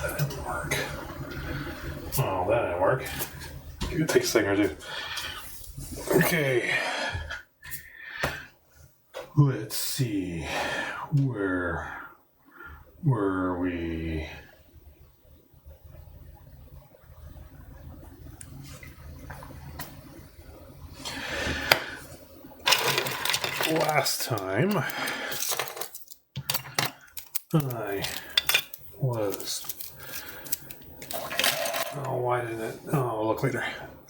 That didn't work. Oh, that didn't work. It takes a second or two. Okay. Let's see. Where were we? Last time I was... Oh, why didn't it... Oh, I'll look later.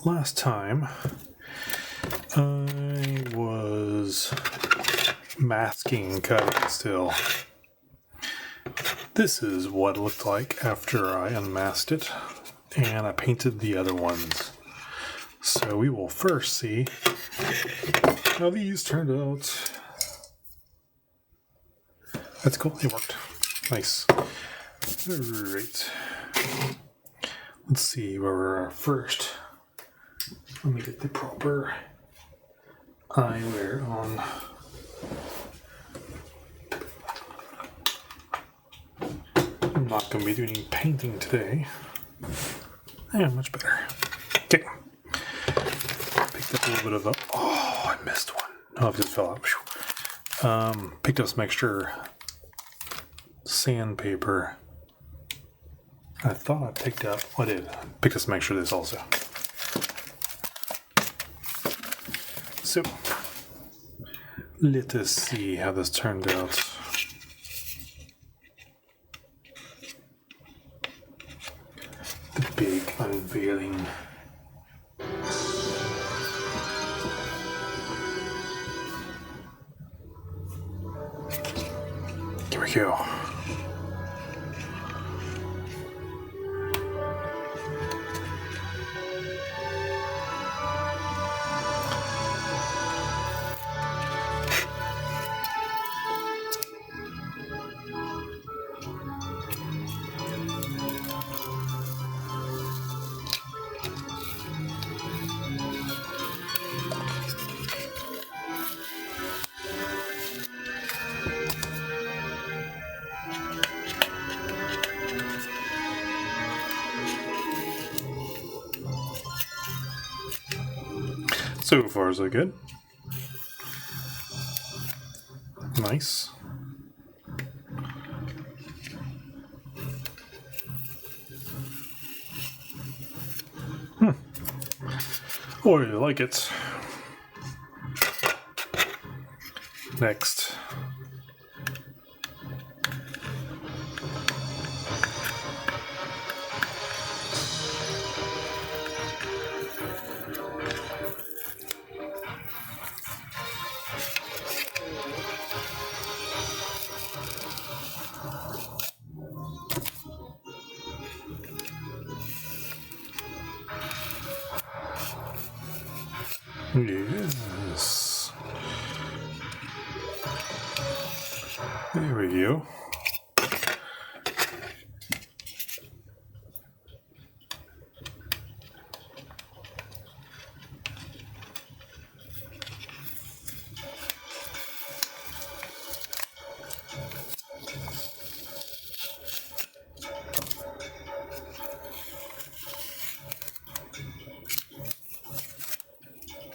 Last time I was masking and cutting still. This is what it looked like after I unmasked it and I painted the other ones. So we will first see how these turned out. That's cool. It worked. Nice. Alright. Let's see where we're at first. Let me get the proper eyewear on. I'm not going to be doing any painting today. Yeah, much better. Okay. Picked up a little bit of a... Oh, I missed one. Oh, it just fell out. Picked up some extra sandpaper. I thought I picked up... Well, I did. Picked up some extra of this also. So, let us see how this turned out. The big unveiling. Here we go. So far, so good. Nice. Oh, I like it. Next. Yes. There we go.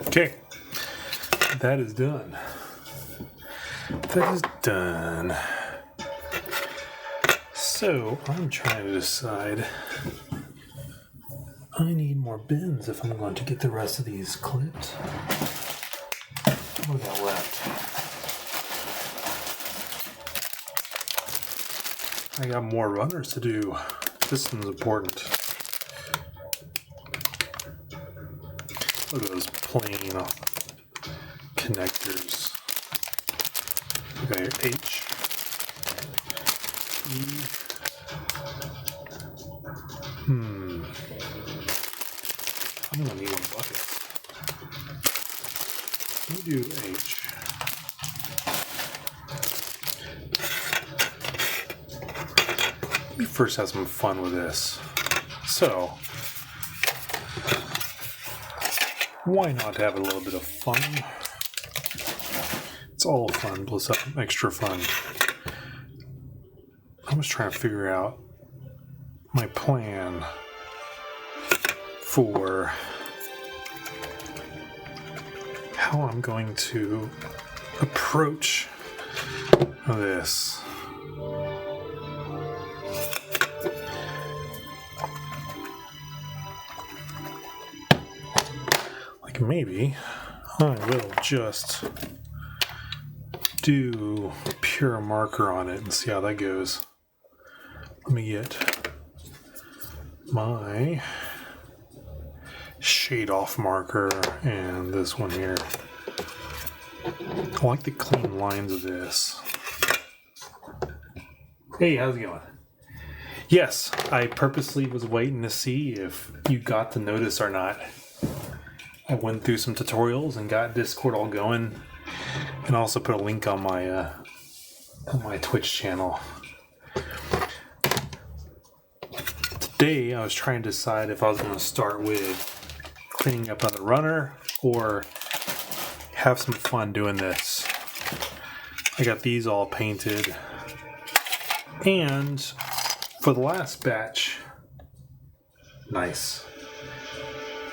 Okay, that is done. That is done. So, I'm trying to decide. I need more bins if I'm going to get the rest of these clipped. What do we got left? I got more runners to do. This one's important. Look at those plain connectors. We got here H, E. I'm gonna need one bucket. Let me do H. Let me first have some fun with this. So, why not have a little bit of fun? It's all fun plus extra fun. I'm just trying to figure out my plan for how I'm going to approach this. Like maybe I will just do pure marker on it and see how that goes. Let me get my shade off marker and this one here. I like the clean lines of this. Hey, how's it going? Yes, I purposely was waiting to see if you got the notice or not. I went through some tutorials and got Discord all going, and also put a link on my Twitch channel. Today, I was trying to decide if I was going to start with cleaning up on the runner or have some fun doing this. I got these all painted, and for the last batch, nice.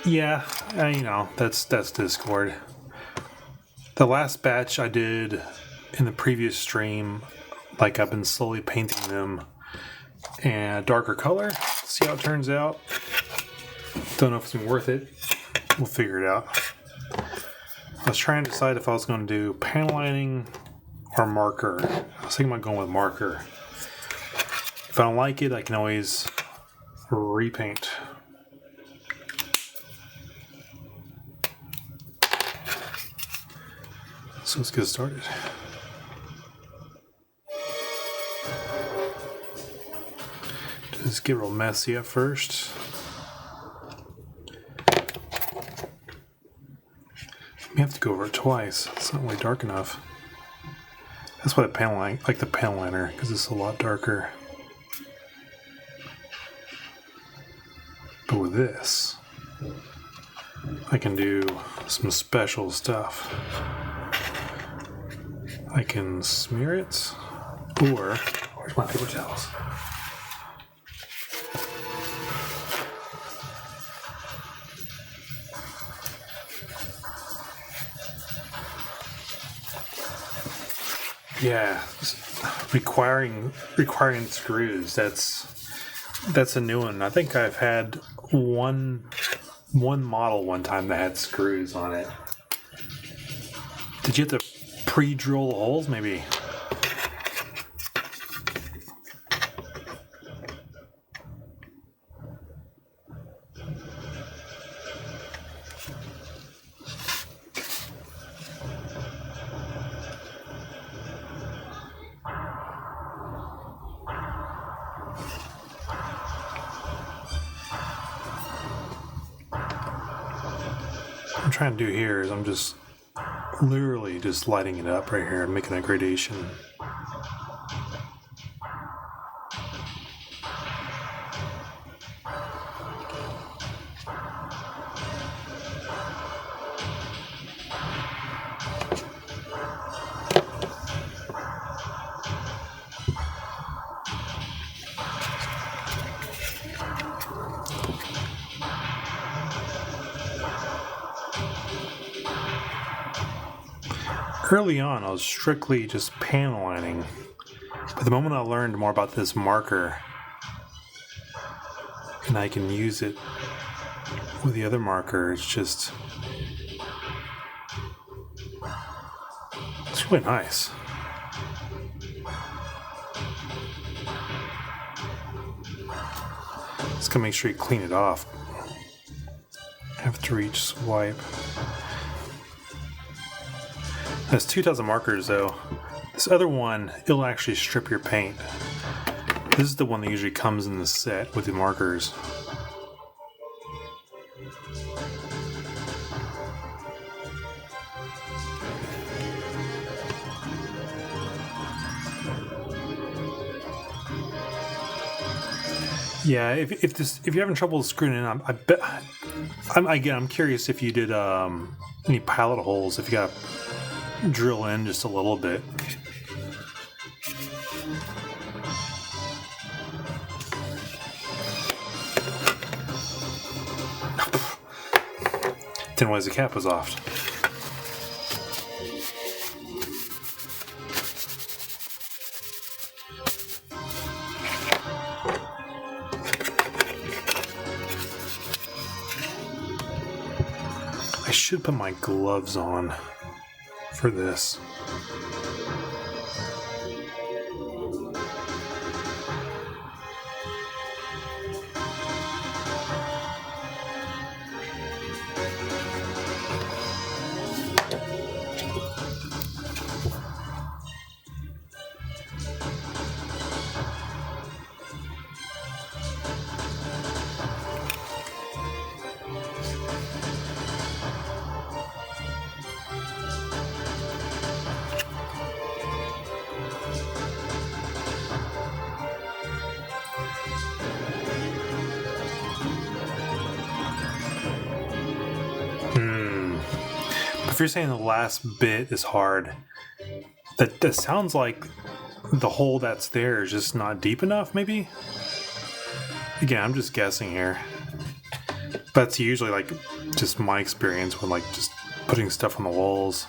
Yeah, you know, that's Discord. The last batch I did in the previous stream, like I've been slowly painting them in a darker color. See how it turns out. Don't know if it's been worth it. We'll figure it out. I was trying to decide if I was going to do panel lining or marker. I was thinking about going with marker. If I don't like it, I can always repaint. So let's get started. Just get real messy at first. We have to go over it twice. It's not really dark enough. That's why the panel line, like the panel liner, because it's a lot darker. But with this, I can do some special stuff. I can smear it, or where's my paper towels? Yeah, requiring screws. That's a new one. I think I've had one model one time that had screws on it. Did you have to pre-drill the holes, maybe? What I'm trying to do here is I'm just literally just lighting it up right here and making a gradation. Early on, I was strictly just panel lining, but the moment I learned more about this marker, and I can use it with the other marker, it's really nice. Just gonna make sure you clean it off after each swipe. There's 2,000 markers though. This other one, it'll actually strip your paint. This is the one that usually comes in the set with the markers. Yeah, if you're having trouble screwing it in, I bet I'm curious if you did any pilot holes. If you got to drill in just a little bit. Didn't realize the cap was off. I should put my gloves on for this. If you're saying the last bit is hard, that sounds like the hole that's there is just not deep enough, maybe? Again, I'm just guessing here. That's usually like just my experience with like just putting stuff on the walls.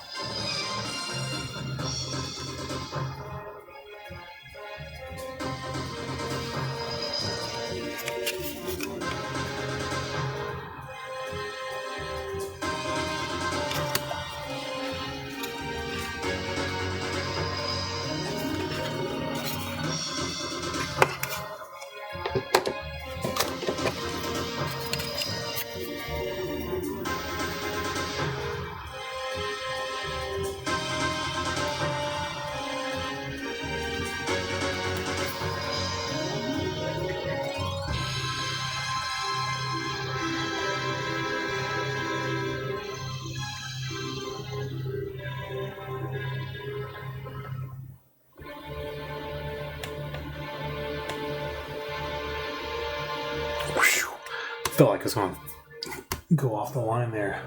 I feel like it's going to go off the line there.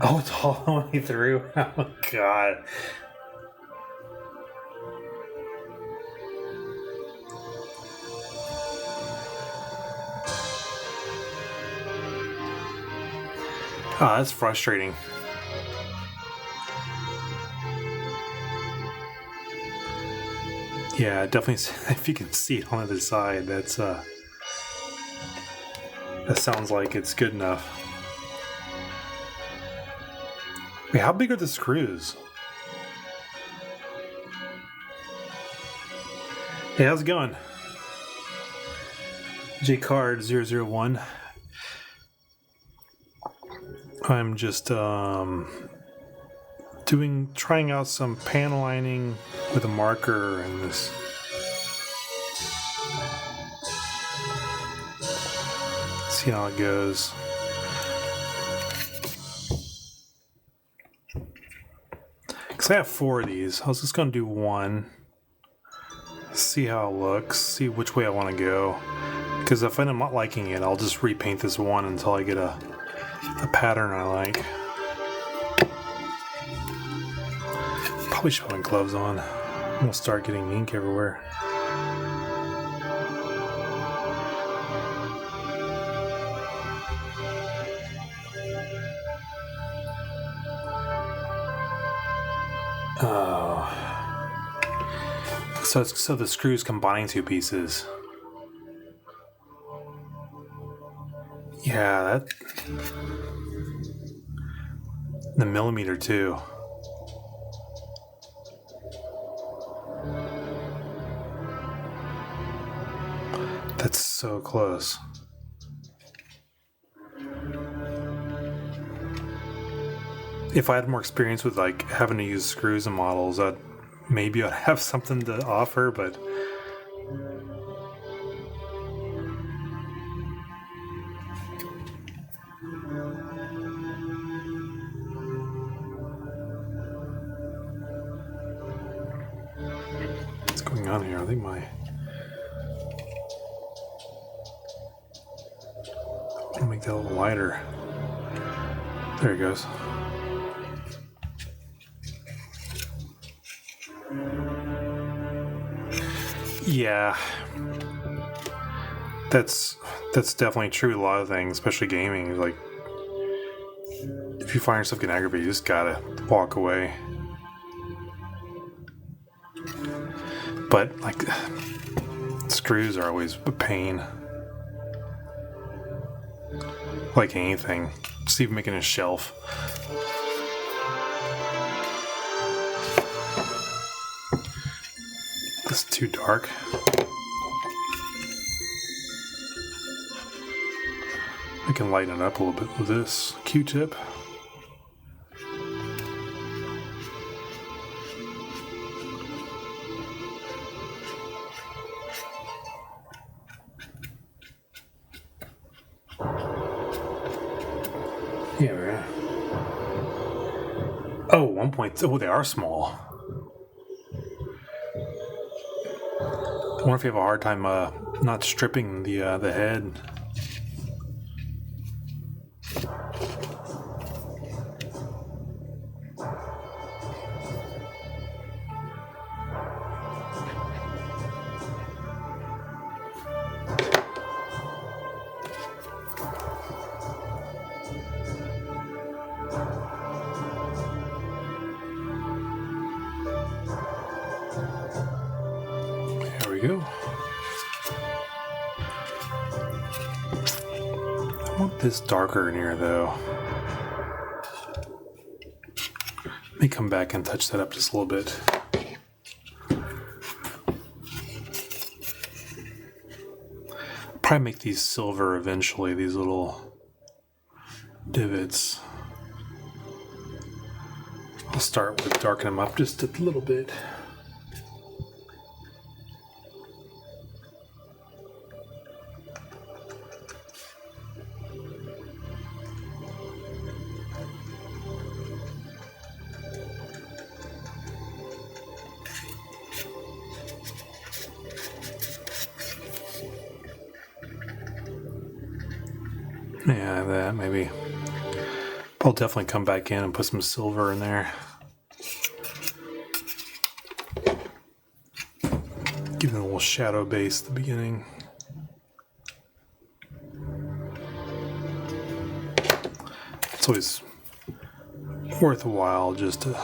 Oh, it's all the way through. Oh, God. Oh, that's frustrating. Yeah, definitely. If you can see it on the other side, that's that sounds like it's good enough. Wait, how big are the screws? Hey, how's it going? JCard001. I'm just trying out some panel lining with a marker and this. See how it goes. Because I have 4 of these. I was just going to do one. See how it looks. See which way I want to go. Because if I'm not liking it, I'll just repaint this one until I get a pattern I like. Probably should put my gloves on. I'm going to start getting ink everywhere. So the screws combining 2 pieces. Yeah, that. The millimeter too. That's so close. If I had more experience with like having to use screws and models, maybe I'd have something to offer, but what's going on here? I think I'll make that a little wider. There it goes. Yeah, that's definitely true. A lot of things, especially gaming, like if you find yourself getting aggravated, you just gotta walk away. But like, screws are always a pain. Like anything, just even making a shelf. This is too dark. I can lighten it up a little bit with this Q-tip. Yeah, man. Oh, 1.2. Oh, they are small. I wonder if you have a hard time not stripping the head. There we go. I want this darker in here, though. Let me come back and touch that up just a little bit. Probably make these silver eventually, these little divots. I'll start with darkening them up just a little bit. Yeah, that maybe. I'll definitely come back in and put some silver in there. Give it a little shadow base at the beginning. It's always worth a while just to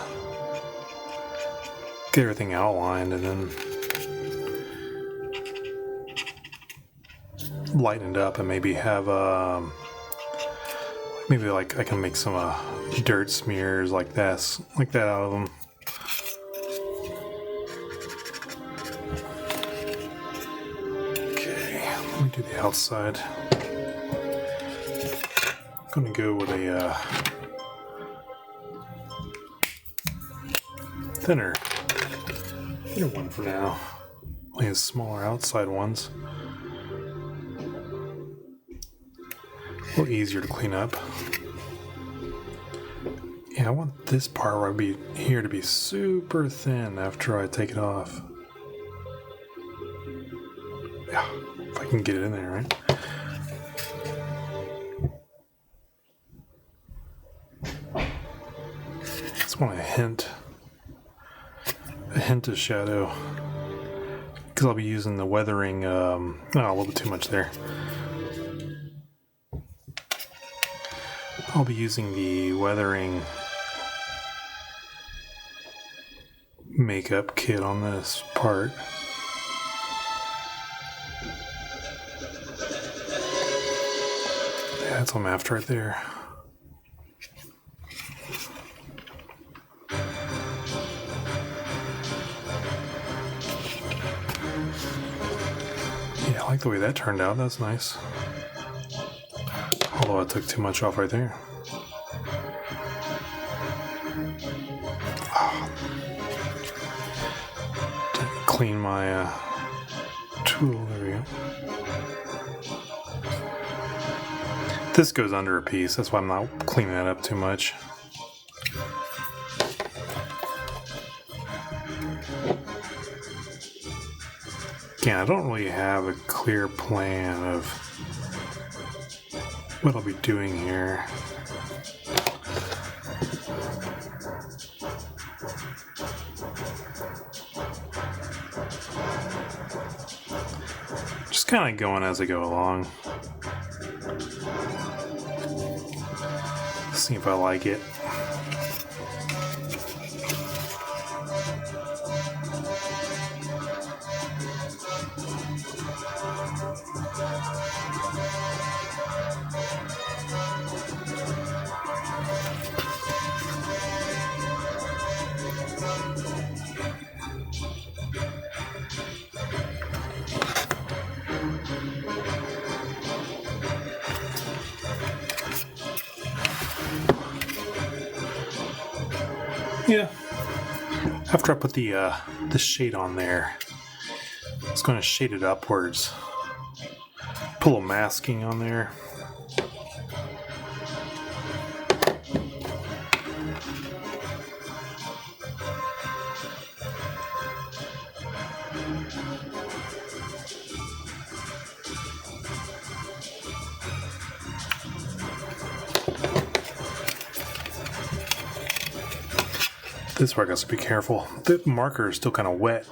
get everything outlined and then lighten it up and maybe have maybe like I can make some dirt smears like that out of them. Okay, let me do the outside. I'm gonna go with a thinner one for now. Only has smaller outside ones. A little easier to clean up. Yeah, I want this part where I be here to be super thin after I take it off. Yeah, if I can get it in there, right? Just want a hint of shadow, because I'll be using the weathering. A little bit too much there. I'll be using the weathering makeup kit on this part. Yeah, that's what I'm after right there. Yeah, I like the way that turned out. That's nice. Although I took too much off right there. Oh. Didn't clean my tool. There we go. This goes under a piece. That's why I'm not cleaning that up too much. Again, I don't really have a clear plan of what I'll be doing here. Just kind of going as I go along. See if I like it. Yeah. After I put the shade on there, it's going to shade it upwards. Put a little masking on there. This part I got to be careful. The marker is still kind of wet.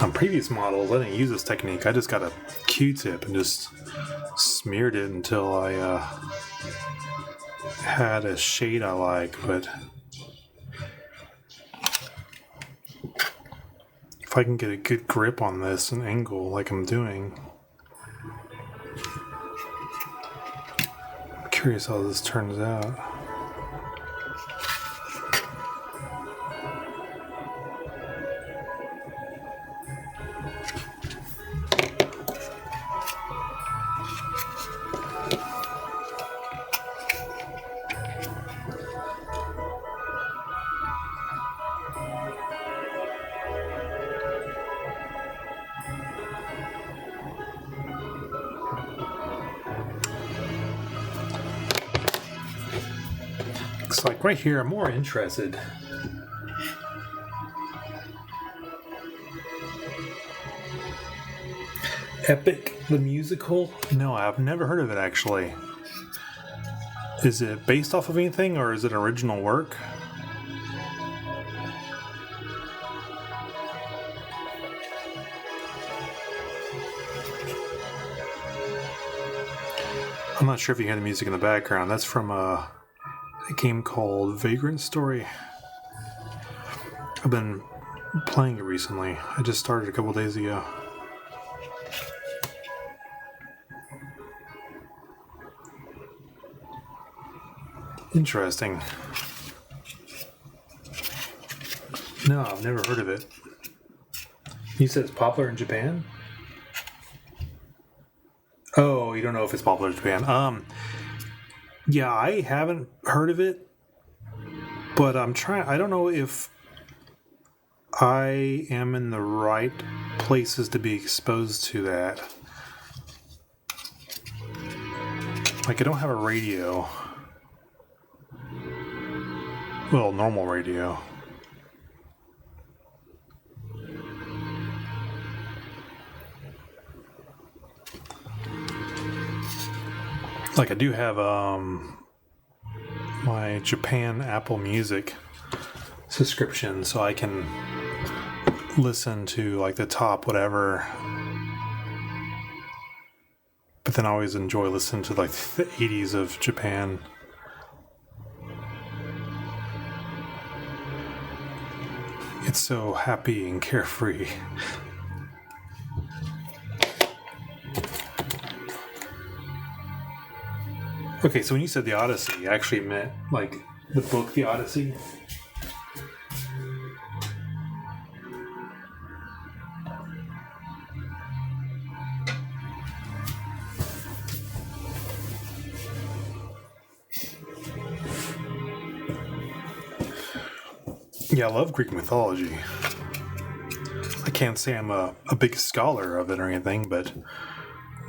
On previous models, I didn't use this technique. I just got a Q-tip and just smeared it until I had a shade I like, but if I can get a good grip on this and angle like I'm doing, I'm curious how this turns out. Looks like right here I'm more interested. Epic the Musical? No, I've never heard of it actually. Is it based off of anything or is it original work? I'm not sure if you hear the music in the background. That's from a game called Vagrant Story. I've been playing it recently. I just started a couple days ago. Interesting. No, I've never heard of it. You said it's popular in Japan? Oh, you don't know if it's popular in Japan. Yeah, I haven't heard of it, but I don't know if I am in the right places to be exposed to that. Like, I don't have a radio. Well, normal radio. Like, I do have my Japan Apple Music subscription, so I can listen to like the top whatever. But then I always enjoy listening to like the 80s of Japan. It's so happy and carefree. Okay, so when you said the Odyssey, you actually meant like the book The Odyssey? Yeah, I love Greek mythology. I can't say I'm a big scholar of it or anything, but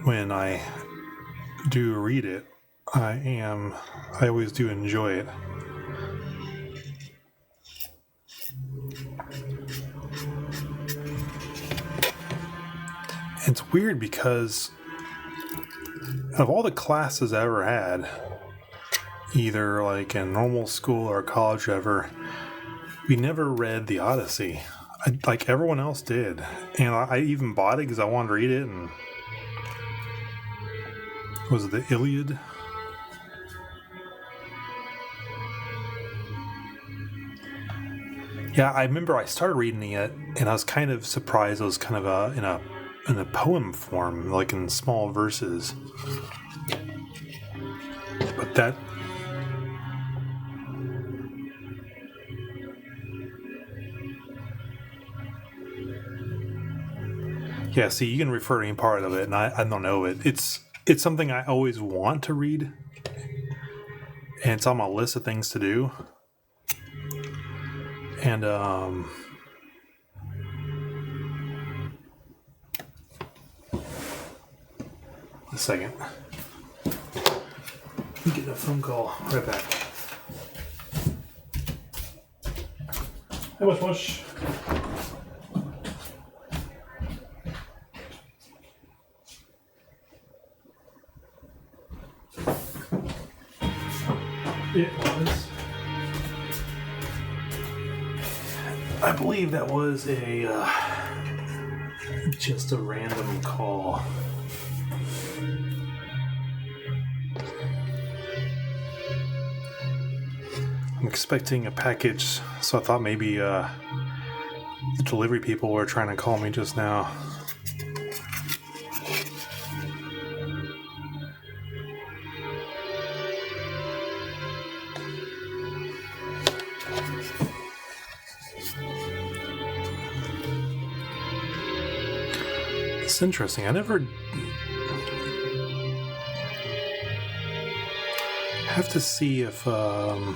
when I do read it, I always do enjoy it. It's weird because of all the classes I ever had, either like in normal school or college ever, we never read the Odyssey. Like everyone else did. And I even bought it because I wanted to read it. And was it the Iliad? Yeah, I remember I started reading it, and I was kind of surprised it was kind of in a poem form, like in small verses. But that... Yeah, see, you can refer to any part of it, and I don't know it. It's something I always want to read, and it's on my list of things to do. And, a second. I'm getting a phone call. Right back. Hey, much. It was. I believe that was just a random call. I'm expecting a package, so I thought maybe the delivery people were trying to call me just now. It's interesting. I never have to see if the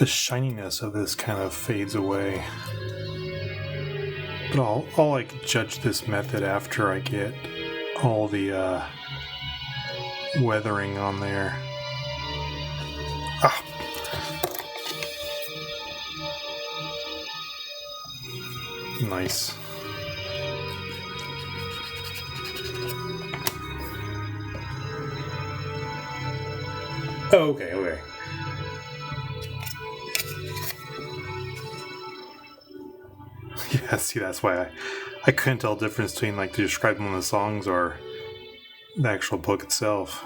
shininess of this kind of fades away. But I'll like judge this method after I get all the weathering on there. Ah. Nice. Oh, okay. Yeah, see, that's why I couldn't tell the difference between like to describe one of the songs or the actual book itself.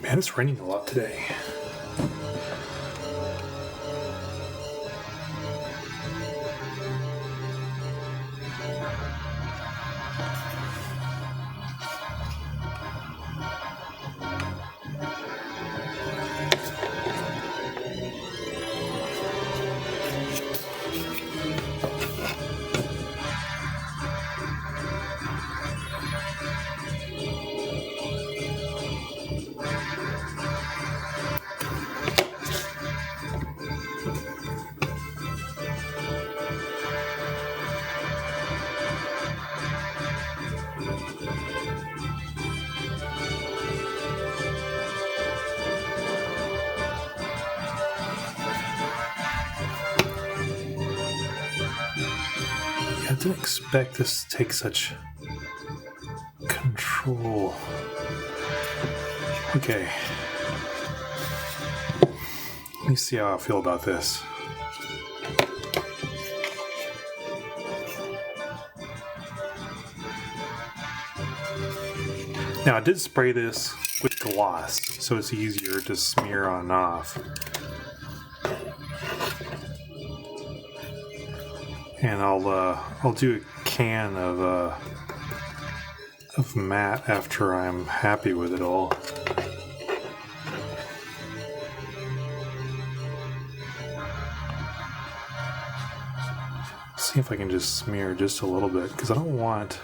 Man, it's raining a lot today. I didn't expect this to take such control. Okay. Let me see how I feel about this. Now, I did spray this with gloss, so it's easier to smear on and off. And I'll do a can of matte after I'm happy with it all. See if I can just smear just a little bit, because I don't want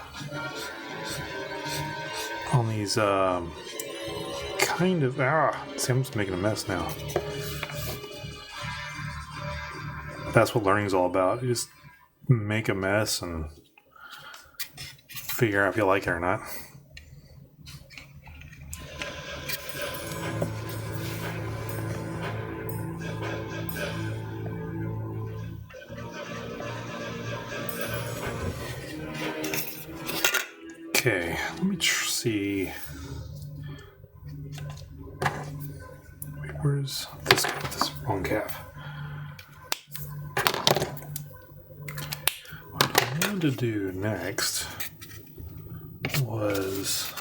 on these kind of see, I'm just making a mess now. That's what learning is all about. You just make a mess and figure out if you like it or not. Okay, let me see. Wait, where's this guy? This wrong cap. What I wanted to do next was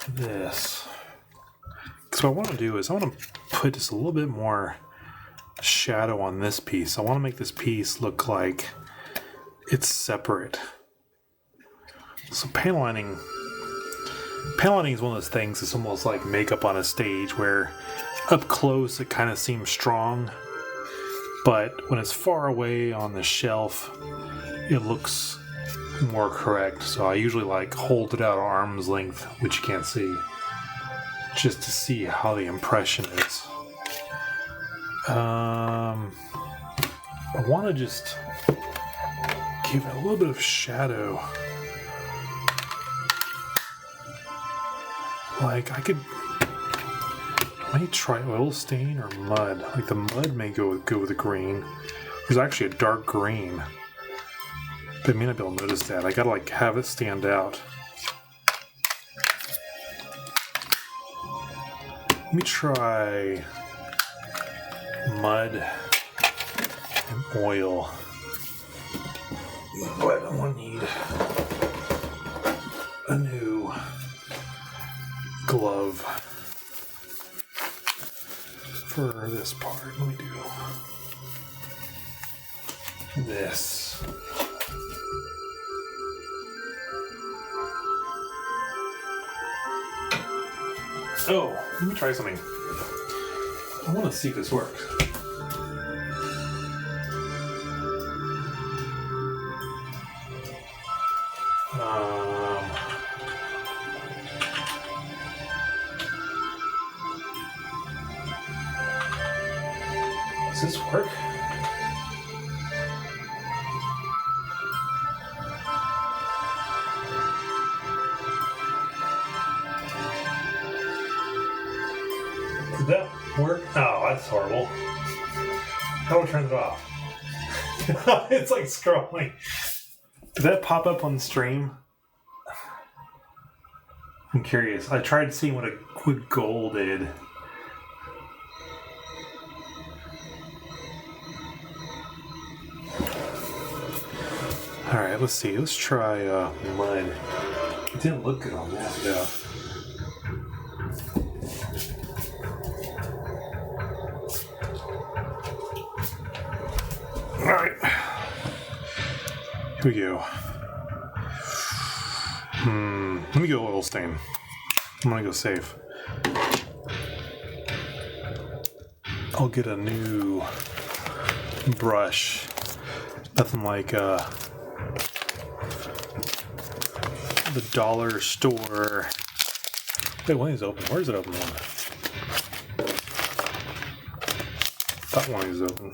this. Because what I want to do is I want to put just a little bit more shadow on this piece. I want to make this piece look like it's separate. So panel lining is one of those things. It's almost like makeup on a stage, where up close it kind of seems strong, but when it's far away on the shelf, it looks more correct. So I usually like hold it out at arm's length, which you can't see, just to see how the impression is. I want to just give it a little bit of shadow. Like, I might try oil stain or mud. Like, the mud may go with the green. There's actually a dark green. But I may not be able to notice that. I gotta, like, have it stand out. Let me try mud and oil. But I'm gonna need a new glove for this part. Let me do this. Oh, let me try something. I want to see if this works. Does this work? Did that work? Oh, that's horrible. How do I turn it off? It's like scrolling. Did that pop up on the stream? I'm curious. I tried seeing what gold did. Alright, let's see. Let's try mud. It didn't look good on that, though. Alright. Here we go. Let me go oil stain. I'm gonna go safe. I'll get a new brush. Nothing like the dollar store. Wait, one is open. Where's it open one? That one is open.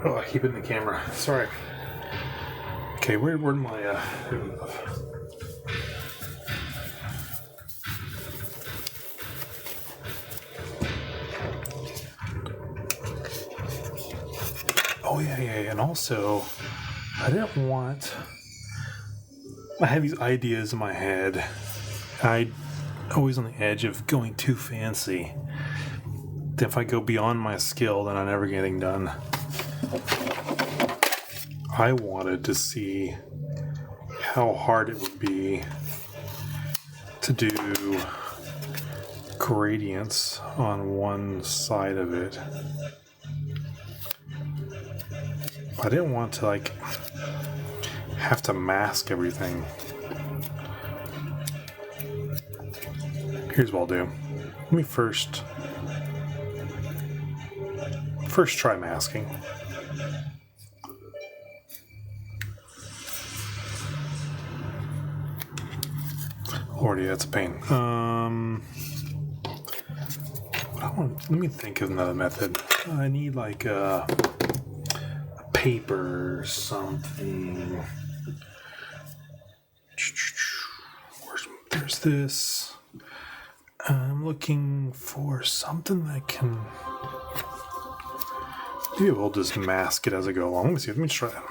Oh, I keep it in the camera. Sorry. Okay, where'd my Oh yeah, and also I didn't want. I have these ideas in my head. I always on the edge of going too fancy. If I go beyond my skill, then I'm never getting done. I wanted to see how hard it would be to do gradients on one side of it. I didn't want to like have to mask everything. Here's what I'll do. Let me first try masking. Lordy, that's a pain. Let me think of another method. I need like a paper or something. There's this. I'm looking for something that can. Maybe we'll just mask it as I go along. Let me see. Let me try that.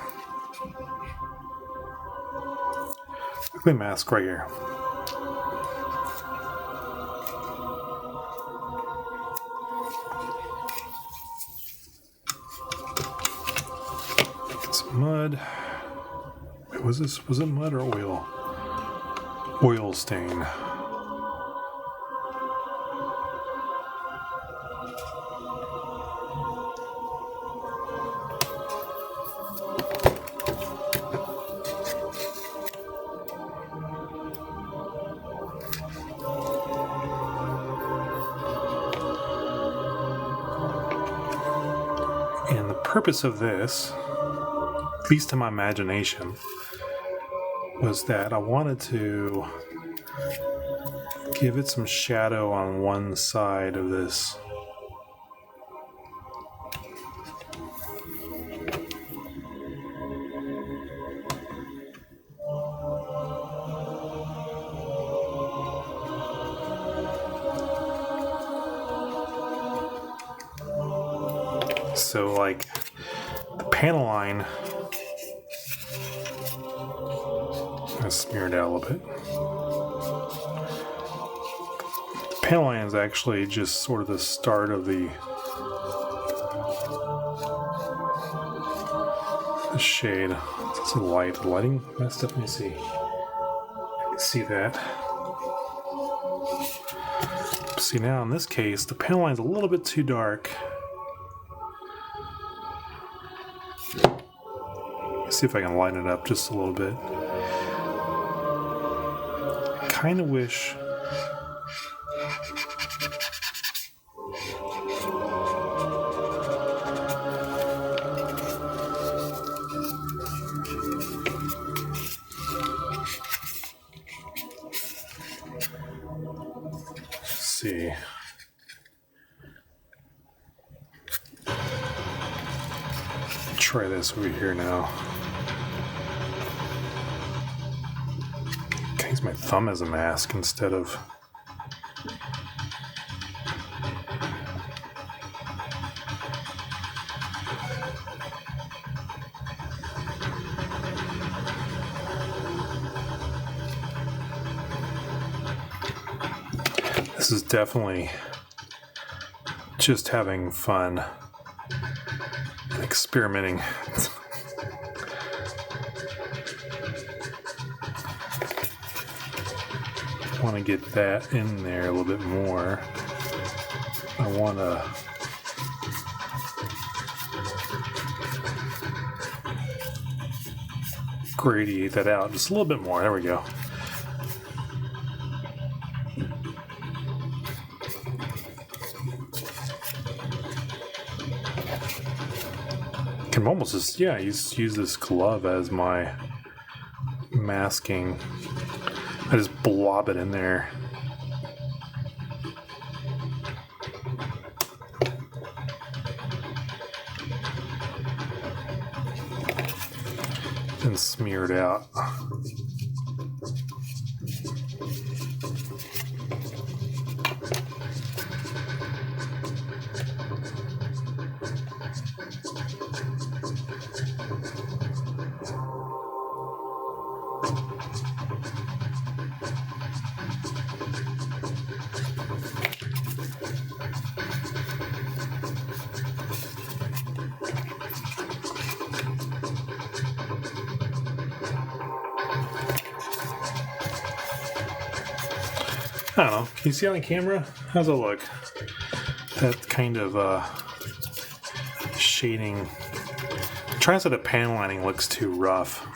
Quickly mask right here. Get some mud. Wait, was it mud or oil? Oil stain. And the purpose of this, at least to my imagination, was that I wanted to give it some shadow on one side of this. So like the panel line, I smeared out a little bit. The panel line is actually just sort of the start of the shade. It's a light. The lighting messed up. Let me see. I can see that. See, now in this case, the panel line is a little bit too dark. Let's see if I can lighten it up just a little bit. I kind of wish. See. Try this over here now. I can use my thumb as a mask instead of. This is definitely just having fun and experimenting. I want to get that in there a little bit more. I want to gradiate that out just a little bit more. There we go. Can almost just, yeah, use this glove as my masking. I just blob it in there. And smear it out. I don't know. Can you see on the camera? How's it look? That kind of shading. I'm trying so the panel lining looks too rough.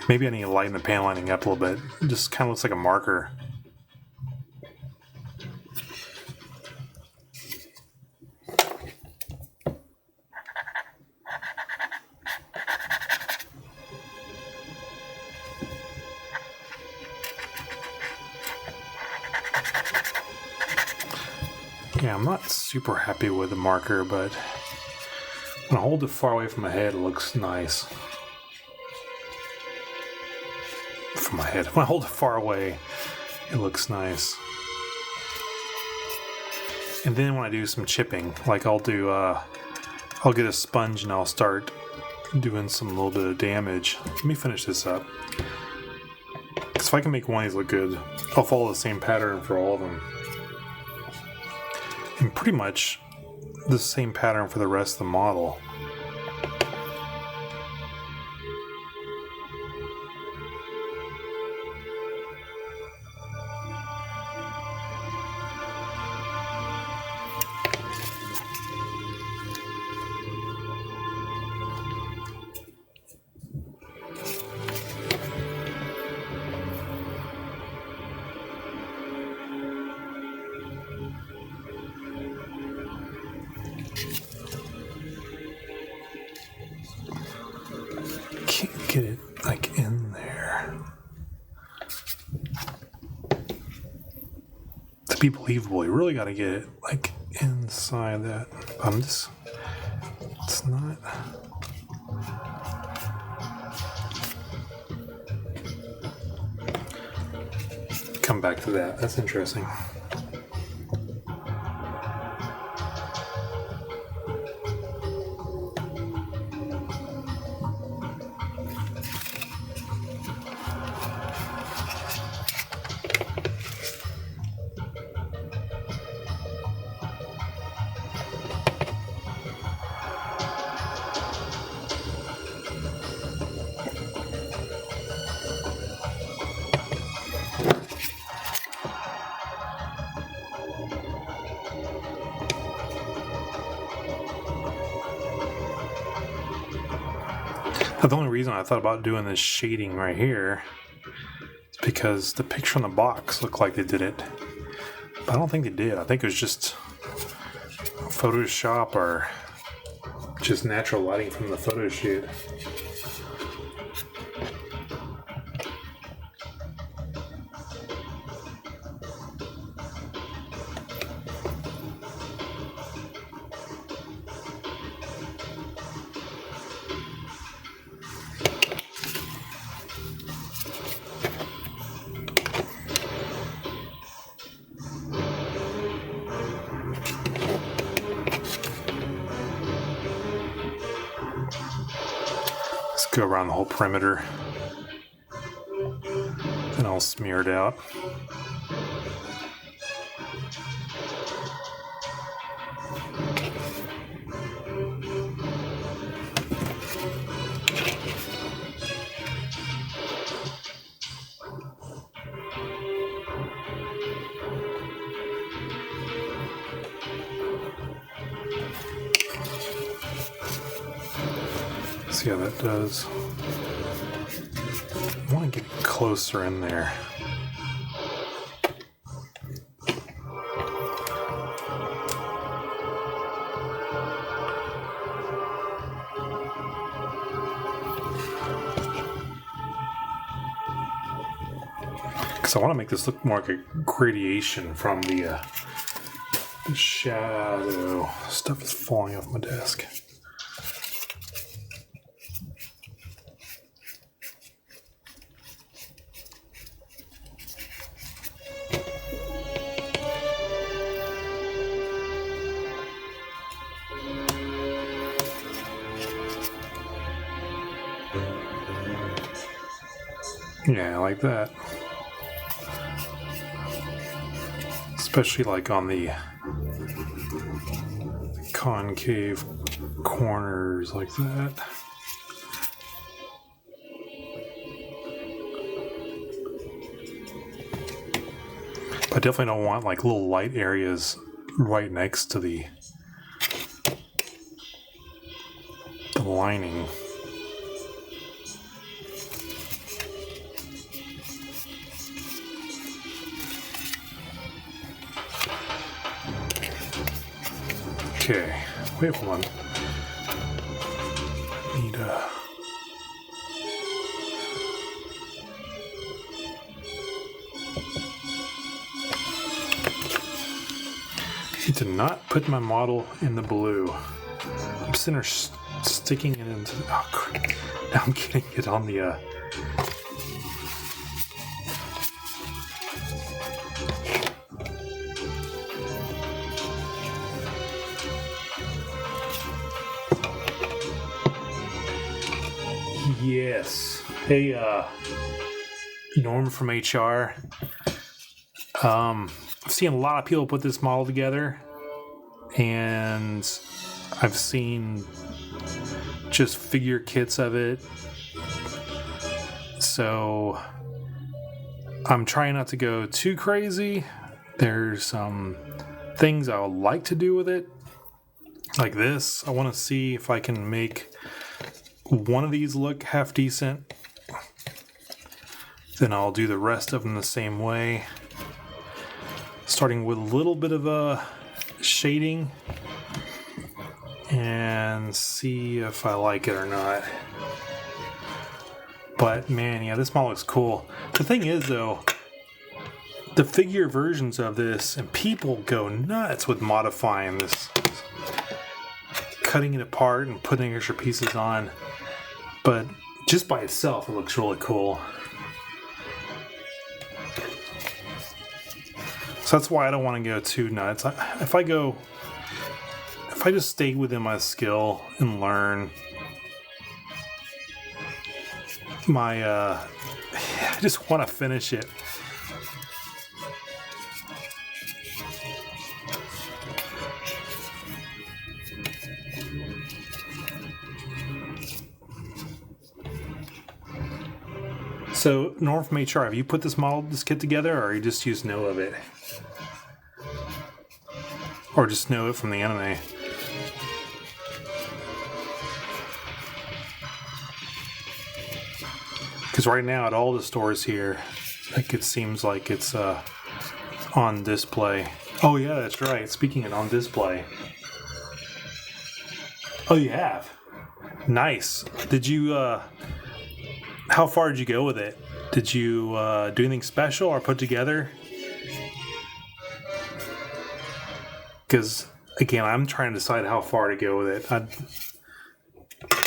Maybe I need to lighten the panel lining up a little bit. It just kind of looks like a marker. Yeah, I'm not super happy with the marker, but when I hold it far away from my head, it looks nice. From my head. When I hold it far away, it looks nice. And then when I do some chipping, like I'll get a sponge and I'll start doing some little bit of damage. Let me finish this up. Because if I can make one of these look good, I'll follow the same pattern for all of them. And pretty much the same pattern for the rest of the model. Can't get it like in there. To be believable, you really got to get it like inside that. It's not. Come back to that. That's interesting. The only reason I thought about doing this shading right here is because the picture on the box looked like they did it. But I don't think they did. I think it was just Photoshop or just natural lighting from the photo shoot. Go around the whole perimeter, and I'll smear it out. See how that does. I want to get closer in there. Because I want to make this look more like a gradation from the shadow. Stuff is falling off my desk. Yeah, like that. Especially like on the concave corners like that. But I definitely don't want like little light areas right next to the lining. Okay, wait, hold on. Need did not put my model in the blue. I'm sitting there sticking it into... Oh, crap. Now I'm getting it on the... Yes. Hey, Norm from HR. I've seen a lot of people put this model together, and I've seen just figure kits of it. So I'm trying not to go too crazy. There's some things I would like to do with it, like this. I want to see if I can make one of these look half decent. Then I'll do the rest of them the same way, starting with a little bit of a shading, and see if I like it or not. But man, yeah, this model looks cool. The thing is though, the figure versions of this, and people go nuts with modifying this, cutting it apart and putting extra pieces on. But just by itself, it looks really cool. So that's why I don't want to go too nuts. If I just stay within my skill and learn my, I just want to finish it. So, Norm from HR, have you put this kit together, or you just used know of it? Or just know it from the anime? Because right now at all the stores here, like, it seems like it's on display. Oh yeah, that's right. Speaking of on display. Oh, you have? Nice. Did you... How far did you go with it? Did you do anything special or put together? Because, again, I'm trying to decide how far to go with it.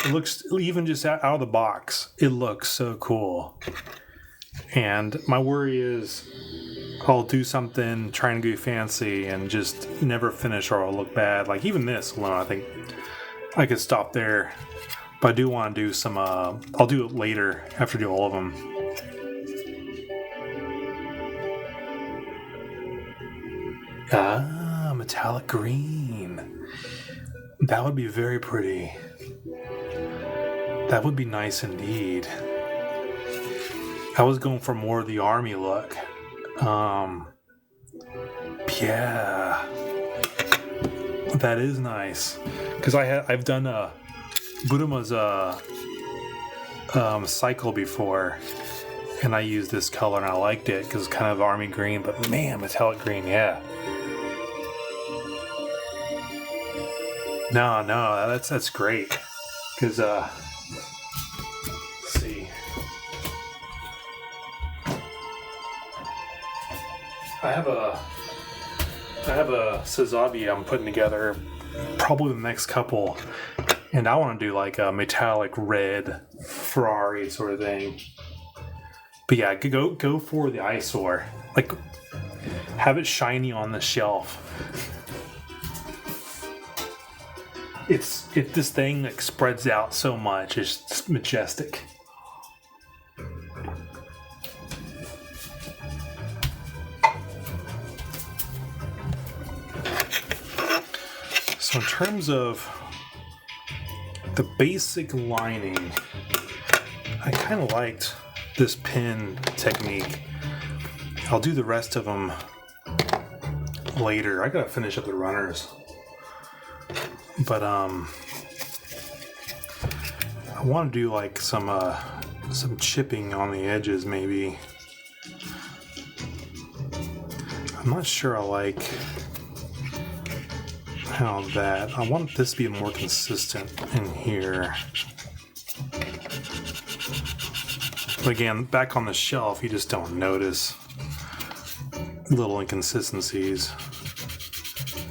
It looks, even just out of the box, it looks so cool. And my worry is I'll do something, trying to be fancy, and just never finish, or I'll look bad. Like, even this alone, I think I could stop there. But I do want to do some, I'll do it later after I do all of them. Ah, metallic green. That would be very pretty. That would be nice indeed. I was going for more of the army look. Yeah. That is nice. Because I've done Buruma's cycle before, and I used this color and I liked it because it's kind of army green, but man, metallic green, yeah. No, that's great. Because let's see, I have a Sazabi I'm putting together, probably the next couple. And I want to do like a metallic red Ferrari sort of thing. But yeah, go for the eyesore. Like, have it shiny on the shelf. This thing like spreads out so much. It's majestic. So in terms of the basic lining, I kind of liked this pin technique. I'll do the rest of them later. I gotta finish up the runners. But I want to do like some chipping on the edges maybe. I'm not sure I like how that... I want this to be more consistent in here. But again, back on the shelf, you just don't notice little inconsistencies.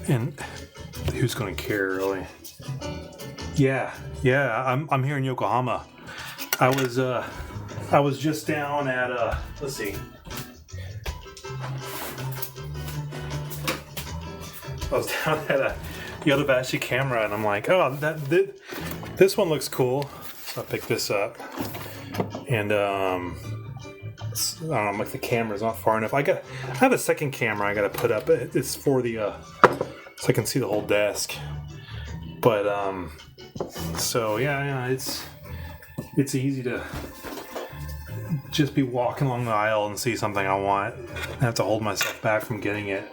And who's going to care, really? Yeah. I'm here in Yokohama. I was just down at let's see. I was down at a Yodobashi camera, and I'm like, oh, this one looks cool. So I picked this up, and I don't know, like the camera's not far enough. I have a second camera I got to put up. It's for the so I can see the whole desk. But so yeah, it's easy to just be walking along the aisle and see something I want. I have to hold myself back from getting it.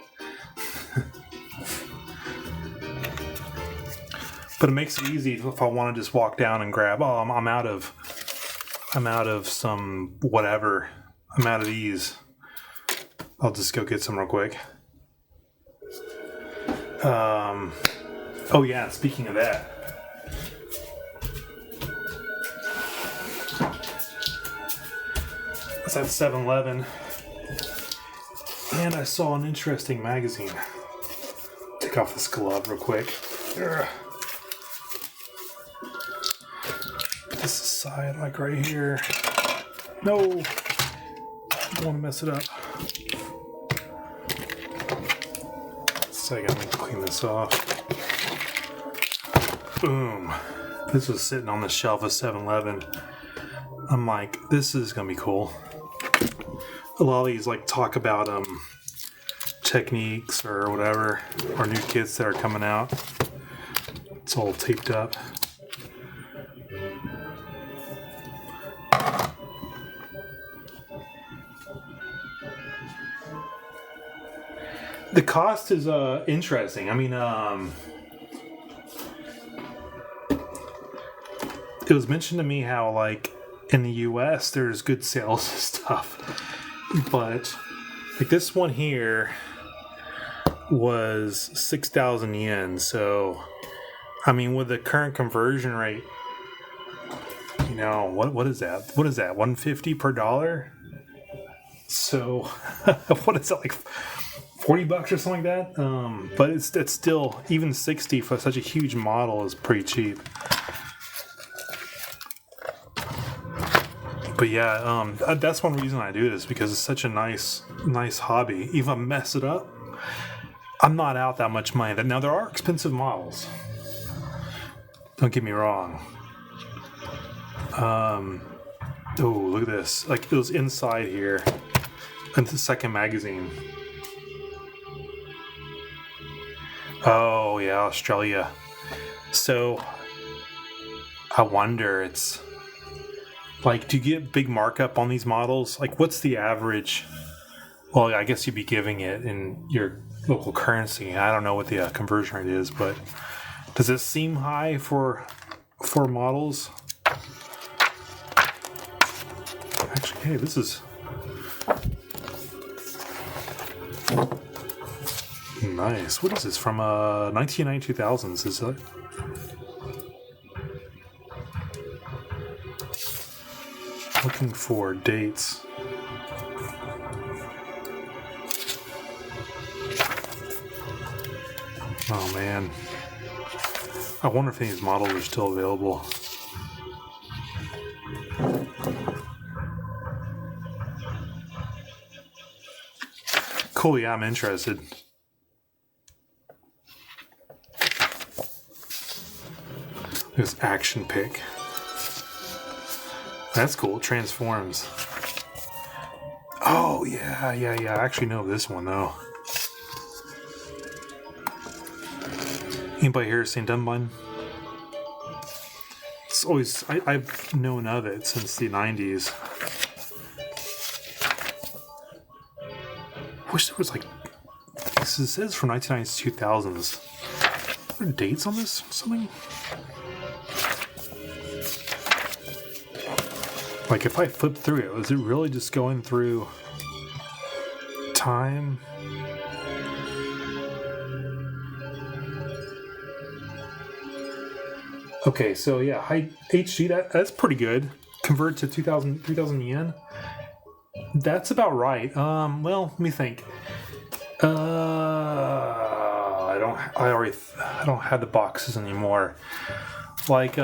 But it makes it easy if I want to just walk down and grab. Oh, I'm out of some whatever. I'm out of these. I'll just go get some real quick. Oh yeah, speaking of that. I was at 7-Eleven and I saw an interesting magazine. Take off this glove real quick. Ugh. This side, like right here. No! I don't want to mess it up. Second, let me clean this off. Boom. This was sitting on the shelf of 7-Eleven. I'm like, this is gonna be cool. A lot of these like talk about techniques or whatever, or new kits that are coming out. It's all taped up. The cost is interesting. I mean, it was mentioned to me how like in the US there's good sales stuff, but like this one here was 6,000 yen. So I mean, with the current conversion rate, you know, what is that? What is that? 150 per dollar? So what is that, like $40 or something like that? But it's still, even 60 for such a huge model is pretty cheap. But yeah, that's one reason I do this, because it's such a nice hobby. Even if I mess it up, I'm not out that much money. Now there are expensive models. Don't get me wrong. Oh, look at this! Like it was inside here, in the second magazine. Oh yeah, Australia. So I wonder, it's like, do you get big markup on these models? Like, what's the average? Well, I guess you'd be giving it in your local currency. I don't know what the conversion rate is, but does it seem high for models? Actually, hey, this is nice. What is this from 1990 2000s? Is that? Looking for dates. Oh man, I wonder if these models are still available. Cool, yeah, I'm interested. This action pick. That's cool. It transforms. Oh yeah. I actually know this one though. Anybody here seen Dunbun? It's always I've known of it since the 90s. Wish there was like, this says from 1990s 2000s. Are there dates on this or something? Like if I flip through it, was it really just going through time? Okay, so yeah, HD, that's pretty good. Convert to 3,000 yen. That's about right. Well, let me think. I don't don't have the boxes anymore. Like,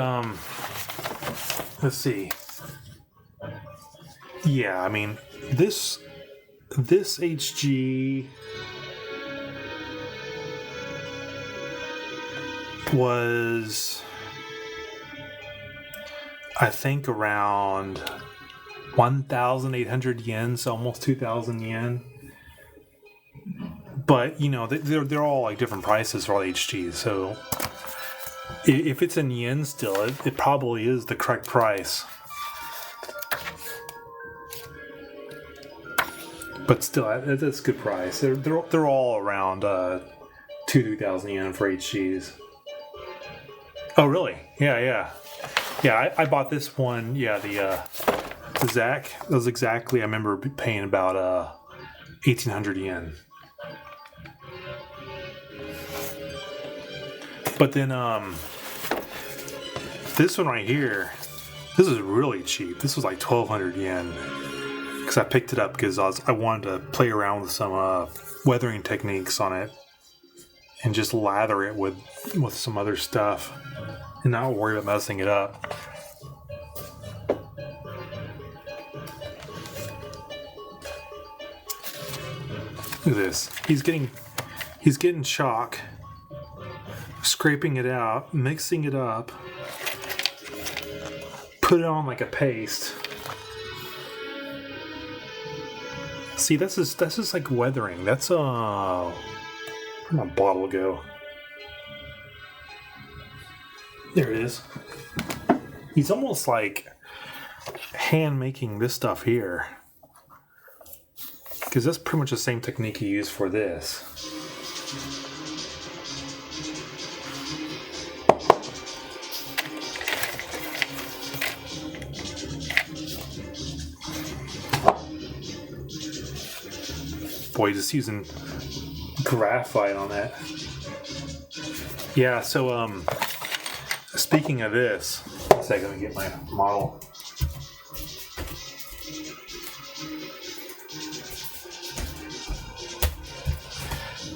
let's see. Yeah, I mean, this HG was, I think, around 1,800 yen, so almost 2,000 yen. But, you know, they're all like different prices for all HGs, so if it's in yen still, it probably is the correct price. But still, that's a good price. They're all around 2,000 yen for HGs. Oh, really? Yeah. I bought this one. Yeah, the Zach. That was exactly. I remember paying about 1,800 yen. But then this one right here, this is really cheap. This was like 1,200 yen. Because I picked it up because I wanted to play around with some weathering techniques on it and just lather it with some other stuff and not worry about messing it up. Look at this. He's getting chalk, scraping it out, mixing it up, put it on like a paste. See, that's just like weathering. That's where'd my bottle go? There it is. He's almost like hand making this stuff here, because that's pretty much the same technique you use for this. Boy, just using graphite on that. Yeah, so speaking of this, one second, let me get my model.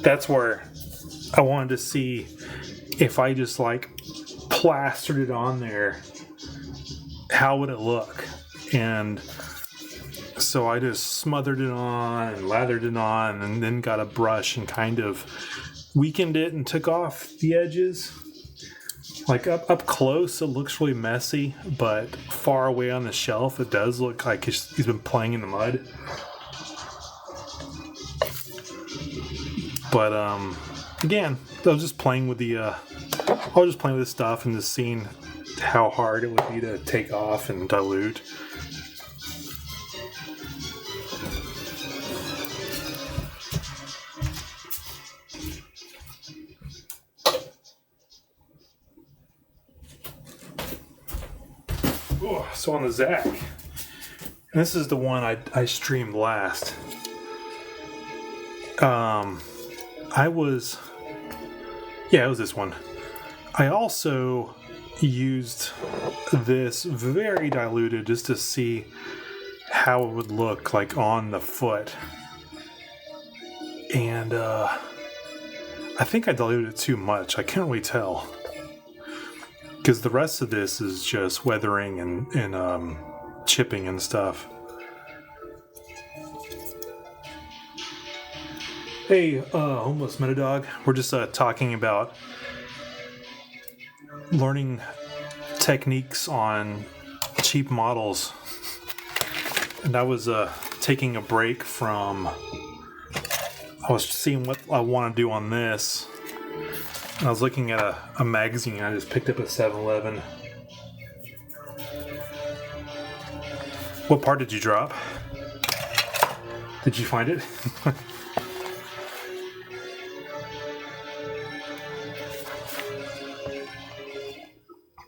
That's where I wanted to see if I just like plastered it on there, how would it look? And so I just smothered it on and lathered it on and then got a brush and kind of weakened it and took off the edges. Like up close, it looks really messy, but far away on the shelf, it does look like he's been playing in the mud. But again, I was just playing with this stuff and just seeing how hard it would be to take off and dilute. So on the Zach, and this is the one I streamed last. It was this one. I also used this very diluted just to see how it would look like on the foot. And I think I diluted it too much. I can't really tell. Because the rest of this is just weathering and chipping and stuff. Hey, homeless Metadog. We're just talking about learning techniques on cheap models. And I was taking a break from... I was seeing what I want to do on this. I was looking at a magazine I just picked up at 7-Eleven. What part did you drop? Did you find it?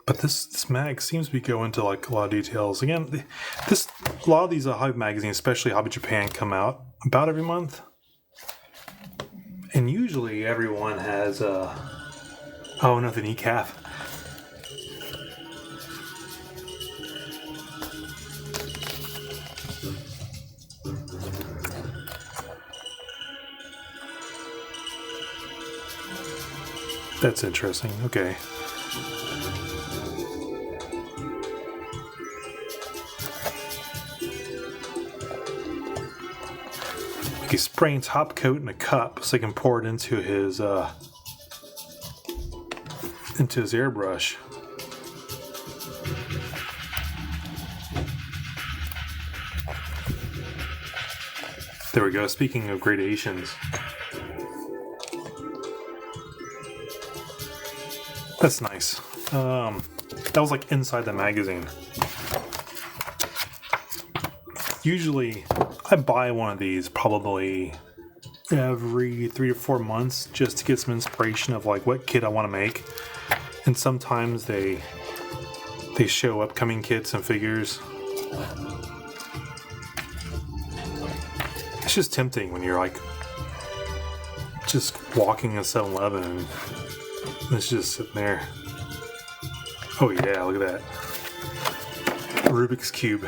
But this mag seems to be going into like a lot of details. Again, a lot of these hobby magazines, especially Hobby Japan, come out about every month. And usually everyone has the kneecap. That's interesting. Okay. He's spraying top coat in a cup so he can pour it into his airbrush. There we go. Speaking of gradations. That's nice. That was like inside the magazine. Usually, I buy one of these probably every 3 to 4 months just to get some inspiration of like what kit I want to make. And sometimes they show upcoming kits and figures. It's just tempting when you're like just walking a 7-Eleven and it's just sitting there. Oh yeah, look at that. Rubik's Cube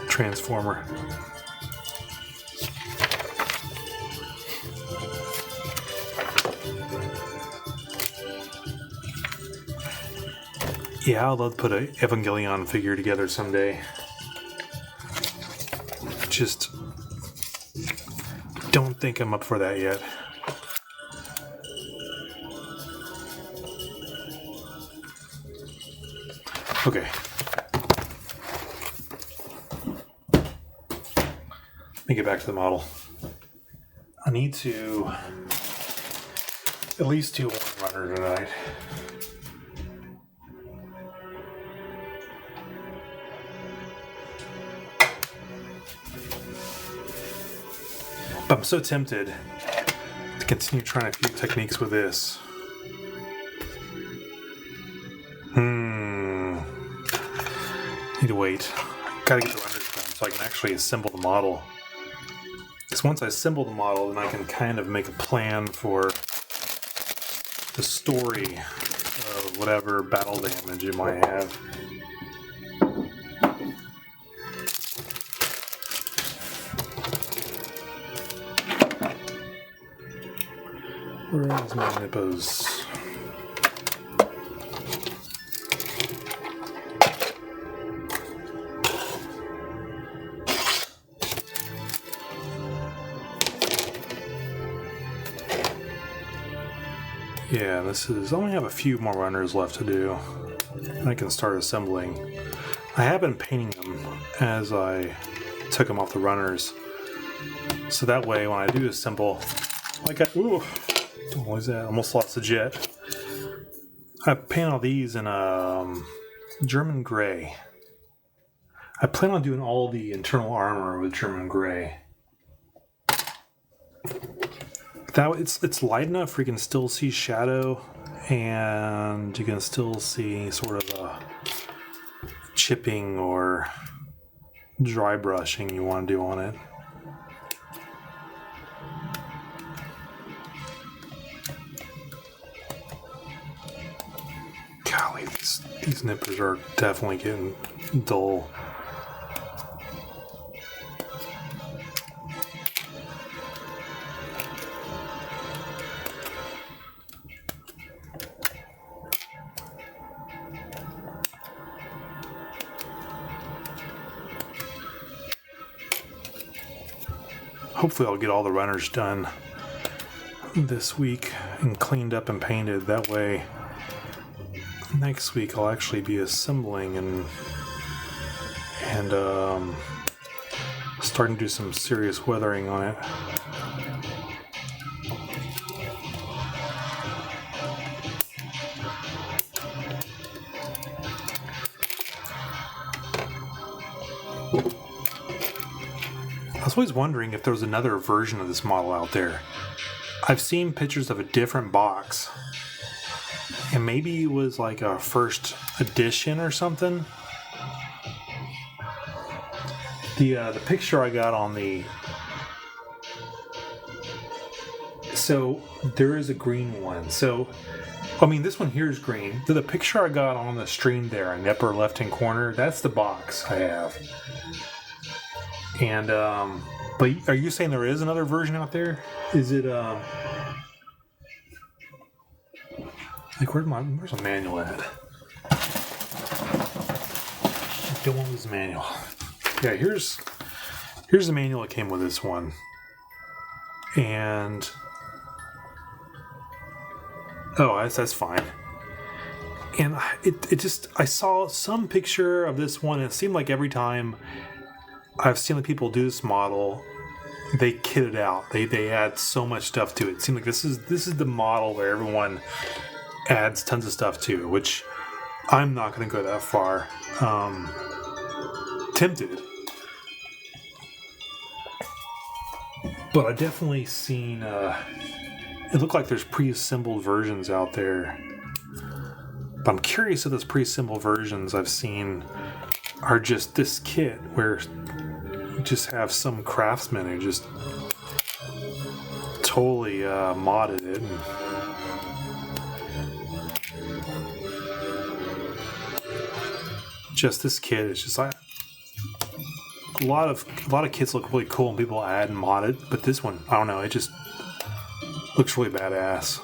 transformer. Yeah, I'd love to put an Evangelion figure together someday. Just don't think I'm up for that yet. Okay. Let me get back to the model. I need to at least do one runner tonight. But I'm so tempted to continue trying a few techniques with this. Need to wait. Gotta get the renders done so I can actually assemble the model. Because once I assemble the model, then I can kind of make a plan for the story of whatever battle damage it might have. Where is my nippos? Yeah, this is... I only have a few more runners left to do. And I can start assembling. I have been painting them as I took them off the runners. So that way, when I do assemble... I got... Ooh! What was that? Almost lost the jet. I paint all these in German gray. I plan on doing all the internal armor with German gray. That it's light enough where you can still see shadow, and you can still see sort of a chipping or dry brushing you want to do on it. Golly, these nippers are definitely getting dull. Hopefully I'll get all the runners done this week and cleaned up and painted. That way next week I'll actually be assembling and starting to do some serious weathering on it. I was always wondering if there was another version of this model out there. I've seen pictures of a different box. And maybe it was like a first edition or something. The picture I got on the... So, there is a green one. So, I mean, this one here is green. The picture I got on the stream there in the upper left-hand corner, that's the box I have. And, but are you saying there is another version out there? Is it, Like, where's a manual at? I don't want this manual. Yeah, here's the manual that came with this one. And oh, that's fine. And it just, I saw some picture of this one, and it seemed like every time I've seen the people do this model, they kit it out. They add so much stuff to it. It seemed like this is the model where everyone adds tons of stuff to, which I'm not going to go that far. Tempted. But I've definitely seen, it looked like there's pre-assembled versions out there. But I'm curious if those pre-assembled versions I've seen are just this kit where you just have some craftsman who just totally modded it. And just this kit is just like a lot of kits look really cool and people add and mod it, but this one, I don't know, it just looks really badass.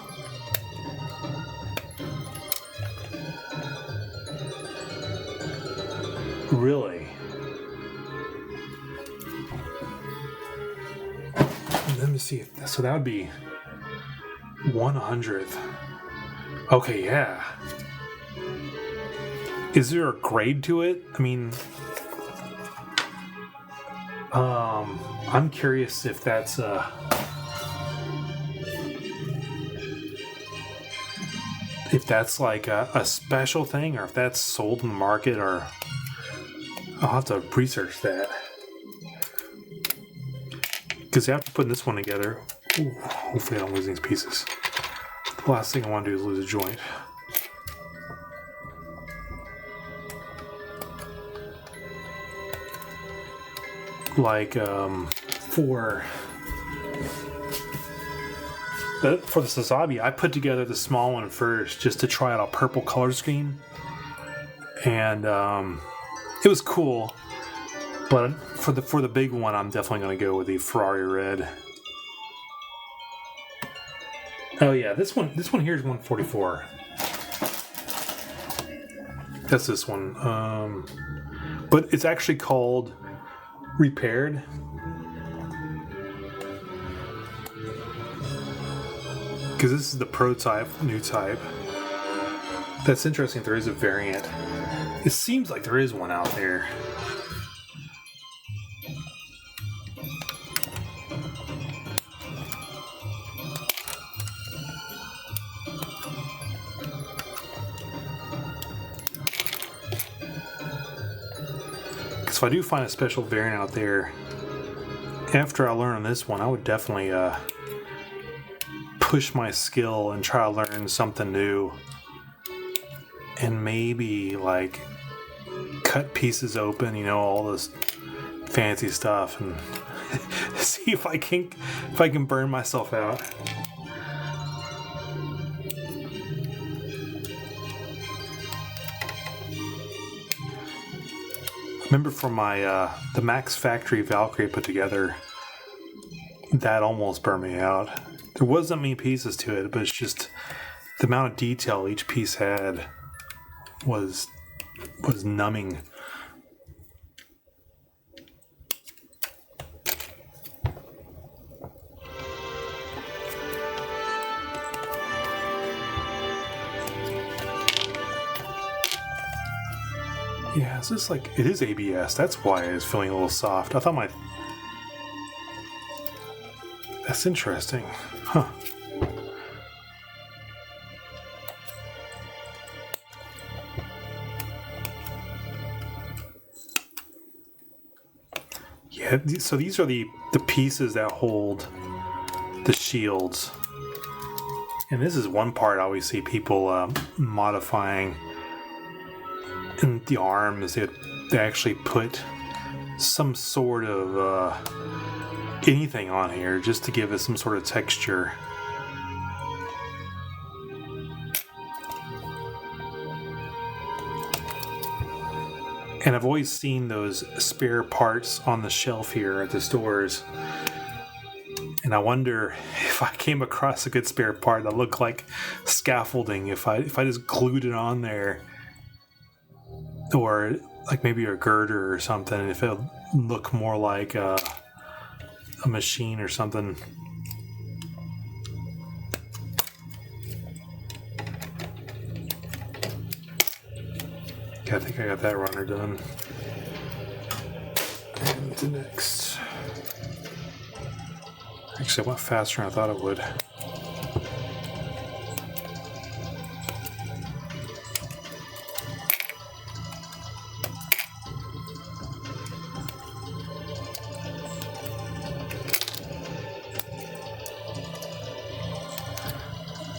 Really? Let me see. So that would be 100th. Okay, yeah. Is there a grade to it? I mean, I'm curious if that's like a special thing, or if that's sold in the market, or I'll have to research that. Because after putting this one together, hopefully I don't lose these pieces. The last thing I want to do is lose a joint. Like for the Sazabi, I put together the small one first just to try out a purple color scheme, and it was cool. But for the big one, I'm definitely going to go with the Ferrari red. Oh yeah, this one here is 144. That's this one. But it's actually called Repaired. Because this is the prototype, new type. That's interesting if there is a variant. It seems like there is one out there. If I do find a special variant out there, after I learn on this one, I would definitely push my skill and try to learn something new, and maybe like cut pieces open, you know, all this fancy stuff, and see if I can burn myself out. Remember from my the Max Factory Valkyrie put together, that almost burned me out. There wasn't many pieces to it, but it's just the amount of detail each piece had was numbing. Yeah, it's just like, it is ABS. That's why it's feeling a little soft. I thought that's interesting. Huh. Yeah, so these are the pieces that hold the shields. And this is one part I always see people modifying. In the arms, they actually put some sort of anything on here just to give it some sort of texture. And I've always seen those spare parts on the shelf here at the stores. And And I wonder if I came across a good spare part that looked like scaffolding, if I just glued it on there, or like maybe a girder or something, if it would look more like a machine or something. Okay, I think I got that runner done. And the next. Actually, it went faster than I thought it would.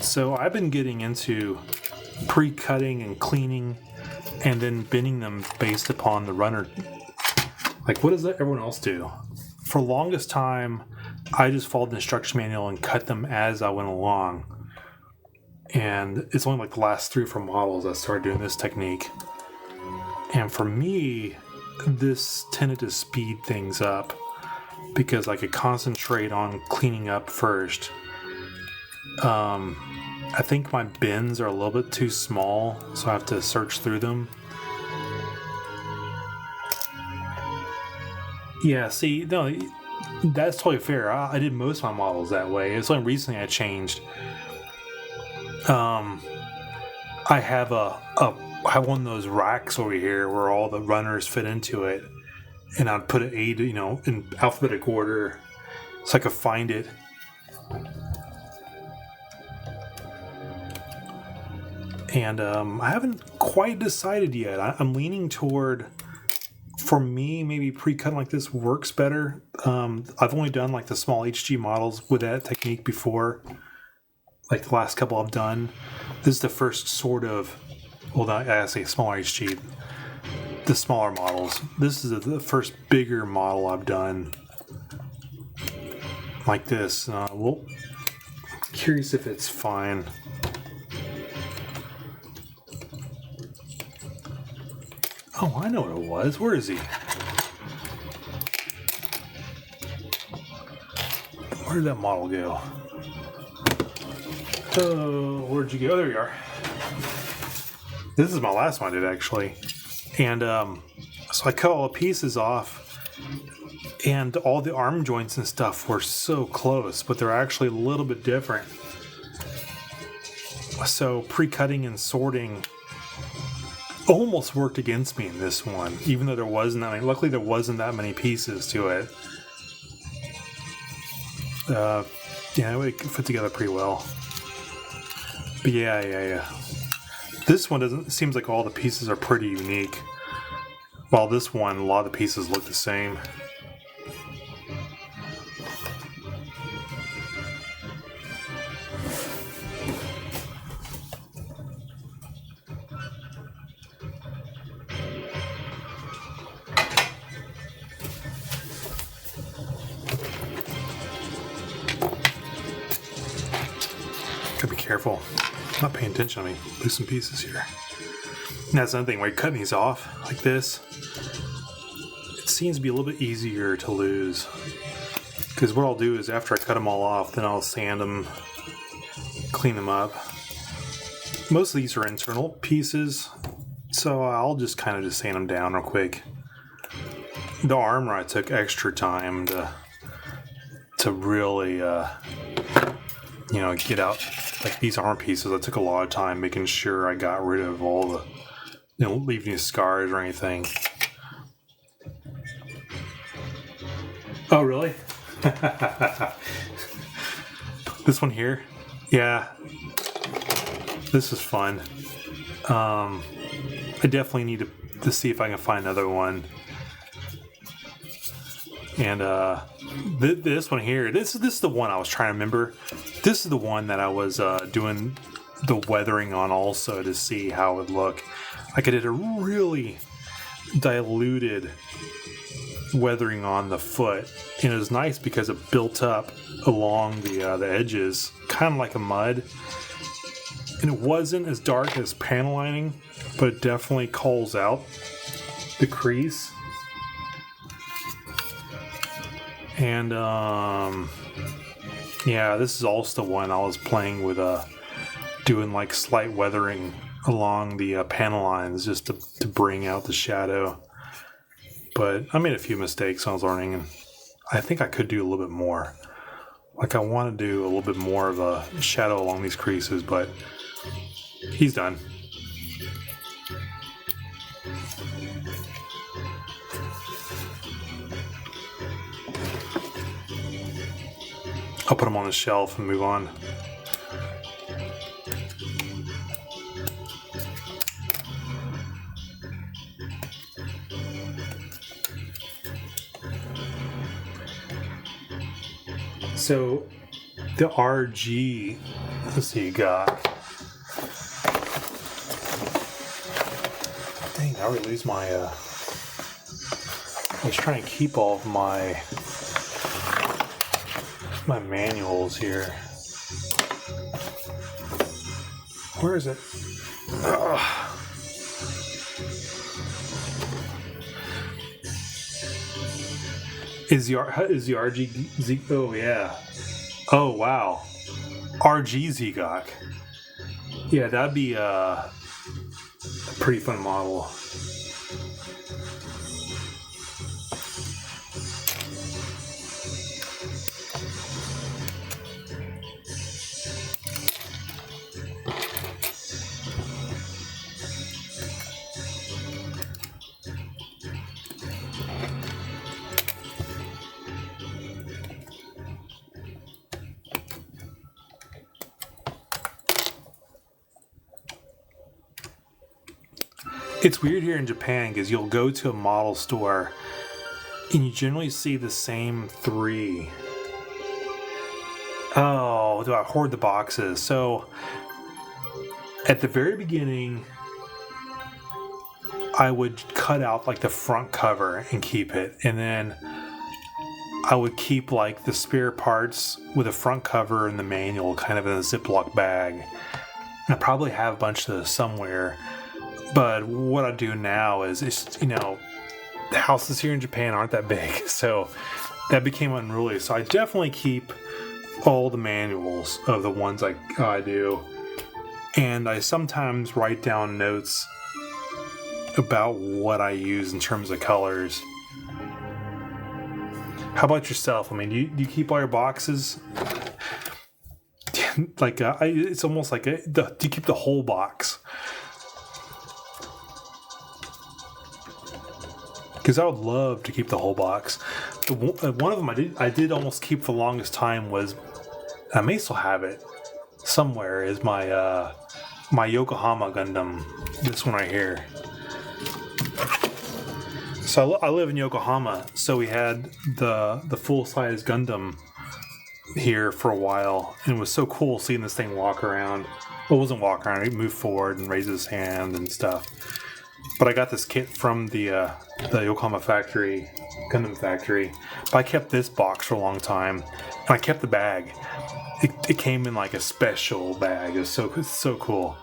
So I've been getting into pre-cutting and cleaning and then binning them based upon the runner. Like, what does everyone else do? For the longest time, I just followed the instruction manual and cut them as I went along. And it's only like the last 3 or 4 models I started doing this technique. And for me, this tended to speed things up because I could concentrate on cleaning up first. I think my bins are a little bit too small, so I have to search through them. Yeah, see, no, that's totally fair. I did most of my models that way. It's only recently I changed. I have I have one of those racks over here where all the runners fit into it, and I'd put it in alphabetic order so I could find it. And I haven't quite decided yet. I'm leaning toward, for me, maybe pre-cutting like this works better. I've only done like the small HG models with that technique before, like the last couple I've done. This is the first sort of, well, I say smaller HG, the smaller models. This is the first bigger model I've done like this. Well, curious if it's fine. Oh, I know what it was. Where is he? Where did that model go? Oh, where'd you go? There you are. This is my last one I did, actually. And so I cut all the pieces off, and all the arm joints and stuff were so close, but they're actually a little bit different. So pre-cutting and sorting almost worked against me in this one, even though there wasn't that many. Luckily, there wasn't that many pieces to it. It fit together pretty well. But yeah. This one seems like all the pieces are pretty unique. While this one, a lot of the pieces look the same. Gotta be careful. I'm not paying attention. I mean, lose some pieces here. And that's another thing. When you're cutting these off like this, it seems to be a little bit easier to lose. Because what I'll do is after I cut them all off, then I'll sand them, clean them up. Most of these are internal pieces, so I'll just kind of sand them down real quick. The armor, I took extra time to really, get out. Like these arm pieces, I took a lot of time making sure I got rid of all the, leave any scars or anything. Oh, really? This one here? Yeah. This is fun. I definitely need to see if I can find another one. And this one here, this is the one I was trying to remember. This is the one that I was doing the weathering on also to see how it would look. Like I did a really diluted weathering on the foot, and it was nice because it built up along the edges, kind of like a mud. And it wasn't as dark as panel lining, but it definitely calls out the crease. Yeah, this is also the one I was playing with, doing like slight weathering along the panel lines just to bring out the shadow. But I made a few mistakes when I was learning, and I think I could do a little bit more. Like I want to do a little bit more of a shadow along these creases, but he's done. I'll put him on the shelf and move on. So the RG, let's see, you got. Dang, I already lose my. I was trying to keep all of my manuals here. Where is it? Ugh. Is the RG? Oh yeah. Oh wow. RG Zegok. Yeah, that'd be a pretty fun model. It's weird here in Japan because you'll go to a model store and you generally see the same three. Oh, do I hoard the boxes? So at the very beginning, I would cut out like the front cover and keep it, and then I would keep like the spare parts with the front cover and the manual kind of in a Ziploc bag. I probably have a bunch of those somewhere. But what I do now is, the houses here in Japan aren't that big, so that became unruly. So I definitely keep all the manuals of the ones I do, and I sometimes write down notes about what I use in terms of colors. How about yourself? I mean, do you keep all your boxes? It's almost like do you keep the whole box? Because I would love to keep the whole box. One of them I did almost keep for the longest time was, I may still have it somewhere, is my my Yokohama Gundam. This one right here. So I live in Yokohama, so we had the full-size Gundam here for a while, and it was so cool seeing this thing walk around. Well, it wasn't walk around, it moved forward and raised his hand and stuff. But I got this kit from the Yokohama factory, Gundam factory. But I kept this box for a long time, and I kept the bag. It came in like a special bag. It's so cool.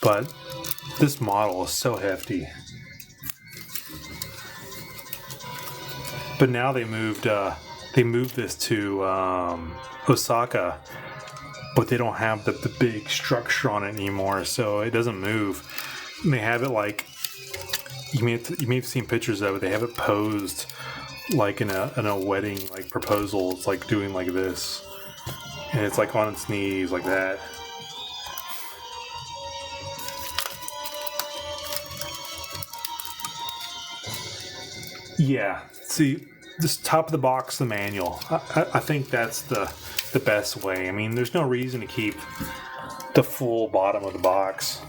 But this model is so hefty. But now they moved this to Osaka, but they don't have the big structure on it anymore, so it doesn't move. And they have it like, you may have seen pictures of it. They have it posed like in a wedding like proposal. It's like doing like this, and it's like on its knees like that. Yeah, see, this top of the box, the manual. I think that's the best way. I mean, there's no reason to keep the full bottom of the box.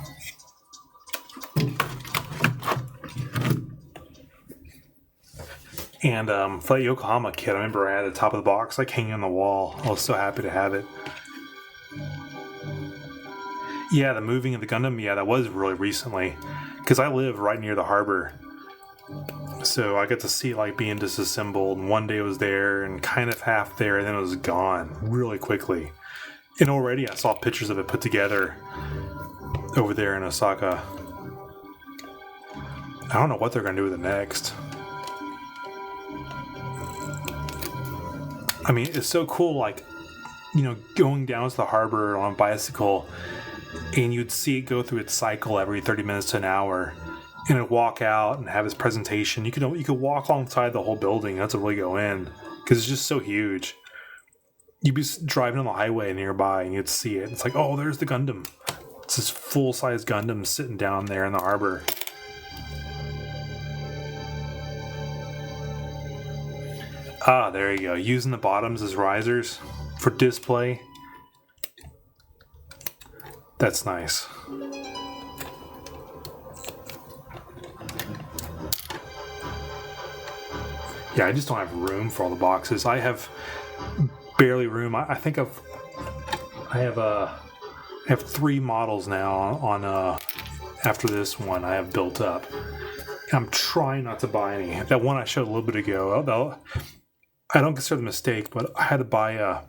And for that Yokohama kit, I remember I had the top of the box like hanging on the wall. I was so happy to have it. Yeah, the moving of the Gundam, yeah, that was really recently. Because I live right near the harbor. So I got to see it like being disassembled. And one day it was there and kind of half there, and then it was gone really quickly. And already I saw pictures of it put together over there in Osaka. I don't know what they're going to do with it next. I mean, it's so cool. Like, going down to the harbor on a bicycle, and you'd see it go through its cycle every 30 minutes to an hour, and it'd walk out and have its presentation. You could walk alongside the whole building. That's to really go in because it's just so huge. You'd be driving on the highway nearby, and you'd see it. It's like, oh, there's the Gundam. It's this full-size Gundam sitting down there in the harbor. Ah, there you go. Using the bottoms as risers for display. That's nice. Yeah, I just don't have room for all the boxes. I have barely room. I think I have 3 models now on after this one I have built up. I'm trying not to buy any. That one I showed a little bit ago, I don't consider the mistake, but I had to buy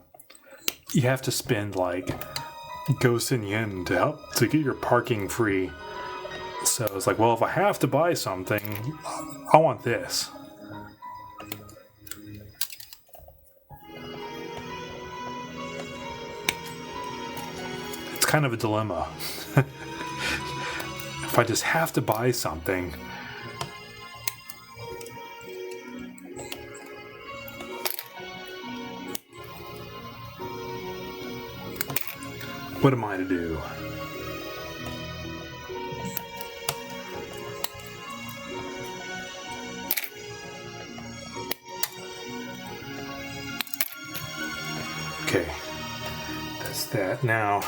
you have to spend like Gosen yen to get your parking free. So it's like, well, if I have to buy something, I want this. It's kind of a dilemma. If I just have to buy something, what am I to do? Okay, that's that. Now,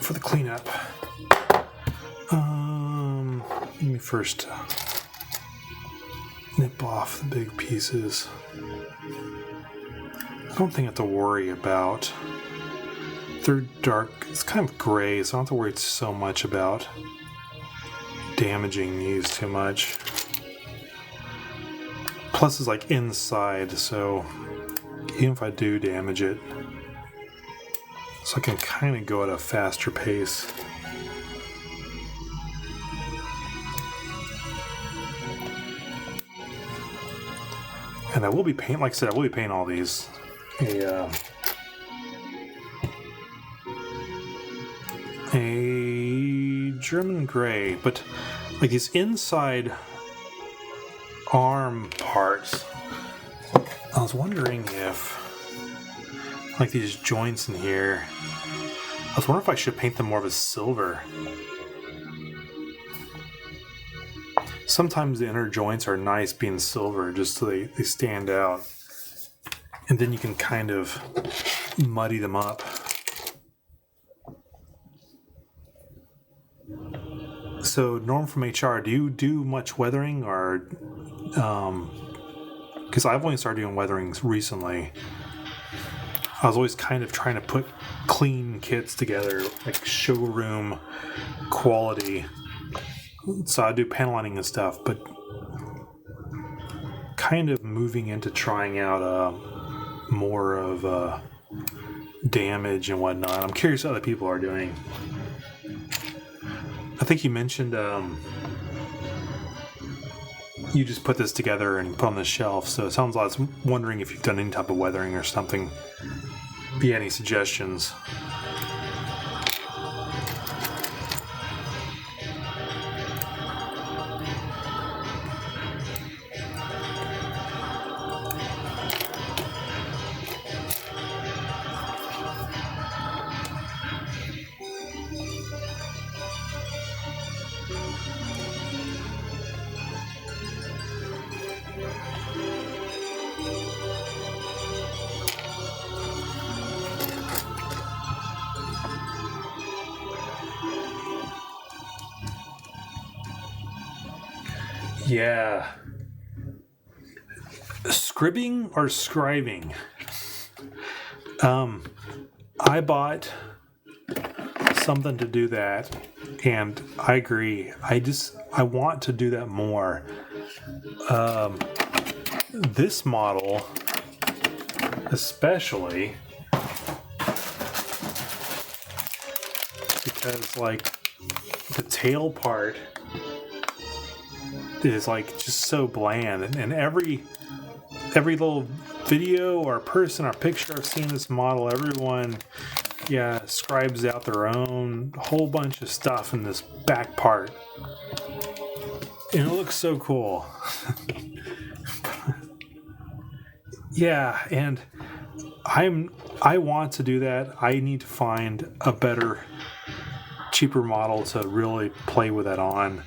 for the cleanup, let me first nip off the big pieces. I don't think I have to worry about. They're dark. It's kind of gray, so I don't have to worry so much about damaging these too much. Plus, it's like inside, so even if I do damage it, so I can kind of go at a faster pace. And I will be painting, like I said, I will be painting all these a German gray, but like these inside arm parts, I was wondering if, like these joints in here, I was wondering if I should paint them more of a silver. Sometimes the inner joints are nice being silver, just so they stand out. And then you can kind of muddy them up. So, Norm from HR, do you do much weathering, or because I've only started doing weathering recently. I was always kind of trying to put clean kits together, like showroom quality. So I do panel lining and stuff, but kind of moving into trying out more of damage and whatnot. I'm curious what other people are doing. I think you mentioned you just put this together and put on the shelf, so it sounds like I was wondering if you've done any type of weathering or something. Be any suggestions? Yeah. Scribbing or scribing? I bought something to do that, and I agree. I want to do that more. This model, especially, because like the tail part is like just so bland, and every every little video or person or picture I've seen this model, everyone, scribes out their own whole bunch of stuff in this back part. And it looks so cool. Yeah, and I want to do that. I need to find a better, cheaper model to really play with that on.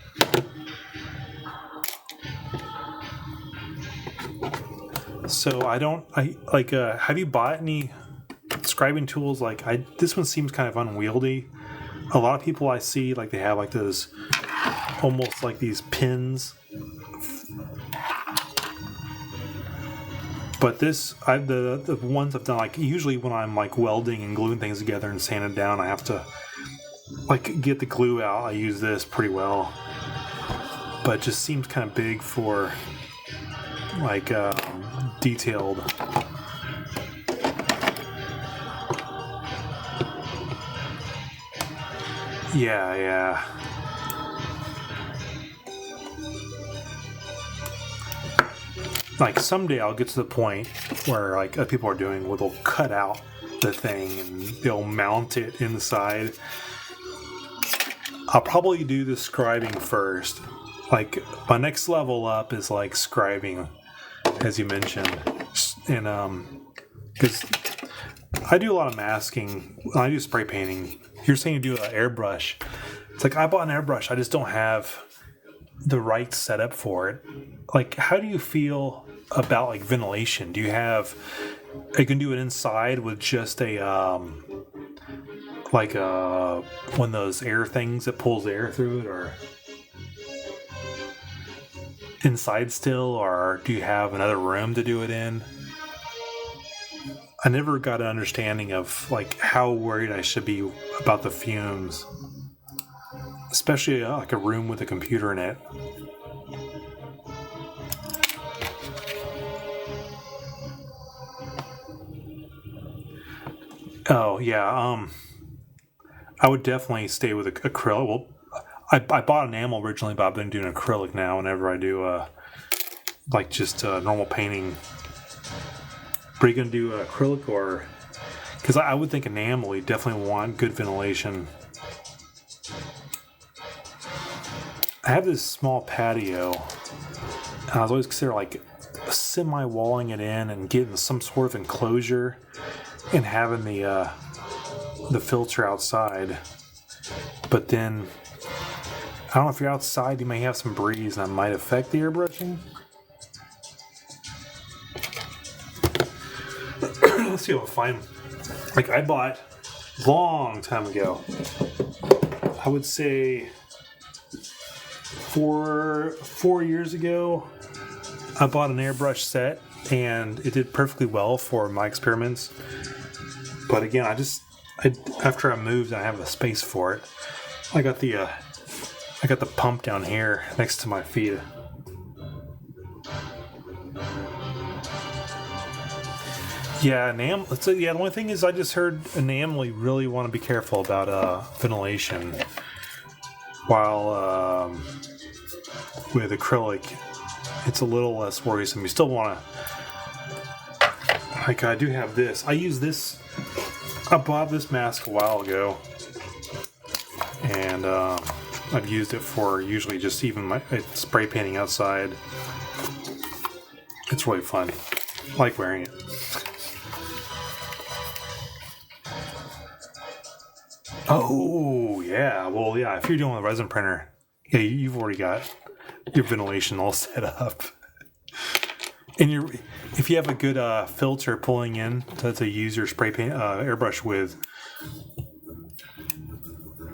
So have you bought any scribing tools? This one seems kind of unwieldy. A lot of people I see, they have those, almost like these pins. But the ones I've done, usually when I'm welding and gluing things together and sanding down, I have to get the glue out. I use this pretty well, but it just seems kind of big for detailed. Yeah. Someday I'll get to the point where people are doing where they'll cut out the thing and they'll mount it inside. I'll probably do the scribing first. My next level up is scribing, as you mentioned, and because I do a lot of masking. I do spray painting. You're saying you do an airbrush. It's I bought an airbrush. I just don't have the right setup for it. How do you feel about ventilation? Do you have? You can do it inside with just a one of those air things that pulls air through it, or inside still, or do you have another room to do it in? I never got an understanding of how worried I should be about the fumes, especially a room with a computer in it. Oh yeah, I would definitely stay with acrylic. Well, I bought enamel originally, but I've been doing acrylic now whenever I do just normal painting. Are you gonna do acrylic, or because I would think enamel, you definitely want good ventilation. I have this small patio, and I was always considering semi-walling it in and getting some sort of enclosure and having the filter outside. But then I don't know, if you're outside, you may have some breeze and that might affect the airbrushing. Let's see what I find. I bought long time ago, I would say 4 years ago, I bought an airbrush set and it did perfectly well for my experiments. But again, after I moved and I have a space for it, I got the pump down here next to my feet. Yeah, enamel. So the only thing is, I just heard enamel, you really want to be careful about ventilation. While with acrylic, it's a little less worrisome. You still want to. I do have this. I use this. I bought this mask a while ago, and I've used it for usually just even my spray painting outside. It's really fun. I like wearing it. Oh, yeah. Well, yeah, if you're doing a resin printer, yeah, you've already got your ventilation all set up. And if you have a good filter pulling in to use your spray paint airbrush with,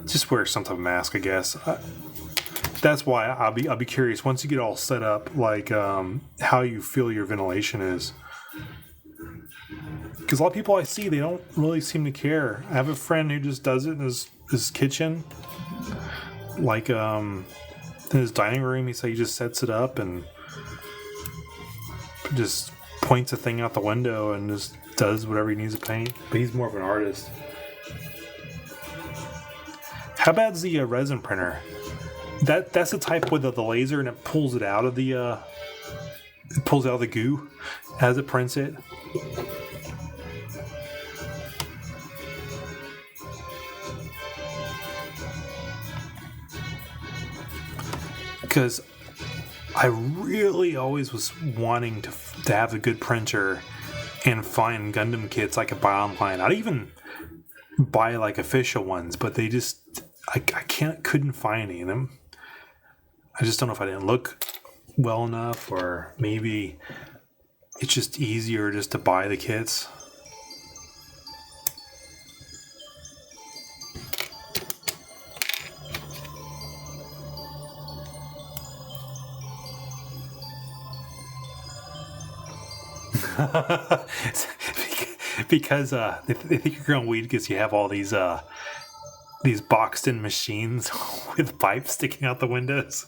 just wear some type of mask, I guess. That's why I'll be curious once you get all set up, how you feel your ventilation is. Because a lot of people I see, they don't really seem to care. I have a friend who just does it in his kitchen. In his dining room, he just sets it up and just points a thing out the window and just does whatever he needs to paint. But he's more of an artist. How bad's the resin printer? That's the type with the laser and it pulls it out of the... it pulls out the goo as it prints it. Because I really always was wanting to have a good printer and find Gundam kits I could buy online. I'd even buy like official ones, but they just I couldn't find any of them. I just don't know if I didn't look well enough, or maybe it's just easier just to buy the kits. Because they think you're growing weed because you have all these boxed in machines with pipes sticking out the windows.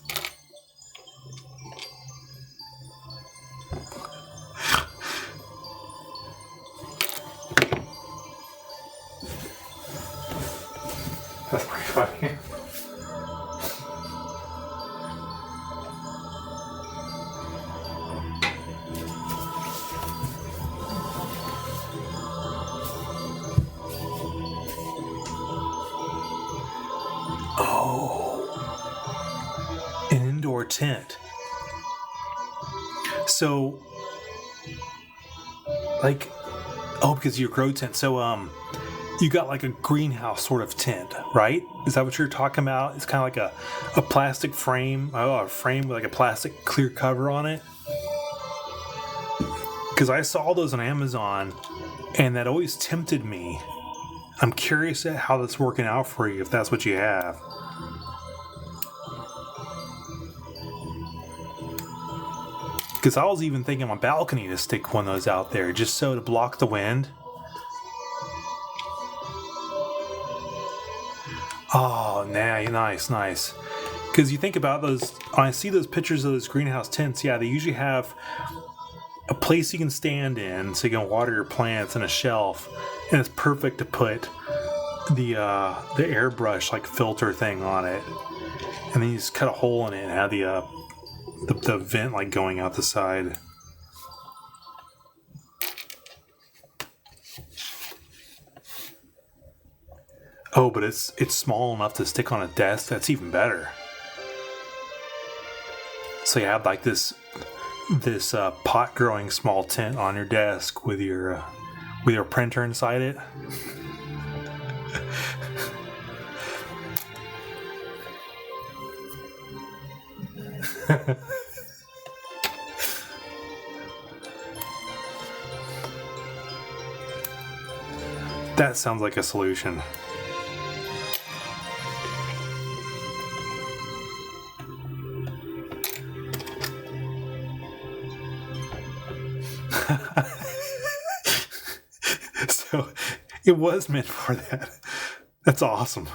That's pretty funny. Tent. So, like, because your grow tent. So, you got like a greenhouse sort of tent, right? Is that what you're talking about? It's kind of like a plastic frame. Oh, a frame with like a plastic clear cover on it. Because I saw those on Amazon, and that always tempted me. I'm curious at how that's working out for you, if that's what you have. Because I was even thinking on my balcony to stick one of those out there, just so to block the wind. Oh, nice. Because you think about those, I see those pictures of those greenhouse tents. Yeah, they usually have a place you can stand in so you can water your plants, and a shelf, and it's perfect to put the airbrush like filter thing on it, and then you just cut a hole in it and have the vent like going out the side. Oh, but it's small enough to stick on a desk. That's even better. So you have like this pot growing small tent on your desk with your printer inside it. That sounds like a solution. So it was meant for that. That's awesome.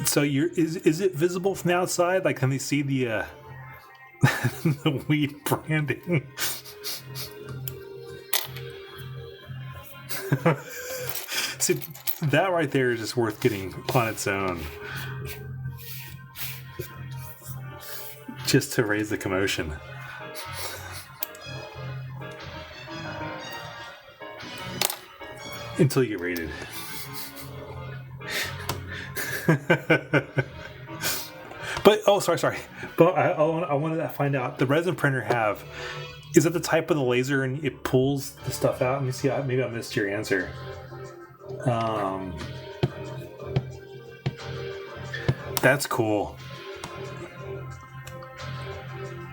So is it visible from the outside? Like, can they see the the weed branding? See, that right there is just worth getting on its own, just to raise the commotion. Until you get raided. But sorry. But I wanted to find out, the resin printer is it the type of the laser and it pulls the stuff out? Let me see. Maybe I missed your answer. That's cool.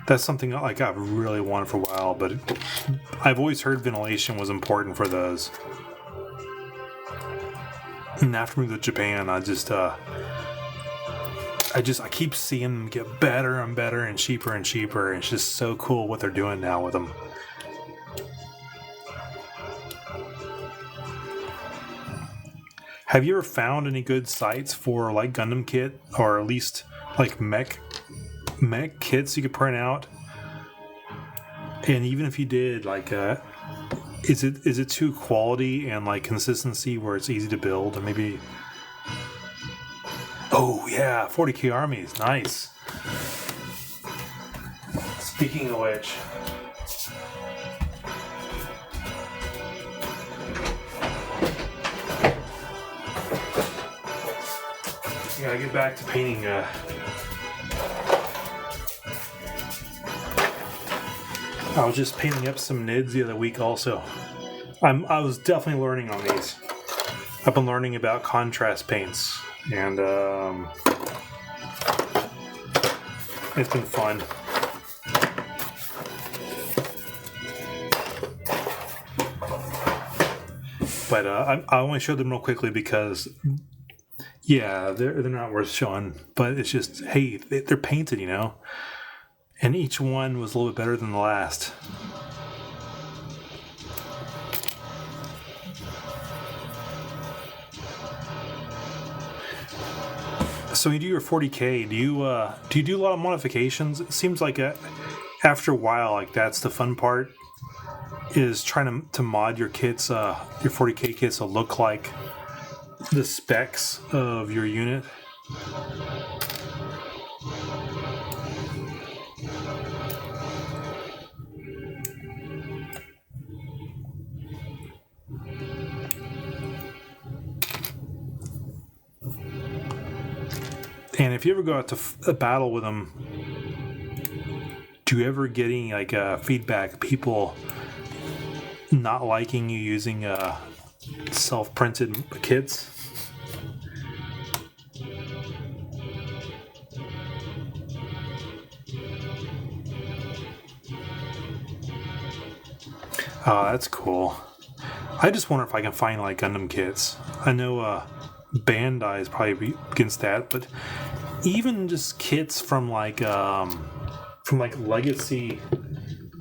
That's something like I've really wanted for a while, but I've always heard ventilation was important for those. And after moving to Japan, I keep seeing them get better and better and cheaper. It's just so cool what they're doing now with them. Have you ever found any good sites for like Gundam kit, or at least like mech kits you could print out, and even if you did like is it too quality and like consistency where it's easy to build, or maybe? Oh yeah, 40k armies, nice. Speaking of which, I gotta get back to painting. I was just painting up some NIDs the other week also. I was definitely learning on these. I've been learning about contrast paints, and it's been fun. But I only showed them real quickly because, yeah, they're not worth showing. But it's just, hey, they're painted, you know? And each one was a little bit better than the last. So when you do your 40k, do you do a lot of modifications? It seems like after a while, like that's the fun part, is trying to mod your kits, your 40k kits to look like the specs of your unit. And if you ever go out to a battle with them, do you ever get any like feedback? People not liking you using self-printed kits? Oh, that's cool. I just wonder if I can find like Gundam kits. I know Bandai is probably against that, but even just kits from like legacy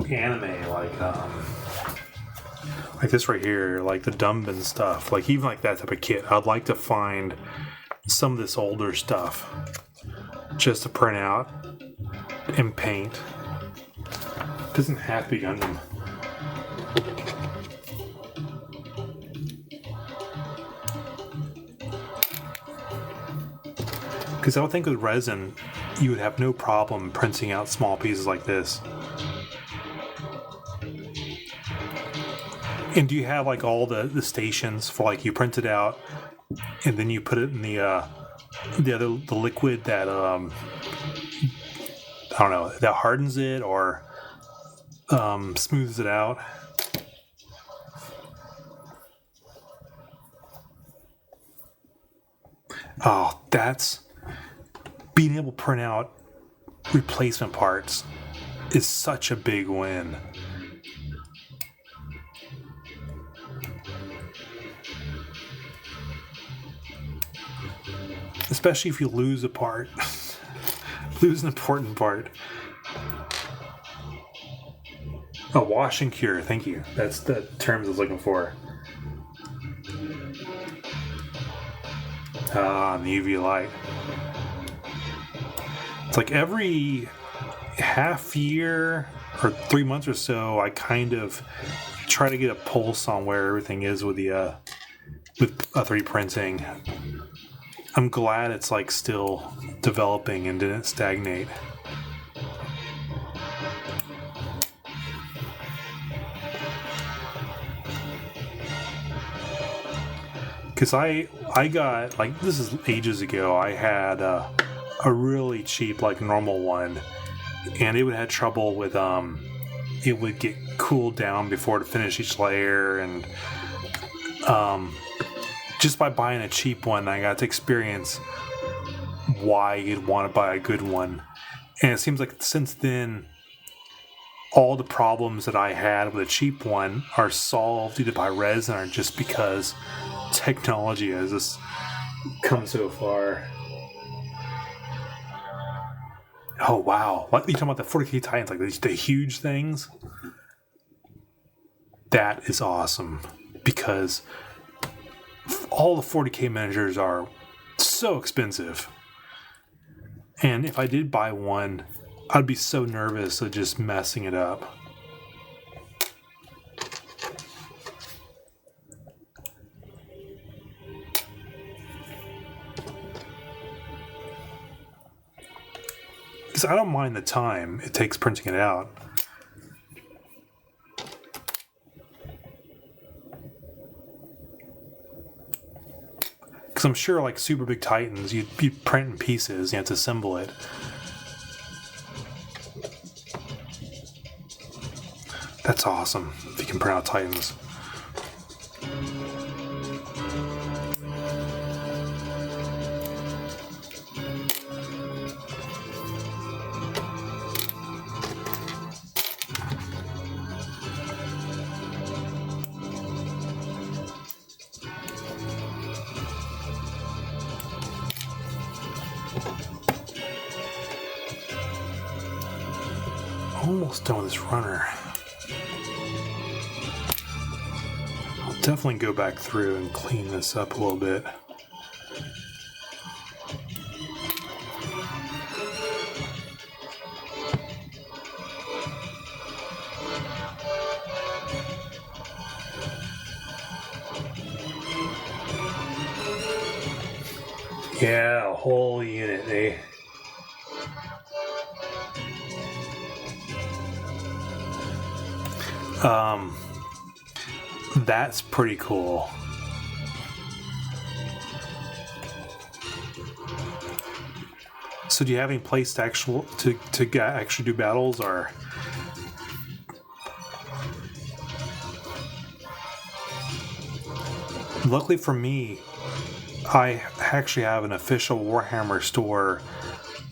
anime, like this right here, like the Dumb stuff, like even like that type of kit. I'd like to find some of this older stuff just to print out and paint. It doesn't have to be Gundam. Because I would think with resin, you would have no problem printing out small pieces like this. And do you have like all the stations for like you print it out and then you put it in the liquid that I don't know, that hardens it or smooths it out? Oh, that's being able to print out replacement parts is such a big win. Especially if you lose a part. Lose an important part. A wash and cure, thank you. That's the terms I was looking for. Ah, the UV light. It's like every half year or 3 months or so, I kind of try to get a pulse on where everything is with the with 3D printing. I'm glad it's like still developing and didn't stagnate. Because I got, like, this is ages ago, I had a really cheap, like, normal one, and it would have trouble with, it would get cooled down before to finish each layer, and just by buying a cheap one, I got to experience why you'd want to buy a good one. And it seems like since then, all the problems that I had with a cheap one are solved either by resin or just because technology has just come so far. Oh wow! Like, you talking about the 40k Titans, like the huge things? That is awesome because all the 40k miniatures are so expensive. And if I did buy one, I'd be so nervous of just messing it up. Because I don't mind the time it takes printing it out. Because I'm sure, like Super Big Titans, you'd be printing pieces, you have to assemble it. That's awesome, if you can print out Titans. Almost done with this runner. I'll definitely go back through and clean this up a little bit. Yeah, a whole unit, eh? That's pretty cool. So do you have any place to actually do battles, or? Luckily for me, I actually have an official Warhammer store,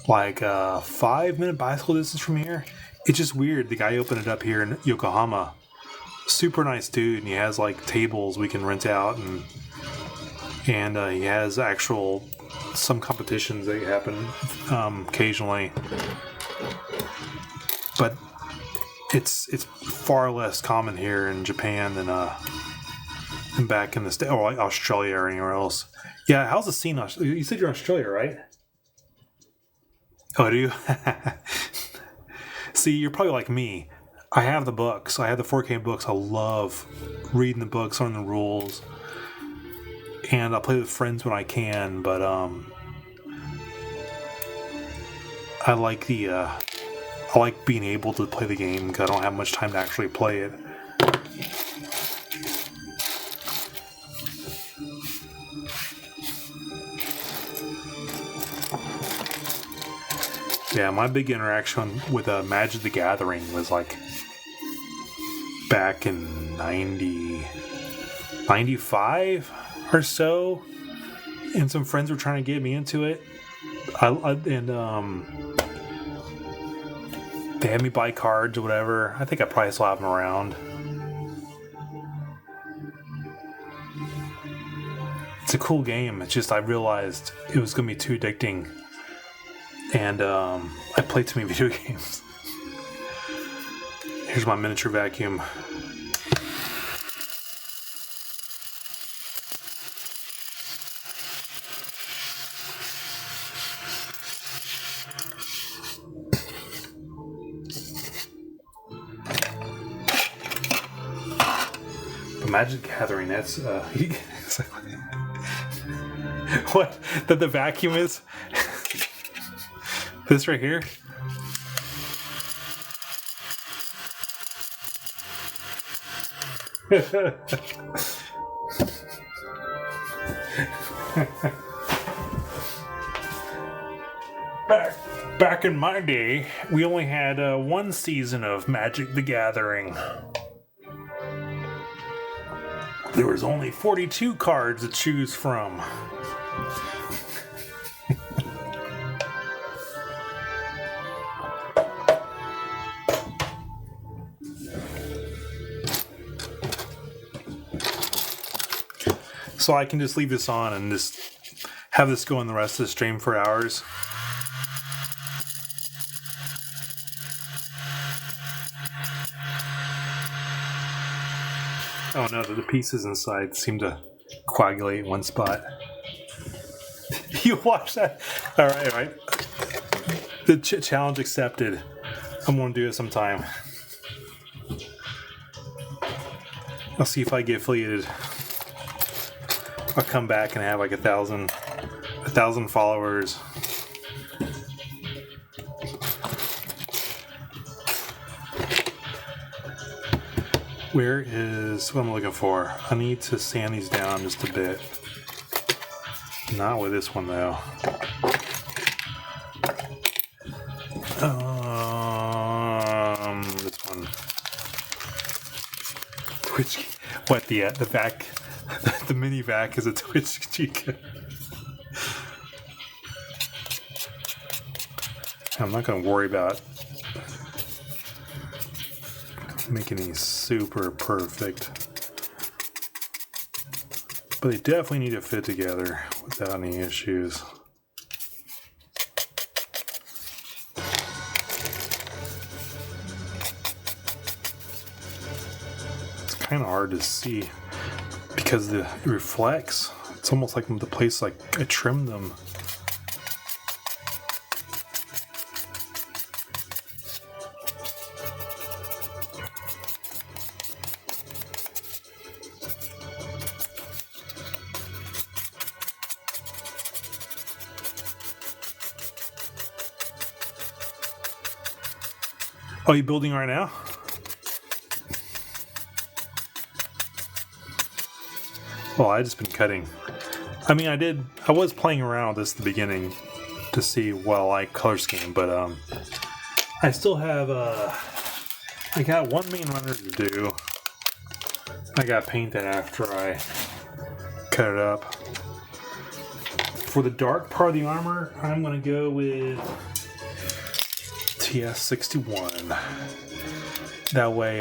like 5-minute bicycle distance from here. It's just weird. The guy opened it up here in Yokohama. Super nice dude, and he has like tables we can rent out, and he has actual some competitions that happen occasionally. But it's far less common here in Japan than back in the States, or like Australia or anywhere else. Yeah, how's the scene? You said you're in Australia, right? Oh, do you? See, you're probably like me. I have the books. I have the 4K books. I love reading the books, learning the rules, and I play with friends when I can. But I like being able to play the game because I don't have much time to actually play it. Yeah, my big interaction with Magic the Gathering was like back in 95 or so, and some friends were trying to get me into it. They had me buy cards or whatever. I think I probably still have them around. It's a cool game. It's just I realized it was going to be too addicting, and I played too many video games. Here's my miniature vacuum. Magic Gathering, that's what that the vacuum is. This right here. Back in my day, we only had one season of Magic the Gathering. There was only 42 cards to choose from. So I can just leave this on and just have this go on the rest of the stream for hours. Oh no, the pieces inside seem to coagulate in one spot. You watch that? All right. The challenge accepted. I'm gonna do it sometime. I'll see if I get affiliated. I'll come back and have like 1,000 followers. Where is what I'm looking for? I need to sand these down just a bit. Not with this one though. This one. Twitch. What the vac? The mini vac is a Twitch cheek. I'm not gonna worry about making these super perfect, but they definitely need to fit together without any issues. It's kind of hard to see because it reflects. It's almost like the place like I trimmed them. Oh, you building right now? Well, I just been cutting. I mean, I was playing around with this at the beginning to see what I like color scheme, but I still have I got one main runner to do. I gotta paint that after I cut it up. For the dark part of the armor, I'm gonna go with TS61. That way,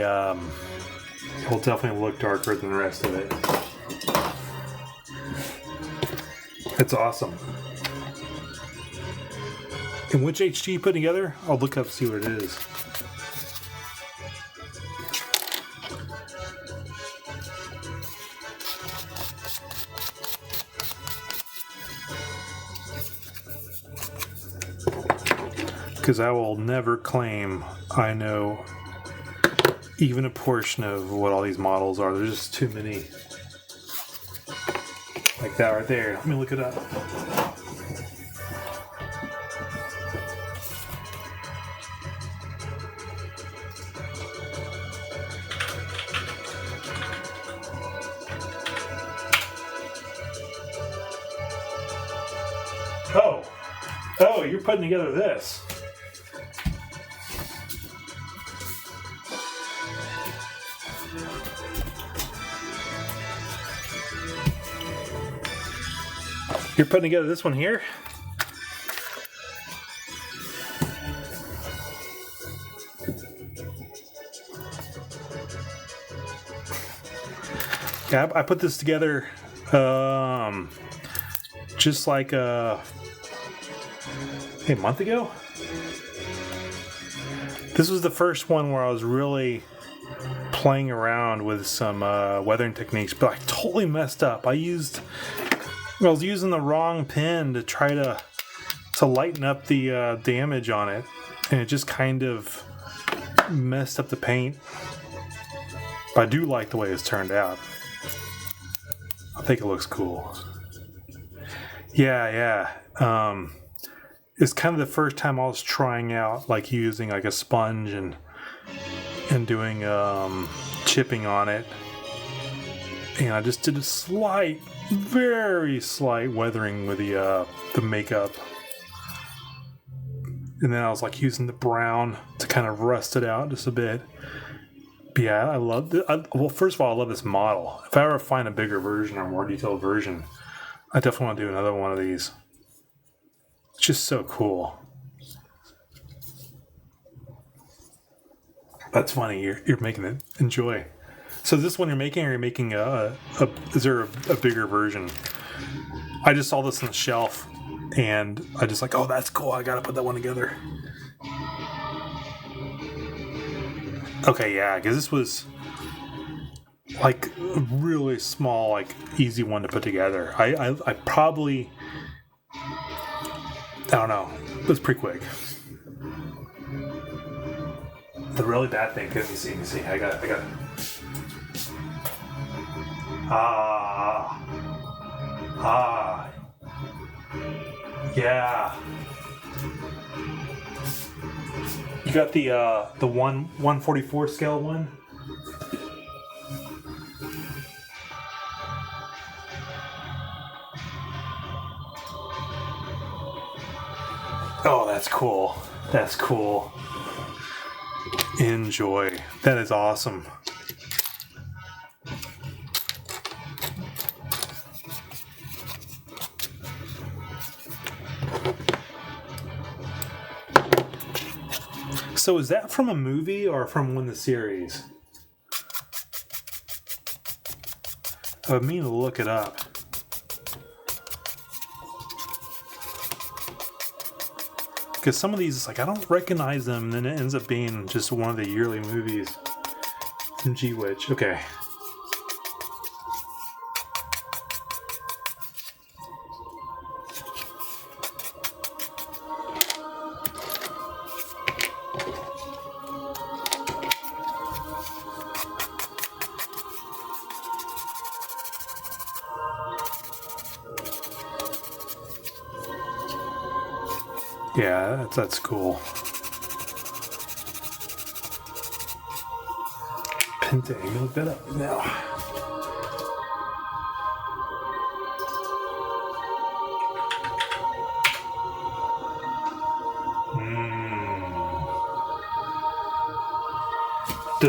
it'll definitely look darker than the rest of it. It's awesome. And which HG you put together? I'll look up, see what it is. Because I will never claim I know even a portion of what all these models are. There's just too many. Like that right there. Let me look it up. Oh, you're putting together this. You're putting together this one here? Yeah, I put this together just like a month ago. This was the first one where I was really playing around with some weathering techniques, but I totally messed up. I was using the wrong pen to try to lighten up the damage on it, and it just kind of messed up the paint. But I do like the way it's turned out. I think it looks cool. Yeah. It's kind of the first time I was trying out like using like a sponge and doing chipping on it, and I just did a very slight weathering with the makeup, and then I was like using the brown to kind of rust it out just a bit. But yeah, I love it. Well, first of all, I love this model. If I ever find a bigger version or more detailed version, I definitely want to do another one of these. It's just so cool. That's funny. You're making it. Enjoy. So this one you're making, or you're making is there a bigger version? I just saw this on the shelf, and I just like, oh, that's cool. I gotta put that one together. Okay, yeah, because this was like a really small, like easy one to put together. I probably, I don't know, it was pretty quick. The really bad thing. Let me see. I got it. Yeah. You got the 144 scale one? Oh, that's cool. That's cool. Enjoy. That is awesome. So is that from a movie or from one of the series? I mean to look it up. Because some of these, it's like, I don't recognize them, and then it ends up being just one of the yearly movies from G-Witch. Okay. Yeah, that's cool. Penta, I'm gonna look that up now.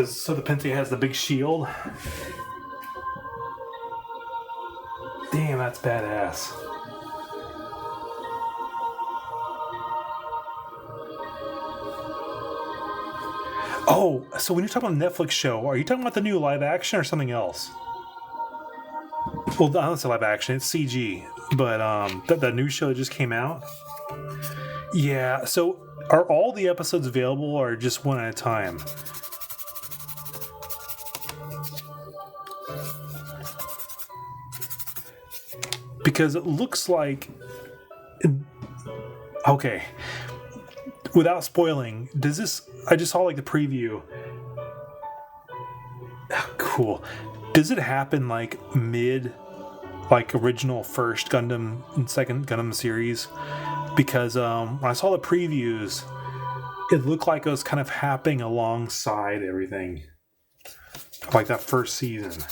So the Penta has the big shield? Damn, that's badass. Oh, so when you're talking about a Netflix show, are you talking about the new live action or something else? Well, I don't say live action, it's CG. But that new show that just came out? Yeah, so are all the episodes available or just one at a time? Because it looks like... Okay. Without spoiling, does this... I just saw like the preview. Oh, cool. Does it happen like mid, like original first Gundam and second Gundam series? Because when I saw the previews, it looked like it was kind of happening alongside everything, like that first season.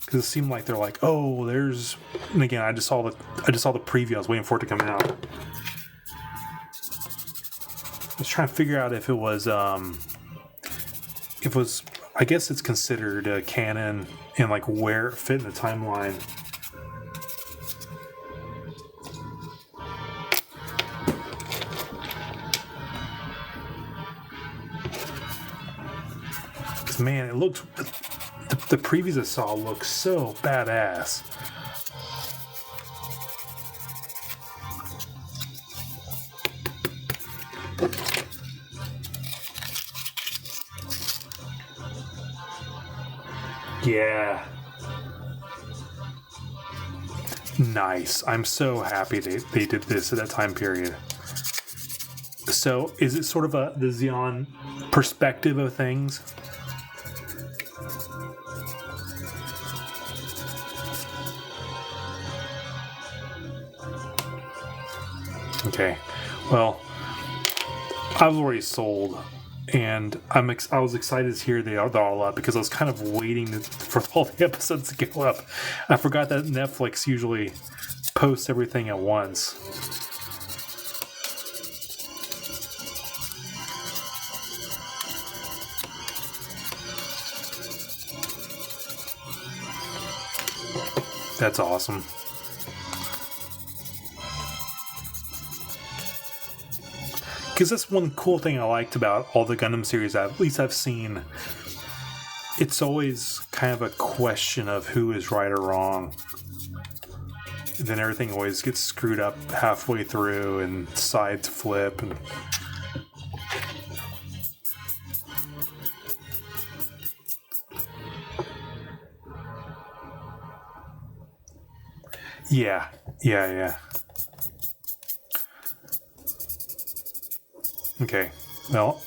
Because it seemed like they're like, oh, there's. And again, I just saw the preview. I was waiting for it to come out. I was trying to figure out if it was, I guess it's considered canon and like where it fit in the timeline. Because man, it looked, the previews I saw looked so badass. Yeah. Nice. I'm so happy they did this at that time period. So, is it sort of the Xeon perspective of things? Okay. Well, I was already sold. And I was excited to hear they're all up because I was kind of waiting for all the episodes to go up. I forgot that Netflix usually posts everything at once. That's awesome. Because that's one cool thing I liked about all the Gundam series at least I've seen. It's always kind of a question of who is right or wrong. And then everything always gets screwed up halfway through and sides flip. And yeah. Okay. Well,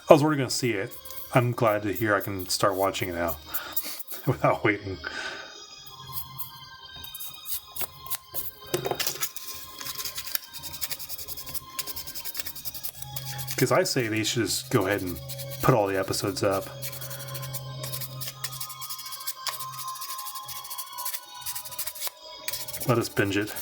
I was already going to see it. I'm glad to hear I can start watching it now without waiting. Because I say they should just go ahead and put all the episodes up. Let us binge it.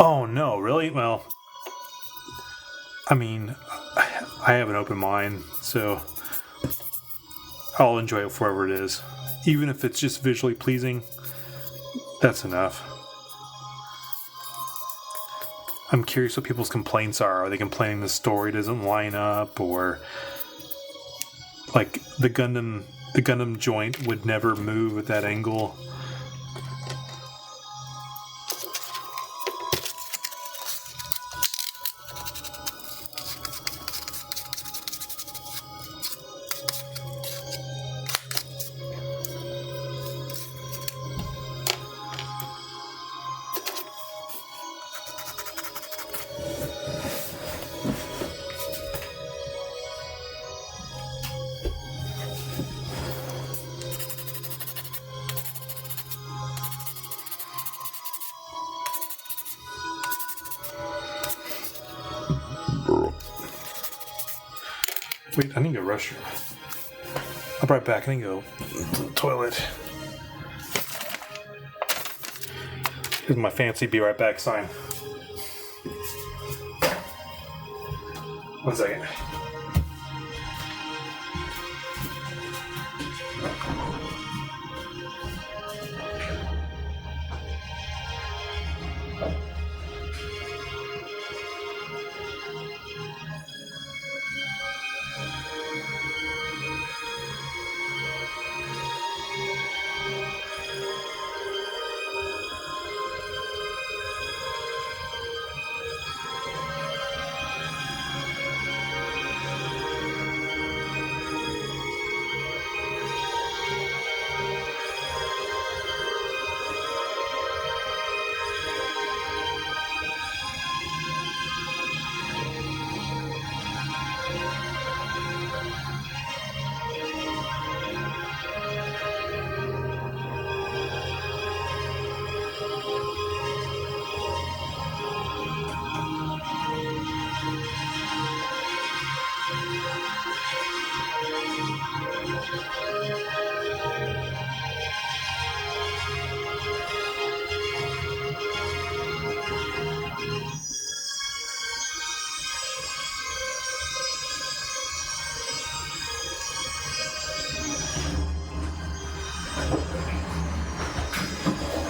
Oh no, really? Well, I mean, I have an open mind, so I'll enjoy it for whatever it is. Even if it's just visually pleasing, that's enough. I'm curious what people's complaints are. Are they complaining the story doesn't line up, or like the Gundam joint would never move at that angle? Wait, I need to go restroom. I'll be right back. I need to go to the toilet. Here's my fancy be right back sign. 1 second.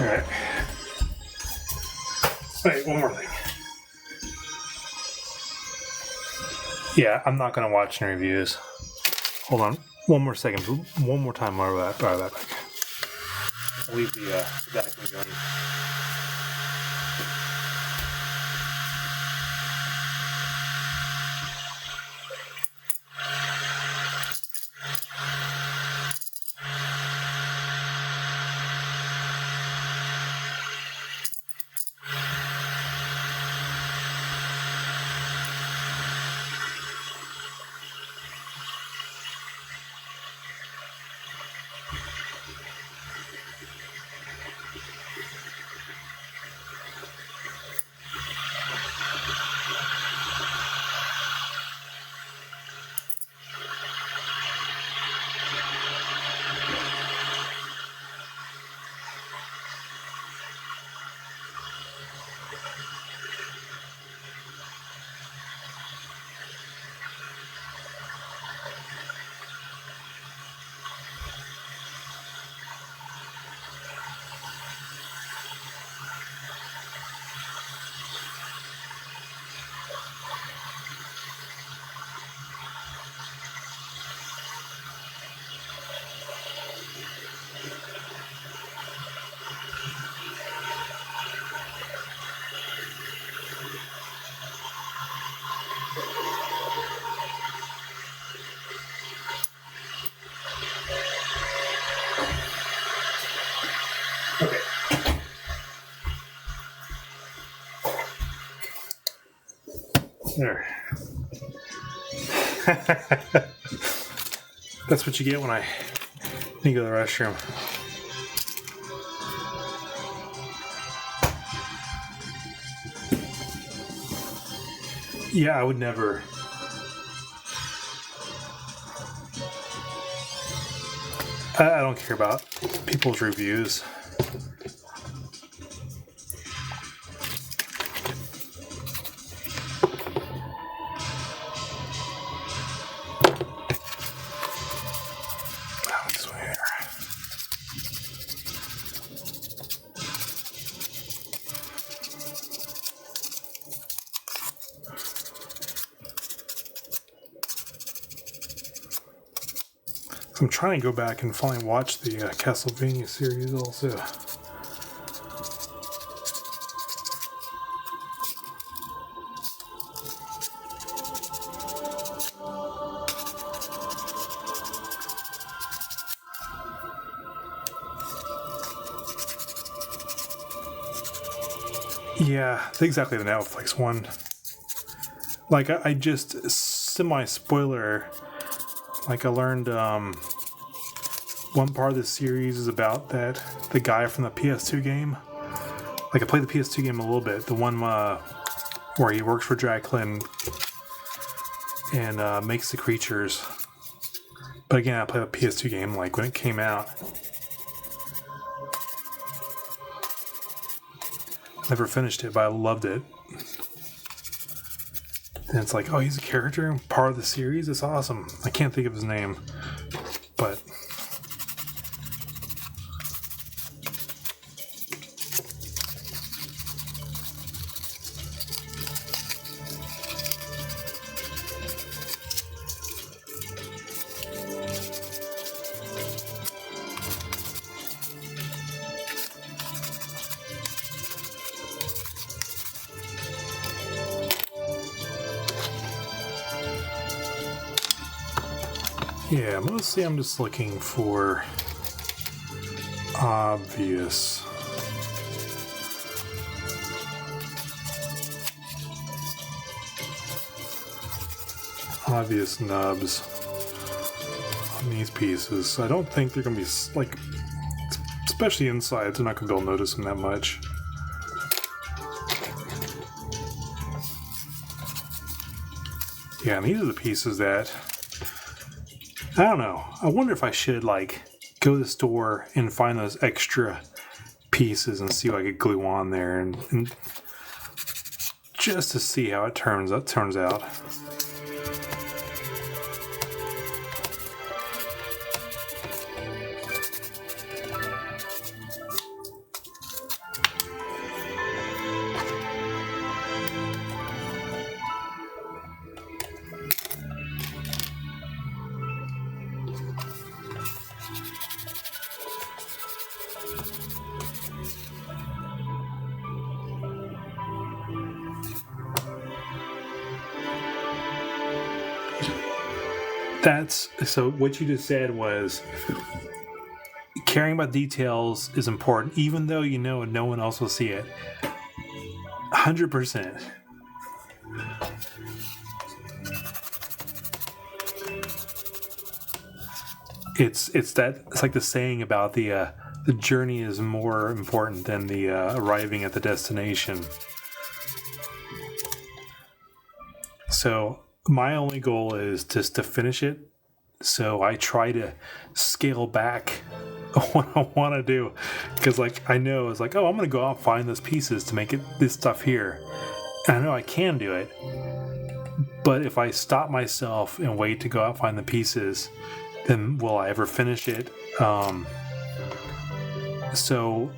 Alright. Wait, one more thing. Yeah, I'm not going to watch any reviews. Hold on. One more second. One more time. I'll be right back. I'll leave the vacuum going. There. That's what you get when I need to go to the restroom. Yeah, I would never. I don't care about people's reviews. I'm trying to go back and finally watch the Castlevania series also. Yeah, exactly the Netflix one. Like, I just, semi-spoiler, like I learned one part of the series is about the guy from the PS2 game. Like, I played the PS2 game a little bit, the one where he works for Dracula and makes the creatures. But again, I played the PS2 game like when it came out. Never finished it, but I loved it. And it's like, oh, he's a character, part of the series. It's awesome. I can't think of his name, but yeah, mostly I'm just looking for obvious nubs on these pieces. I don't think they're going to be, like, especially inside, they're not going to be able to notice them that much. Yeah, and these are the pieces that, I don't know. I wonder if I should, like, go to the store and find those extra pieces and see what I could glue on there and just to see how it turns out. So what you just said was caring about details is important, even though you know no one else will see it. 100%. It's like the saying about the journey is more important than the arriving at the destination. So my only goal is just to finish it. So I try to scale back what I want to do. Because, like, I know it's like, oh, I'm going to go out and find those pieces to make this stuff here. And I know I can do it. But if I stop myself and wait to go out and find the pieces, then will I ever finish it? So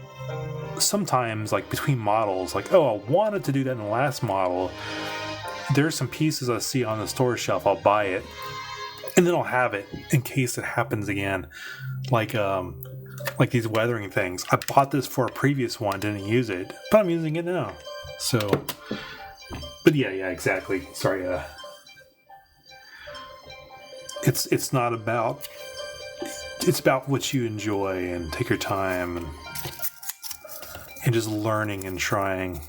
sometimes, like, between models, like, oh, I wanted to do that in the last model. There's some pieces I see on the store shelf, I'll buy it. And then I'll have it in case it happens again. Like these weathering things. I bought this for a previous one, didn't use it, but I'm using it now. So, but yeah, exactly. Sorry. It's not about. It's about what you enjoy and take your time and just learning and trying.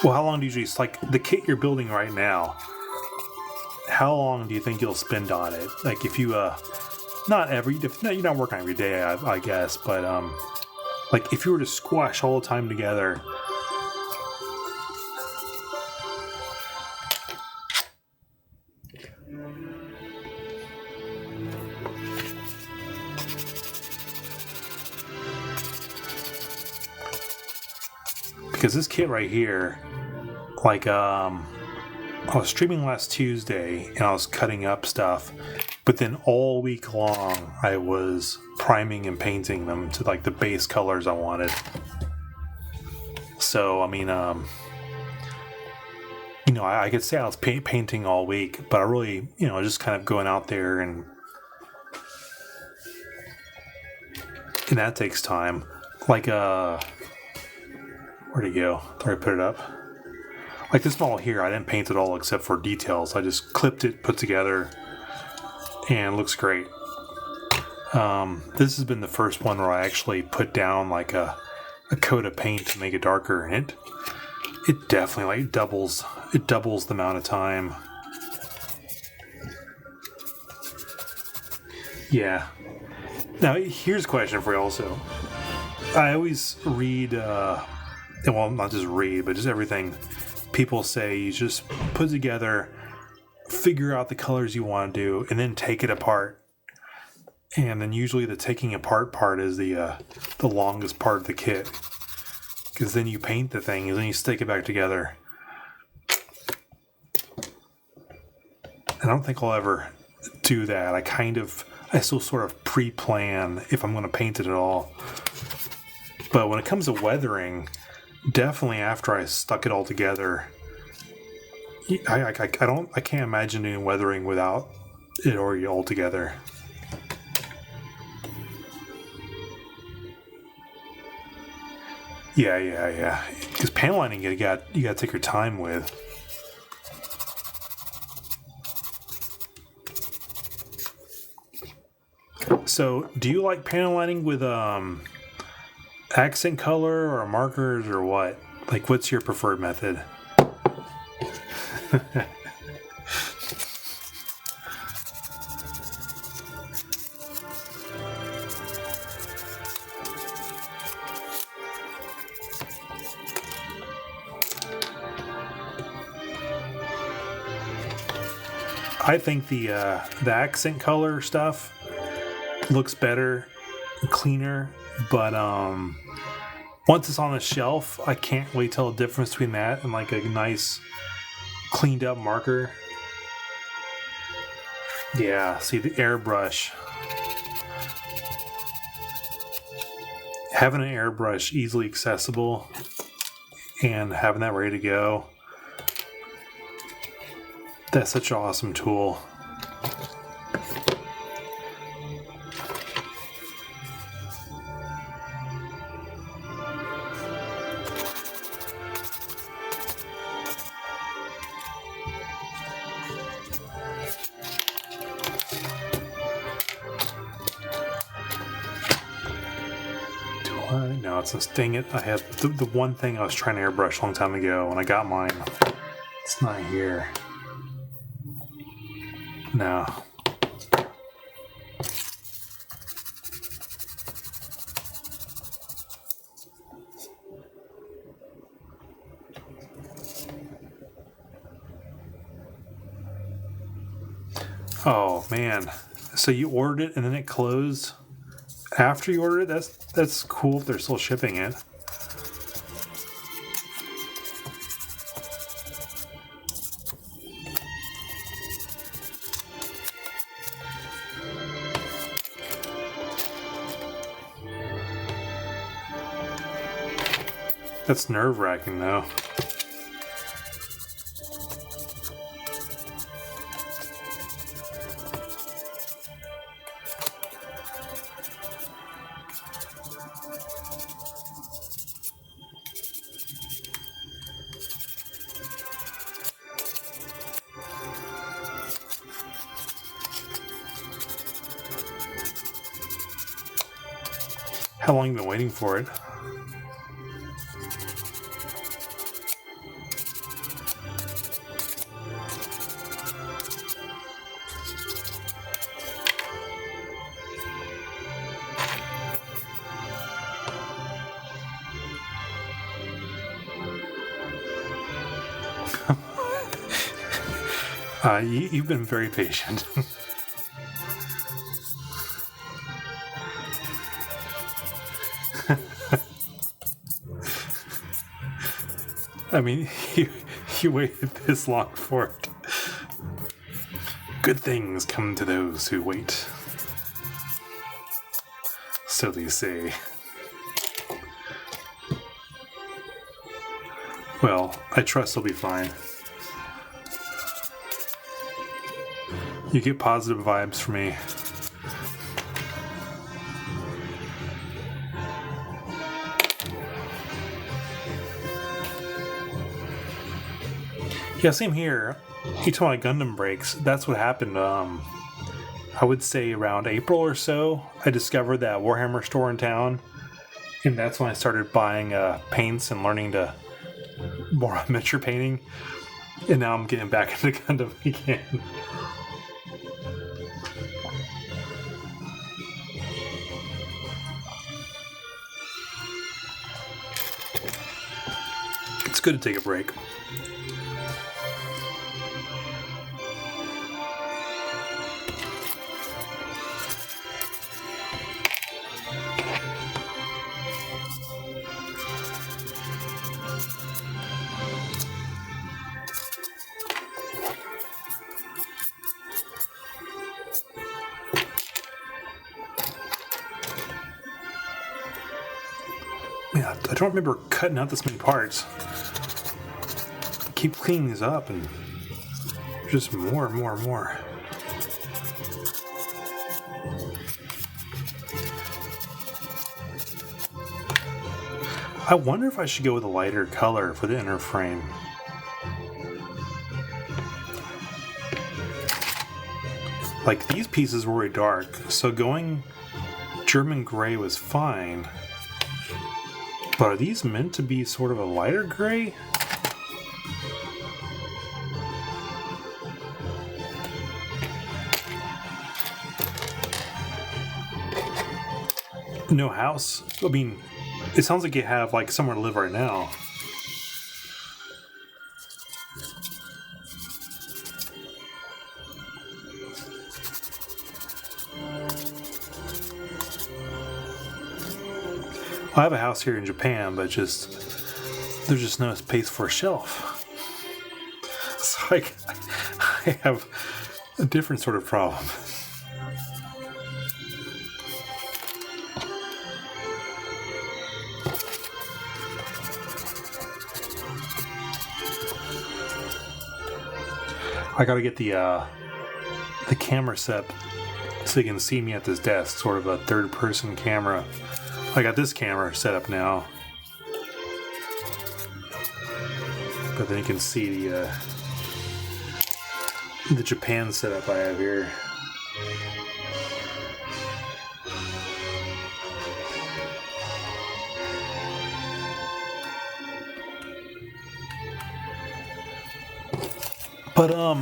Well, how long do you usually, like the kit you're building right now, how long do you think you'll spend on it? Like if you, not every, no, you're not working every day, I guess, but like if you were to squash all the time together, because this kit right here, like I was streaming last Tuesday and I was cutting up stuff, but then all week long I was priming and painting them to like the base colors I wanted. So I mean, you know, I could say I was painting all week, but I really, you know, just kind of going out there and that takes time. Like where'd it go? Where I put it up? Like this model here, I didn't paint it all except for details. I just clipped it, put together, and it looks great. This has been the first one where I actually put down like a coat of paint to make it darker, and it definitely like doubles the amount of time. Yeah. Now here's a question for you also. I always read, well, not just read, but just everything. People say you just put together, figure out the colors you want to do, and then take it apart. And then usually the taking apart part is the longest part of the kit, because then you paint the thing and then you stick it back together. I don't think I'll ever do that. I still sort of pre-plan if I'm going to paint it at all. But when it comes to weathering, definitely after I stuck it all together, I can't imagine doing weathering without it already all together. Yeah. Because panel lining, you got to take your time with. So, do you like panel lining with accent color or markers or what? Like, what's your preferred method? I think the accent color stuff looks better, cleaner, but once it's on the shelf, I can't really tell the difference between that and like a nice cleaned up marker. Yeah, see the airbrush. Having an airbrush easily accessible and having that ready to go, that's such an awesome tool. No, it's a dang it. I have the one thing I was trying to airbrush a long time ago, and I got mine. It's not here. No. Oh man. So you ordered it and then it closed after you ordered it? That's cool if they're still shipping it. That's nerve-wracking though. How long have you been waiting for it? You've been very patient. I mean, you waited this long for it. Good things come to those who wait. So they say. Well, I trust he'll be fine. You get positive vibes from me. Yeah, same here. You told my Gundam breaks. That's what happened. I would say around April or so, I discovered that Warhammer store in town, and that's when I started buying paints and learning to more miniature painting. And now I'm getting back into Gundam again. It's good to take a break. Yeah, I don't remember cutting out this many parts. Keep cleaning these up and just more and more and more. I wonder if I should go with a lighter color for the inner frame. Like, these pieces were very dark, so going German gray was fine. But are these meant to be sort of a lighter gray? No house? I mean, it sounds like you have like somewhere to live right now. I have a house here in Japan, but there's just no space for a shelf. So I have a different sort of problem. I gotta get the camera set so you can see me at this desk, sort of a third-person camera. I got this camera set up now, but then you can see the Japan setup I have here. But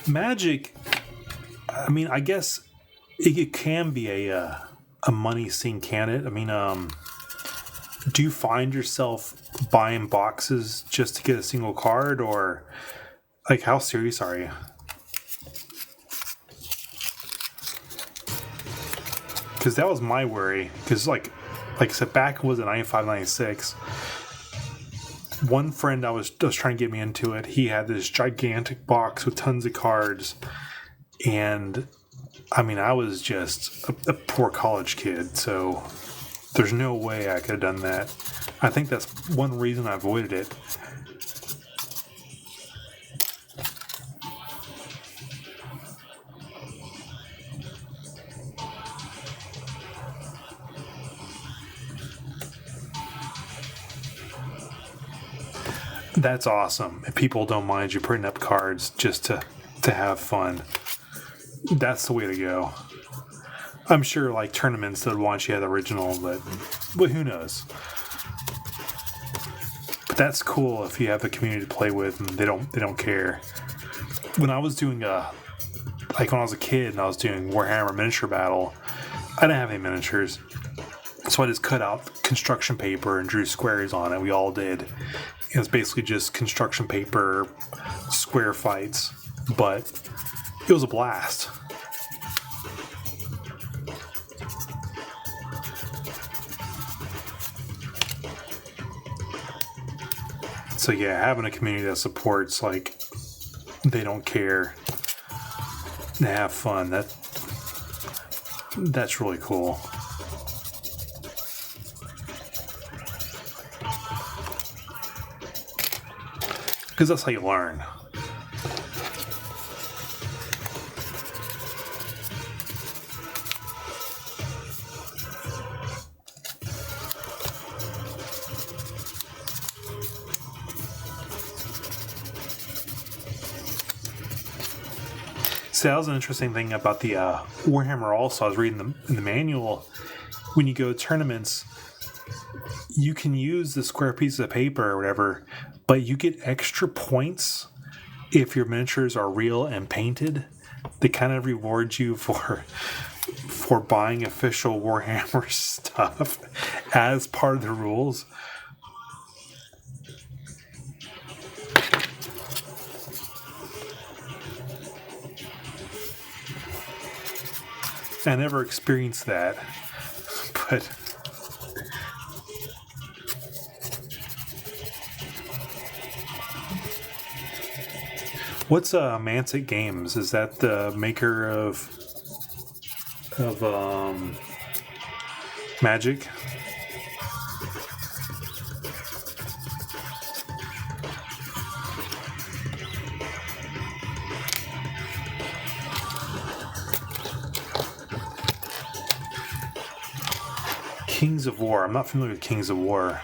magic, I mean, I guess it can be a money sink, can it? I mean, do you find yourself buying boxes just to get a single card, or like how serious are you? Because that was my worry. Because like I said, back was it 95, 96. One friend I was trying to get me into it. He had this gigantic box with tons of cards, and I mean, I was just a poor college kid, so there's no way I could have done that. I think that's one reason I avoided it. That's awesome. If people don't mind you printing up cards just to have fun, that's the way to go. I'm sure like tournaments that want you to have the original, but who knows? But that's cool if you have a community to play with and they don't care. When I was doing when I was a kid and I was doing Warhammer Miniature Battle, I didn't have any miniatures. So I just cut out construction paper and drew squares on it. We all did. It was basically just construction paper square fights, but it was a blast. So yeah, having a community that supports, like, they don't care, they have fun, that's really cool. Because that's how you learn. So that was an interesting thing about the Warhammer also. I was reading in the manual, when you go to tournaments, you can use the square pieces of paper or whatever, but you get extra points if your miniatures are real and painted. They kind of reward you for buying official Warhammer stuff as part of the rules. I never experienced that, but what's Mantic Games? Is that the maker of Magic? Kings of War. I'm not familiar with Kings of War.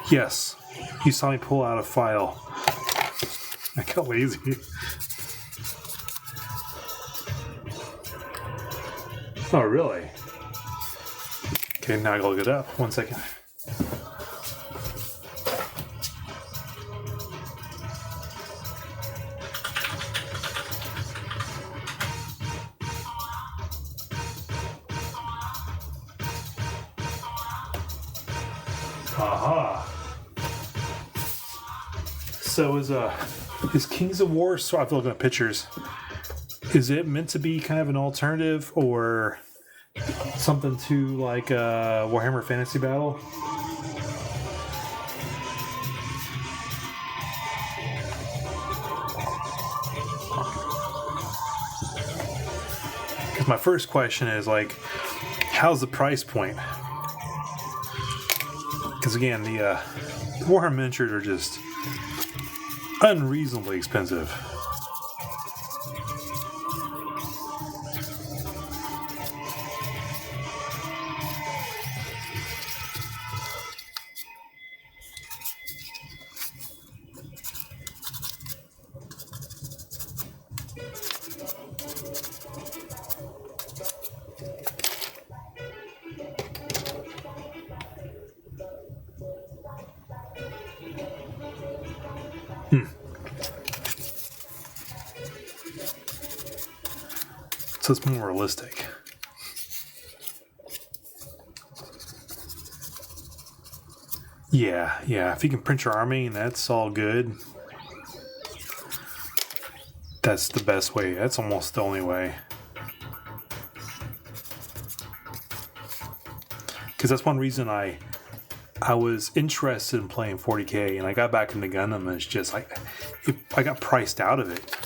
Yes, you saw me pull out a file. I got lazy. Oh, really? Okay, now I gotta look it up. 1 second. Aha. So is Kings of War, so I have to look at pictures, is it meant to be kind of an alternative or something to like Warhammer Fantasy Battle? Because my first question is like, how's the price point? Because again, the Warhammer miniatures are just unreasonably expensive. So it's more realistic. Yeah. If you can print your army, that's all good. That's the best way. That's almost the only way. Because that's one reason I was interested in playing 40K, and I got back into Gundam, and it's just like I got priced out of it.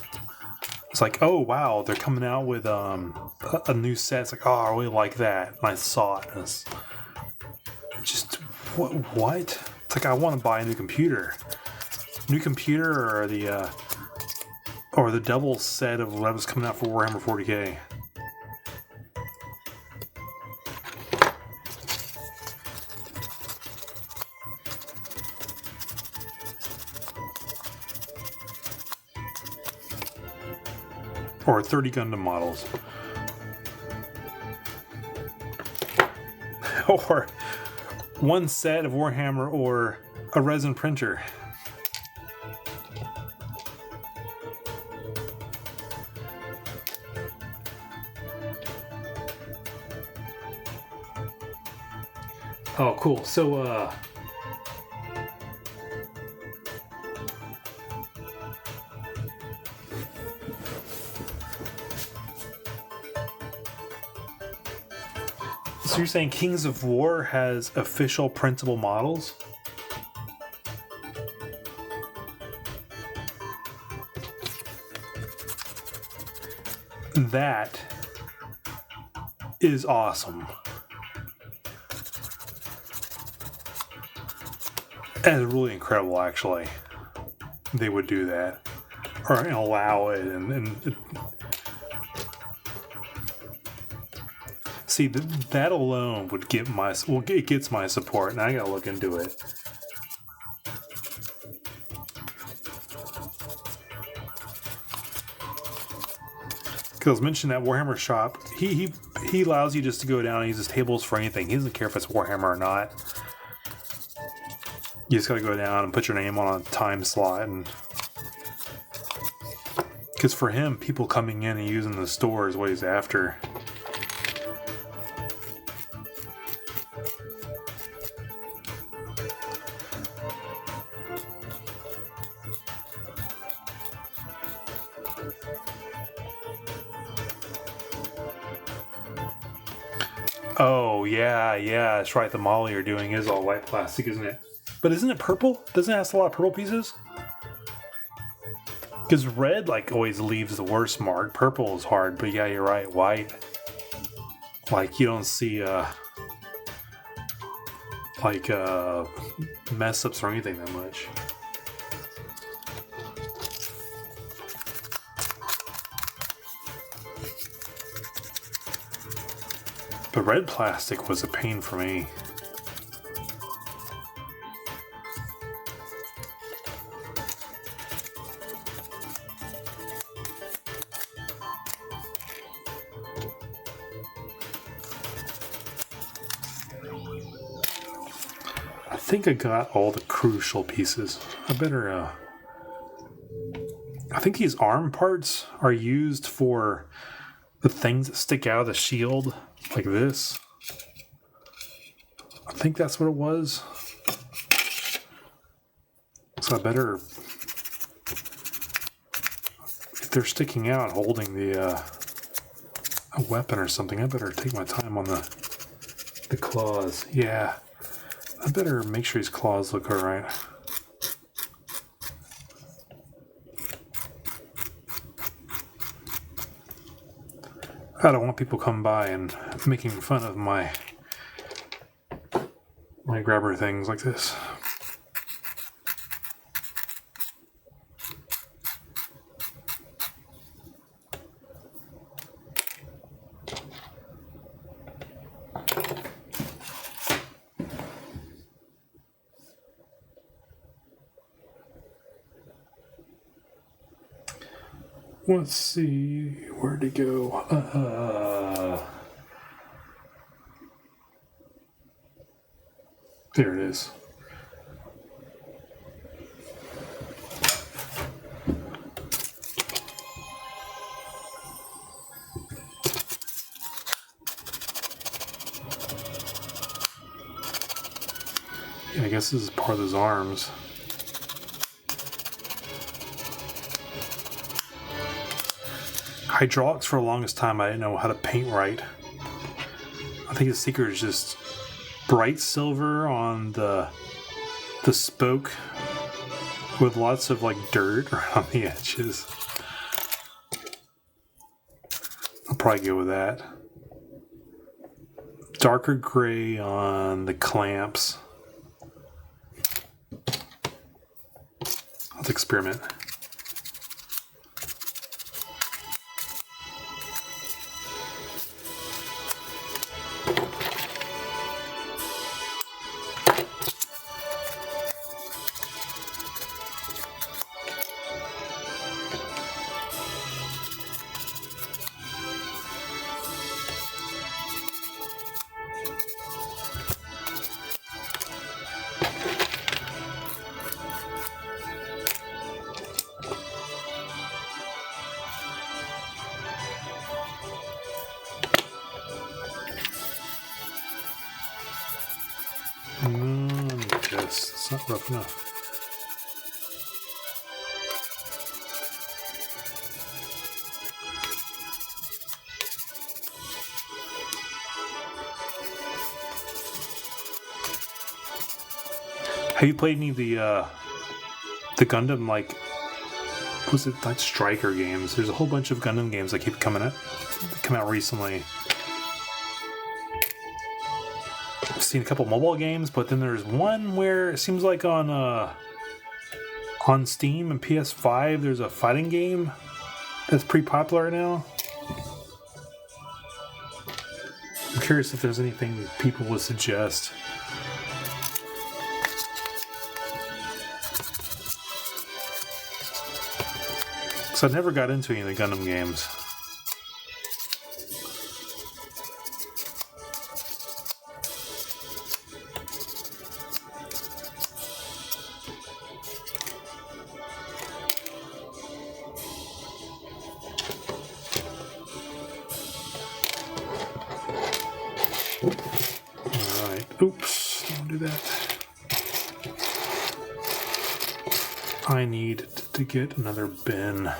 It's like, oh wow, they're coming out with a new set. It's like, oh, I really like that, and I saw it. And it's just what? It's like I want to buy a new computer, or the double set of what was coming out for Warhammer 40K. or 30 Gundam models. Or one set of Warhammer or a resin printer. Oh, cool. So, so you're saying Kings of War has official printable models? That is awesome. That is really incredible, actually. They would do that. Or allow it. See, that alone would get my... Well, it gets my support, and I gotta look into it. Because I was mentioning that Warhammer shop, he allows you just to go down and use his tables for anything. He doesn't care if it's Warhammer or not. You just gotta go down and put your name on a time slot, and because for him, people coming in and using the store is what he's after. Oh yeah, that's right. The model you're doing is all white plastic, isn't it? But isn't it purple? Doesn't it have a lot of purple pieces? Because red, like, always leaves the worst mark. Purple is hard, but yeah, you're right. White, like, you don't see, mess ups or anything that much. But red plastic was a pain for me. I think I got all the crucial pieces. I better, I think these arm parts are used for the things that stick out of the shield, like this. I think that's what it was. So I better, if they're sticking out holding the, a weapon or something, I better take my time on the claws. Yeah. I better make sure his claws look alright. I don't want people coming by and making fun of my grabber things like this. Let's see, where'd it go? There it is. Yeah, I guess this is part of those arms. Hydraulics, for the longest time, I didn't know how to paint right. I think the secret is just bright silver on the spoke with lots of like dirt around the edges. I'll probably go with that. Darker gray on the clamps. Let's experiment. Yes, it's not rough enough. Have you played any of the Gundam, like, was it like Striker games? There's a whole bunch of Gundam games that keep coming out recently. I've seen a couple mobile games, but then there's one where it seems like on Steam and PS5 there's a fighting game that's pretty popular right now. I'm curious if there's anything people would suggest. I never got into any of the Gundam games. Alright. Oops. Don't do that. I need to get another bin.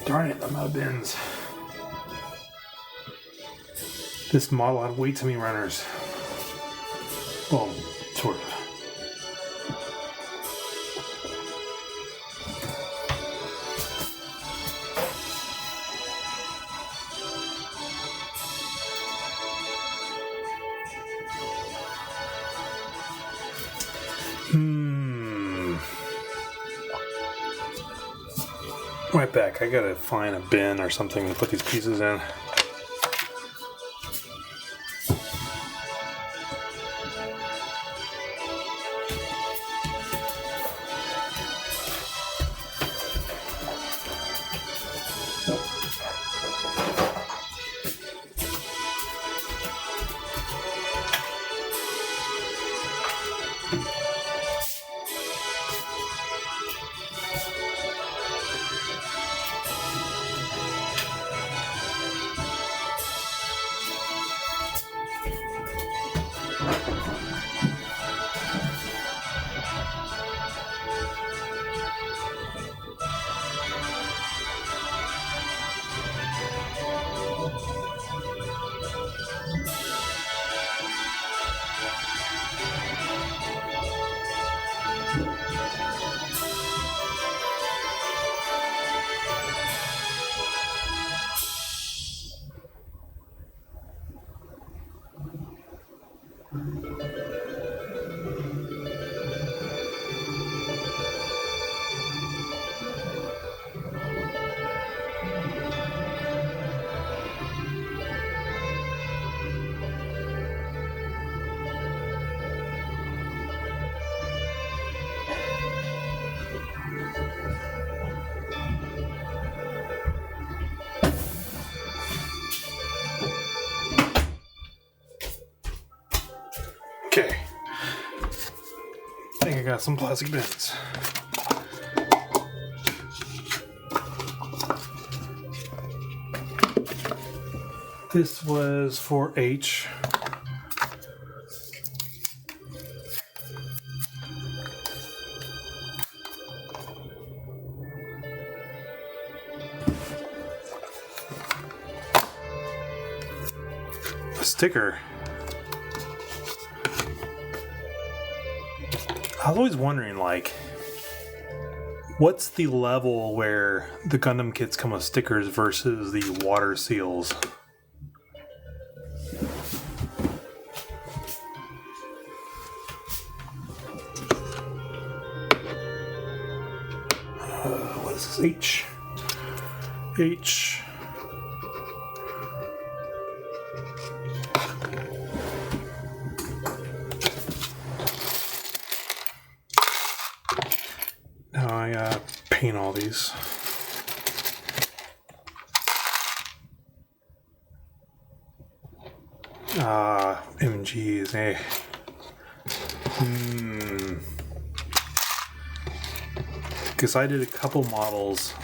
Darn it, I'm out of bins. This model had way too many runners. Well, sort of. Right back. I gotta find a bin or something to put these pieces in. Okay. I think I got some plastic bins. This was for H. A sticker. I was always wondering, like, what's the level where the Gundam kits come with stickers versus the water seals? What is this? H. H. Now I gotta paint all these. MGs, eh? because I did a couple models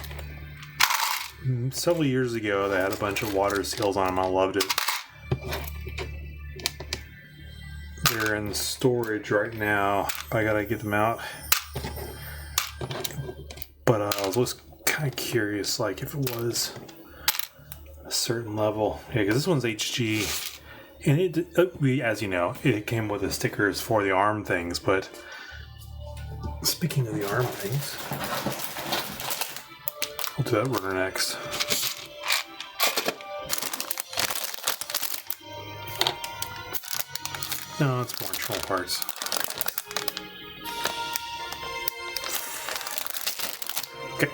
several years ago that had a bunch of water seals on them. I loved it. They're in storage right now. I gotta get them out. But I was always kind of curious, like if it was a certain level. Yeah, because this one's HG, and it, as you know, it came with the stickers for the arm things. But speaking of the arm things, we'll do that runner next. No, it's more internal parts. Okay.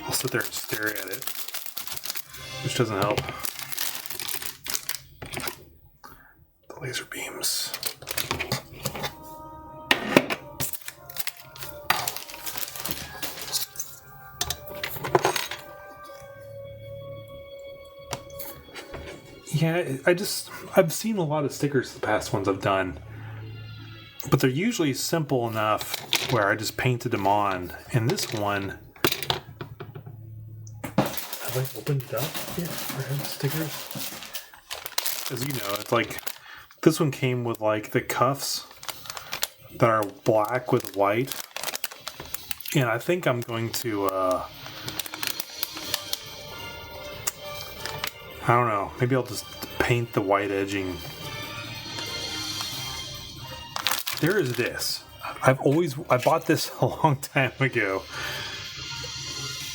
I'll sit there and stare at it, which doesn't help. The laser beams. Yeah, I've seen a lot of stickers the past ones I've done, but they're usually simple enough where I just painted them on. And this one, have I opened it up yet for the stickers? As you know, it's like, this one came with like the cuffs that are black with white. And I think I'm going to, I don't know. Maybe I'll just paint the white edging. There is this. I bought this a long time ago,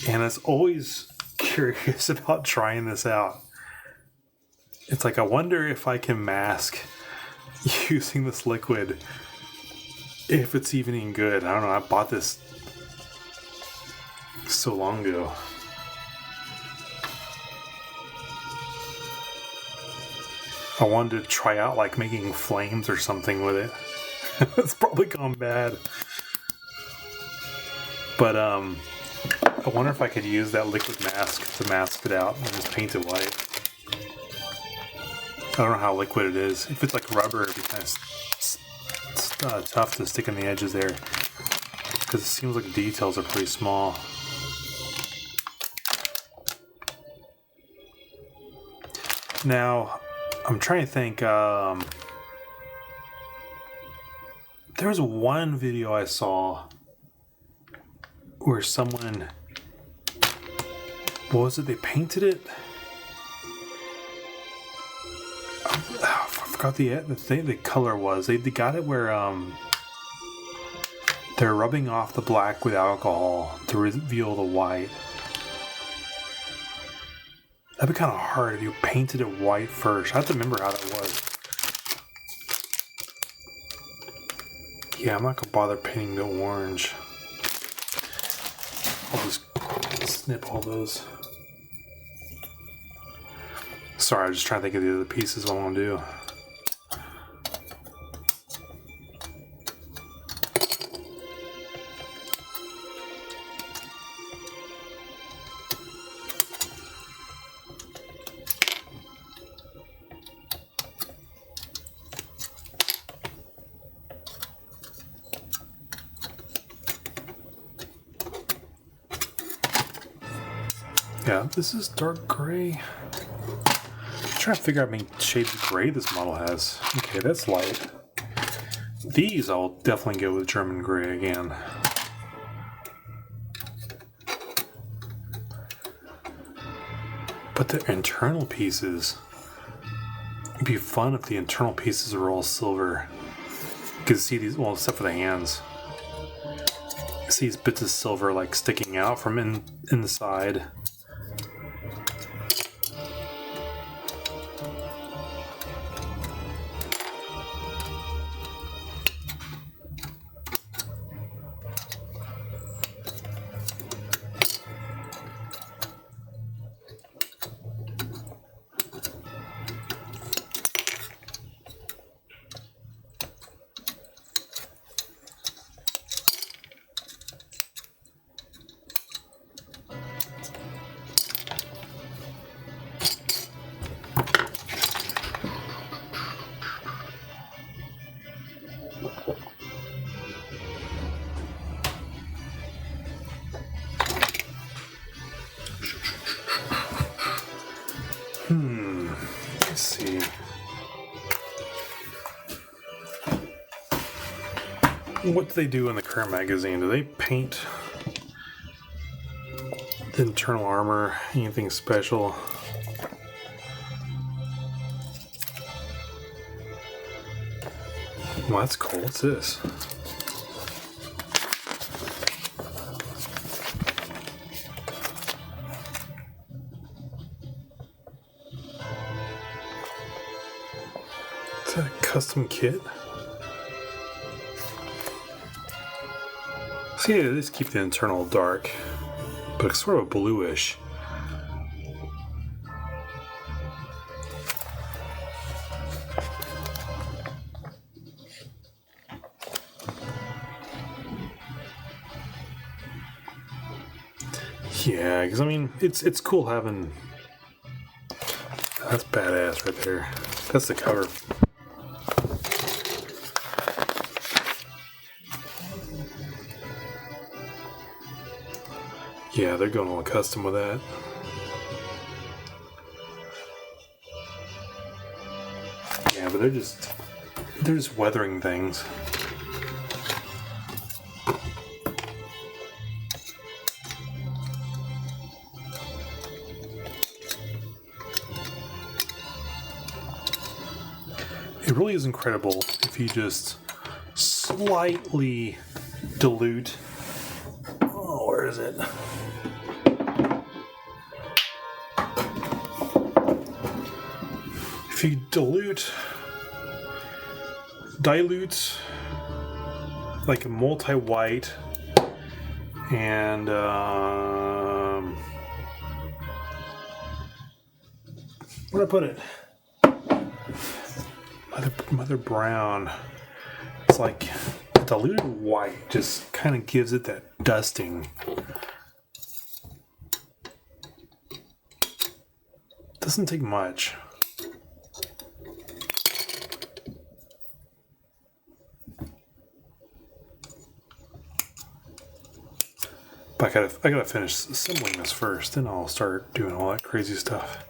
and I was always curious about trying this out. It's like, I wonder if I can mask using this liquid, if it's even any good. I don't know. I bought this so long ago. I wanted to try out like making flames or something with it. It's probably gone bad. But I wonder if I could use that liquid mask to mask it out and just paint it white. I don't know how liquid it is. If it's like rubber, it'd be kind of tough to stick in the edges there, because it seems like the details are pretty small. Now, I'm trying to think, there was one video I saw where someone, what was it, they painted it? I forgot the color was. They got it where they're rubbing off the black with alcohol to reveal the white. That'd be kind of hard if you painted it white first. I have to remember how that was. Yeah, I'm not going to bother painting the orange. I'll just snip all those. Sorry, I'm just trying to think of the other pieces I want to do. Yeah, this is dark gray. I'm trying to figure out how many shades of gray this model has. Okay, that's light. These I'll definitely go with German gray again. But the internal pieces, it'd be fun if the internal pieces were all silver. You can see these, well, except for the hands. You see these bits of silver like sticking out from in the side. see. What do they do in the current magazine? Do they paint the internal armor? Anything special? Well, that's cool. What's this? Is that a custom kit? See, they just keep the internal dark, but it's sort of bluish. Yeah, because I mean, it's cool having. That's badass right there. That's the cover. Yeah, they're going all custom with that. Yeah, but they're just weathering things. It really is incredible if you just slightly dilute. Oh, where is it? If you dilute like a multi-white and where'd I put it? Mother brown. It's like diluted white just kind of gives it that dusting. Doesn't take much. But I gotta finish assembling this first, then I'll start doing all that crazy stuff.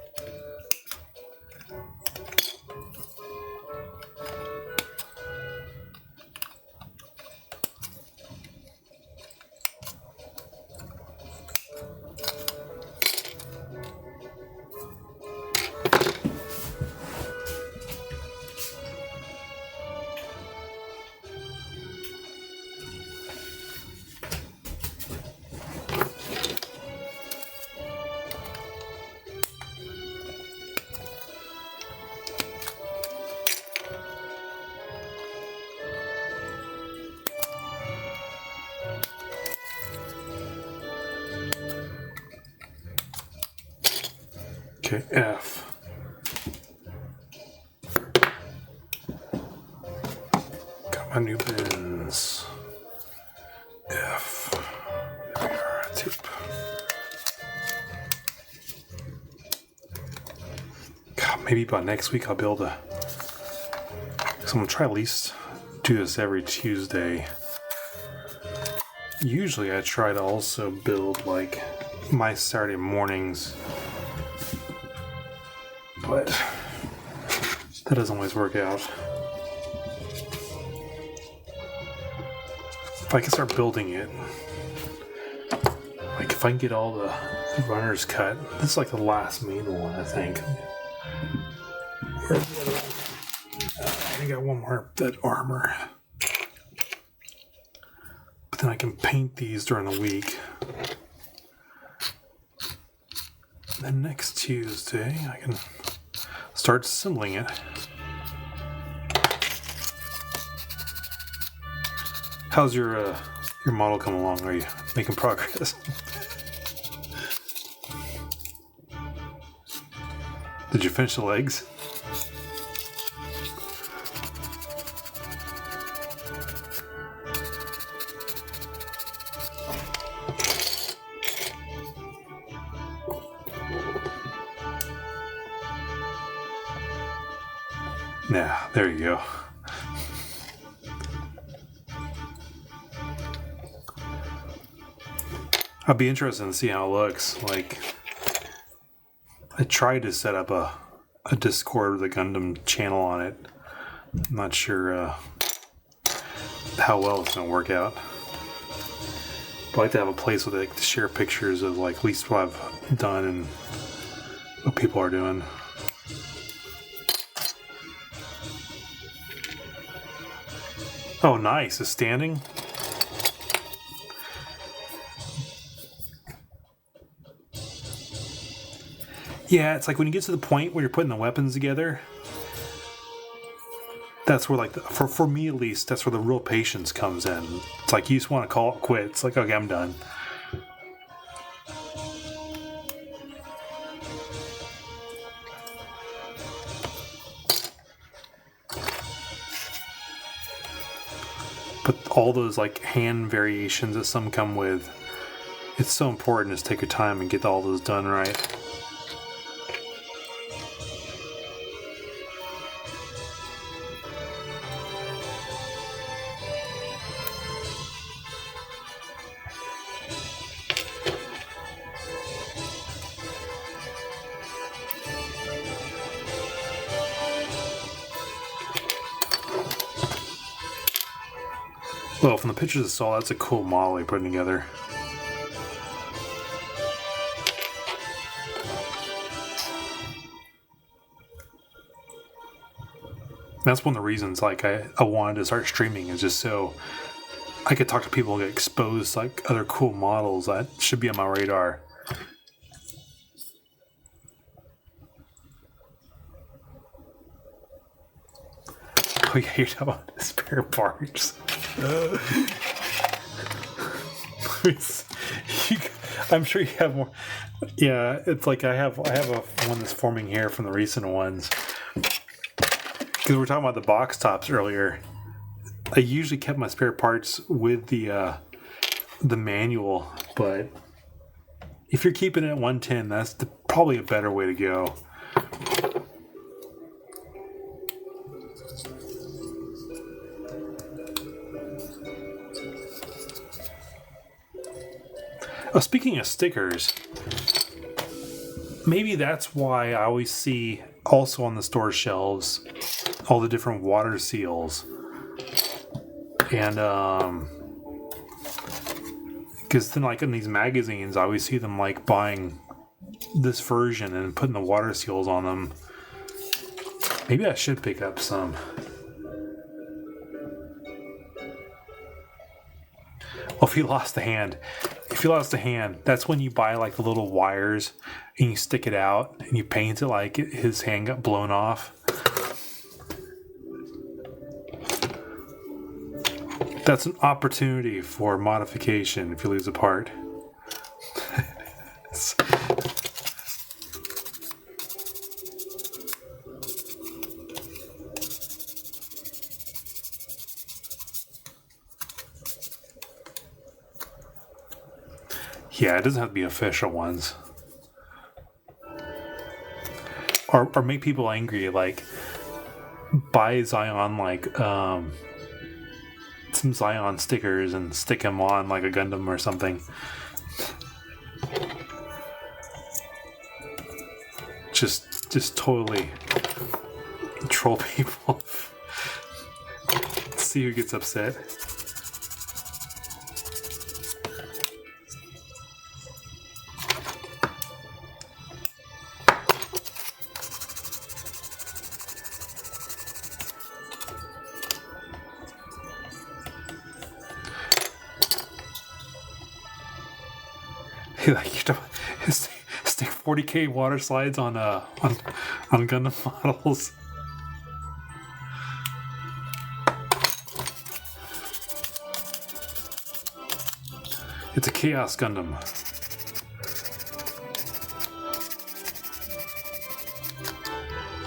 Okay, F. Got my new bins. F. There we are. Tip. God, maybe by next week I'll be able to. So I'm gonna try at least do this every Tuesday. Usually I try to also build like my Saturday mornings. But that doesn't always work out. If I can start building it, like if I can get all the runners cut, this is like the last main one, I think. Where's the other one? I got one more, that armor. But then I can paint these during the week. And then next Tuesday, I can start assembling it. How's your model come along? Are you making progress? Did you finish the legs? Yeah, there you go. I'll be interested to see how it looks. Like, I tried to set up a a Discord with a Gundam channel on it. I'm not sure how well it's gonna work out. But I like to have a place where they to share pictures of like at least what I've done and what people are doing. Oh, nice! It's standing. Yeah, it's like when you get to the point where you're putting the weapons together. That's where, like, for me at least, that's where the real patience comes in. It's like you just want to call it quits. It's like, okay, I'm done. But all those like hand variations that some come with, it's so important to take your time and get all those done right. Well, from the pictures I saw, that's a cool model you're putting together. That's one of the reasons, like, I wanted to start streaming, is just so I could talk to people and get exposed, like, other cool models that should be on my radar. Oh yeah, you're talking about spare parts. I'm sure you have more. Yeah, it's like I have a one that's forming here from the recent ones. Because we were talking about the box tops earlier. I usually kept my spare parts with the manual, but if you're keeping it at 110, that's probably a better way to go. Oh, speaking of stickers, maybe that's why I always see also on the store shelves all the different water seals. And because then, like, in these magazines, I always see them like buying this version and putting the water seals on them. Maybe I should pick up some. Well, if you lost a hand, that's when you buy like the little wires and you stick it out and you paint it like his hand got blown off. That's an opportunity for modification if you lose a part. Yeah, it doesn't have to be official ones. Or make people angry, like buy Zion like some Zion stickers and stick them on like a Gundam or something. Just totally troll people. See who gets upset. Like, you know, stick 40k water slides on Gundam models. It's a Chaos Gundam.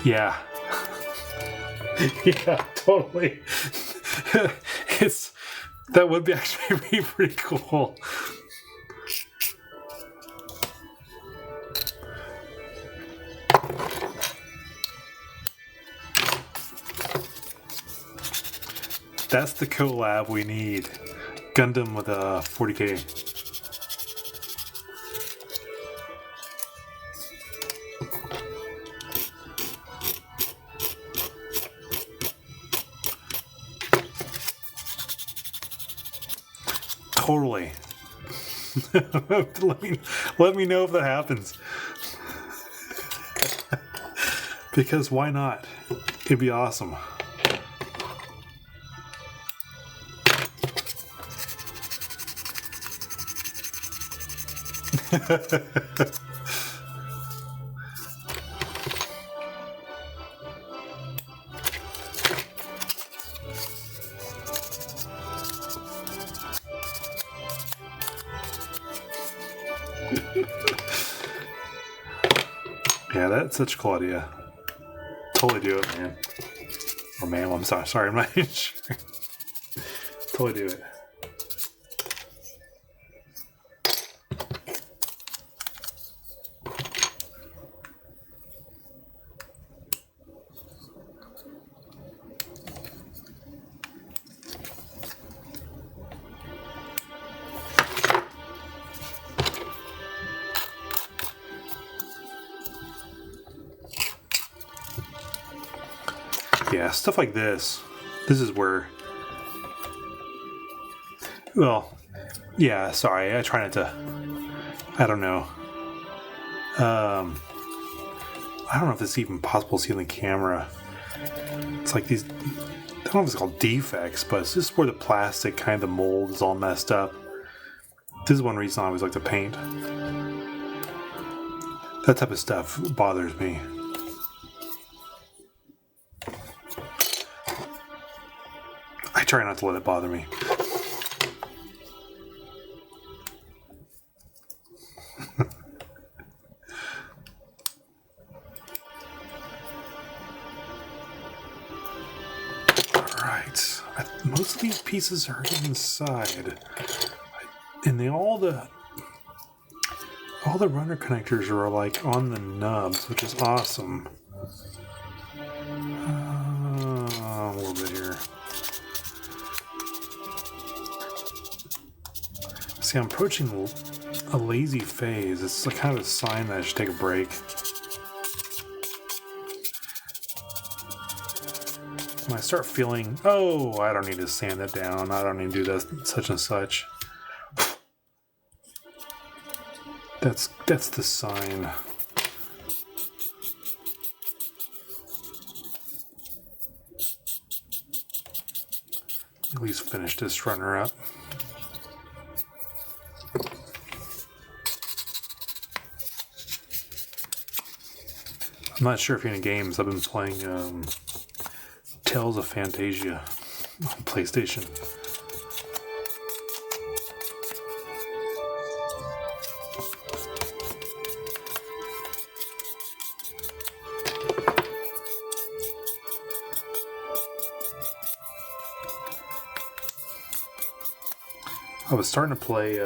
Yeah. Yeah, totally. That would be actually be pretty cool. That's the collab we need. Gundam with a 40k. Totally. let me know if that happens. Because why not? It'd be awesome. Yeah, that's such a cool idea. Totally do it, man. Or ma'am, I'm sorry. Sorry, I'm not sure. Totally do it. Yeah, stuff like this. This is where... Well, yeah, sorry. I try not to... I don't know. I don't know if it's even possible to see on the camera. It's like these... I don't know if it's called defects, but it's just where the plastic, kind of the mold is all messed up. This is one reason I always like to paint. That type of stuff bothers me. I try not to let it bother me. Alright. Most of these pieces are inside. And all the runner connectors are like on the nubs, which is awesome. A little bit here. See, I'm approaching a lazy phase. It's kind of a sign that I should take a break. When I start feeling, oh, I don't need to sand it down. I don't need to do this, such and such. That's the sign. At least finish this runner up. I'm not sure if you're into games. I've been playing Tales of Fantasia on PlayStation. I was starting to play...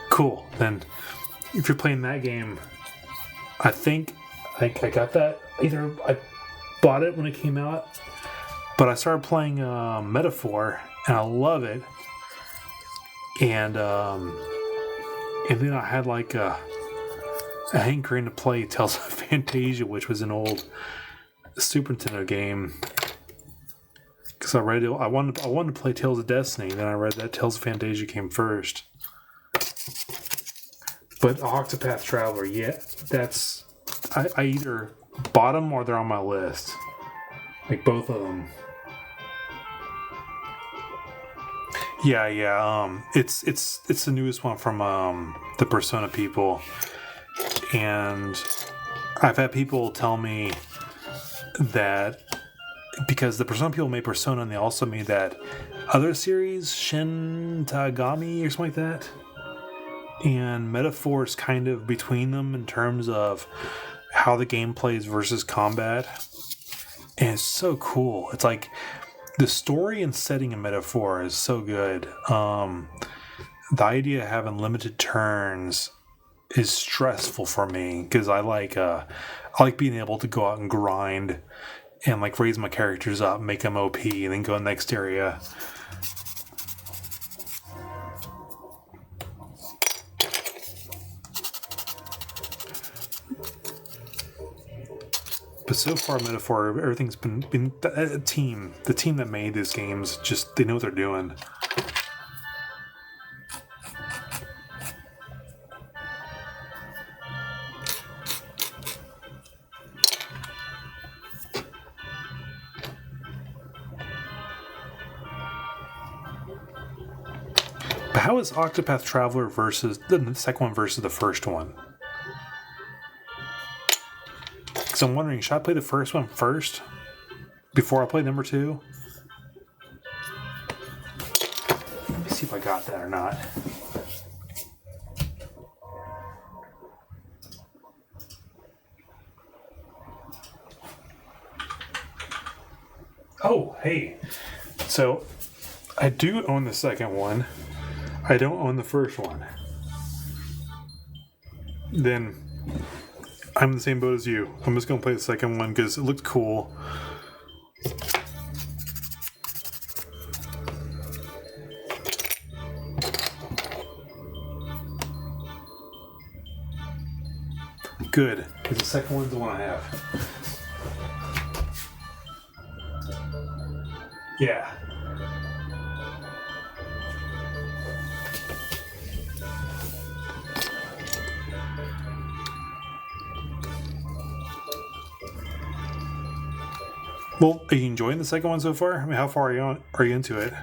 cool. Then, if you're playing that game, I think I got that. Either I bought it when it came out, but I started playing Metaphor, and I love it. And then I had like a hankering to play Tales of Fantasia, which was an old Super Nintendo game. Because I read it, I wanted to play Tales of Destiny. Then I read that Tales of Fantasia came first. But Octopath Traveler, yeah, that's I either bought them or they're on my list, like both of them. Yeah. It's the newest one from the Persona people, and I've had people tell me that. Because the Persona people made Persona, and they also made that other series, Shin Tagami or something like that. And Metaphor is kind of between them in terms of how the game plays versus combat. And it's so cool. It's like the story and setting in Metaphor is so good. The idea of having limited turns is stressful for me because I like being able to go out and grind and like raise my characters up, make them OP, and then go in the next area. But But so far, Metaphor, everything's been the team that made these games. Just they know what they're doing. But how is Octopath Traveler versus the second one versus the first one? Because I'm wondering, should I play the first one first before I play number 2? Let me see if I got that or not. Oh, hey. So, I do own the second one. I don't own the first one. Then I'm in the same boat as you. I'm just going to play the second one because it looked cool. Good, because the second one's the one I have. Yeah. Well, are you enjoying the second one so far? I mean, how far are you into it?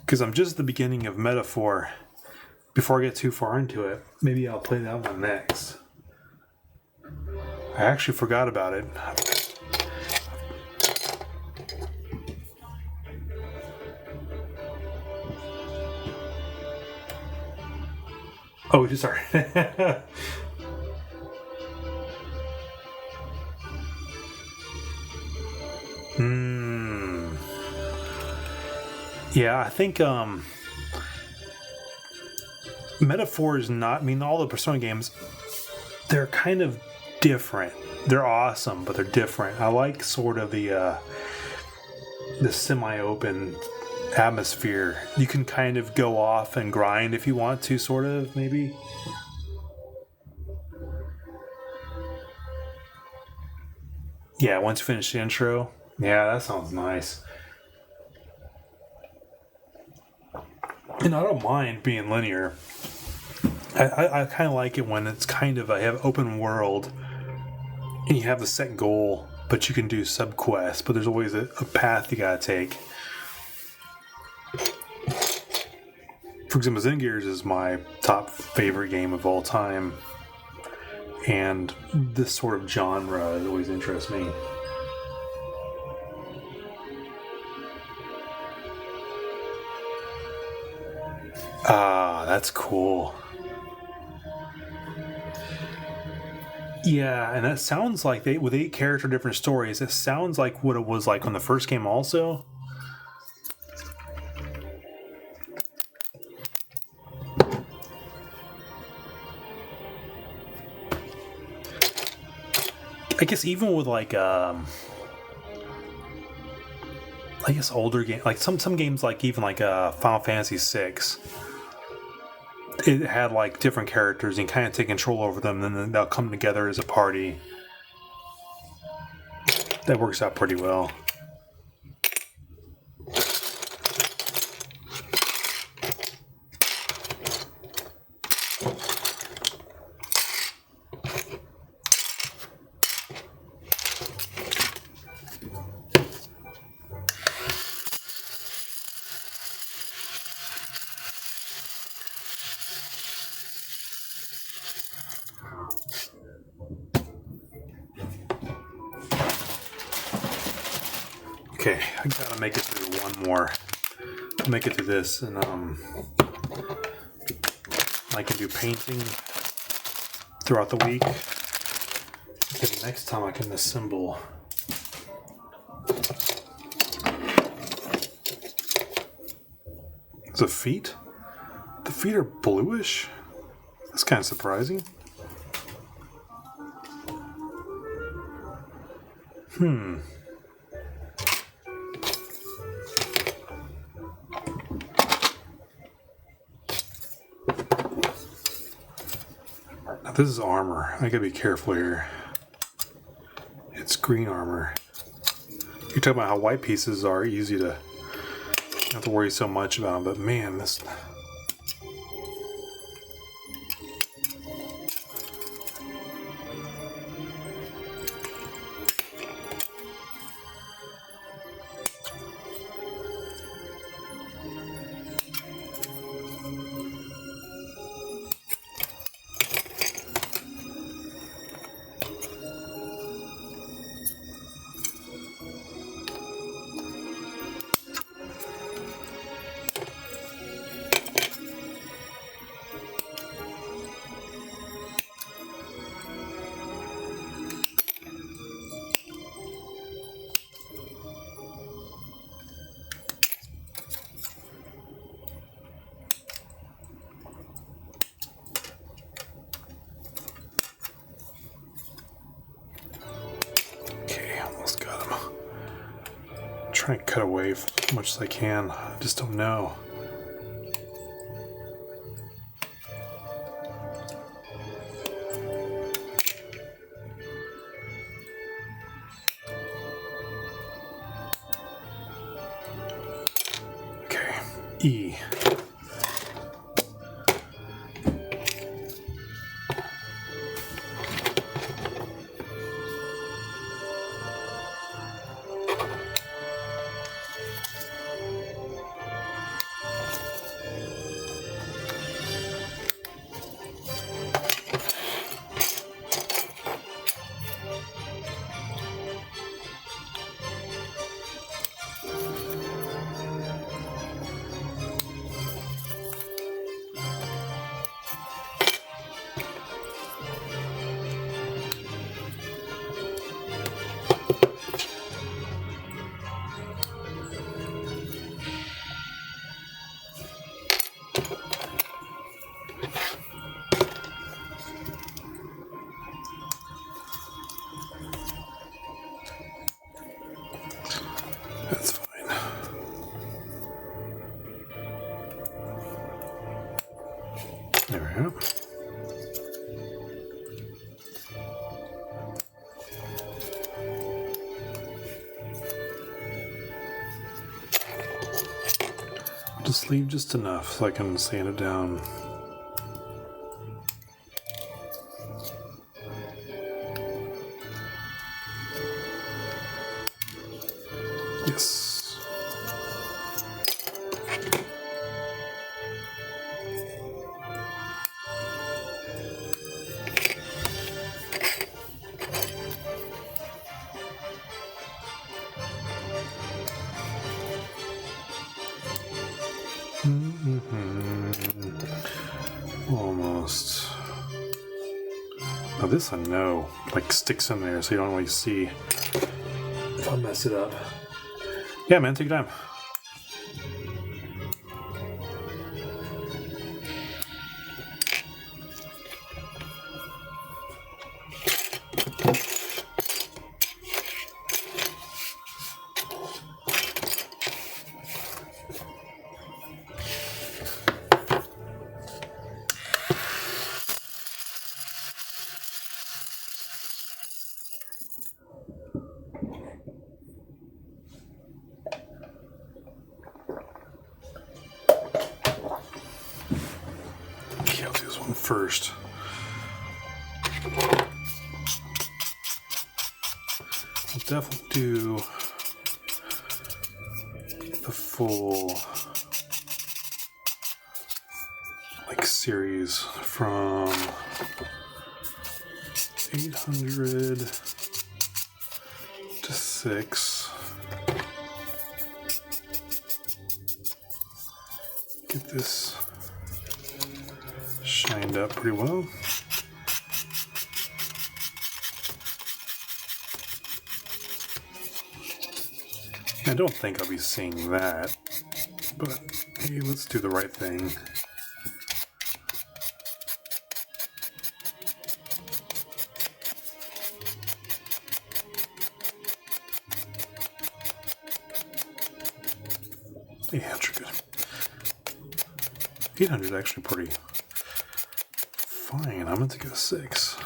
Because I'm just at the beginning of Metaphor. Before I get too far into it, maybe I'll play that one next. I actually forgot about it. Oh, sorry. Yeah, I think Metaphor is not... I mean, all the Persona games, they're kind of different. They're awesome, but they're different. I like sort of the semi-open atmosphere. You can kind of go off and grind if you want to, sort of, maybe. Yeah, once you finish the intro. Yeah, that sounds nice. And I don't mind being linear. I kind of like it when it's kind of I have open world and you have the set goal, but you can do sub-quests, but there's always a path you gotta take. For example, Xenogears is my top favorite game of all time, and this sort of genre always interests me. Ah, that's cool. Yeah, and that sounds like with 8 character different stories, it sounds like what it was like on the first game also. I guess even with like I guess older game, like some games like even like Final Fantasy VI, it had like different characters and kind of take control over them, and then they'll come together as a party. That works out pretty well. Okay, I gotta make it through one more. Make it through this, and I can do painting throughout the week. Maybe next time I can assemble. The feet? The feet are bluish? That's kind of surprising. This is armor. I gotta be careful here. It's green armor. You're talking about how white pieces are easy to not have to worry so much about them, but man, this. Trying to cut away as much as I can. I just don't know. Okay, E. That's fine. There we go. I'll just leave just enough so I can sand it down. Yes. Almost. Now this I know, like sticks in there so you don't really see if I mess it up. Yeah, man, take your time. First. I'll definitely do the full like series from 800 to 6. Get this shined up pretty well. I don't think I'll be seeing that, but hey, let's do the right thing. Yeah, that's good. 800 is actually pretty fine. I'm going to go 6.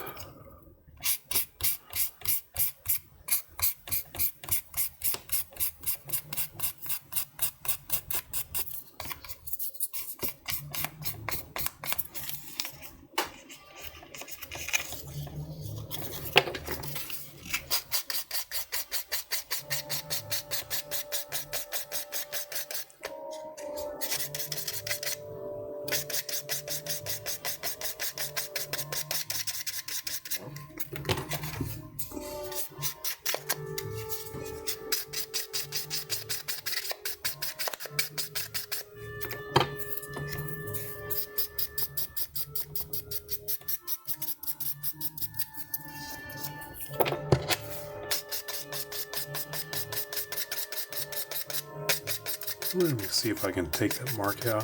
Let me see if I can take that mark out.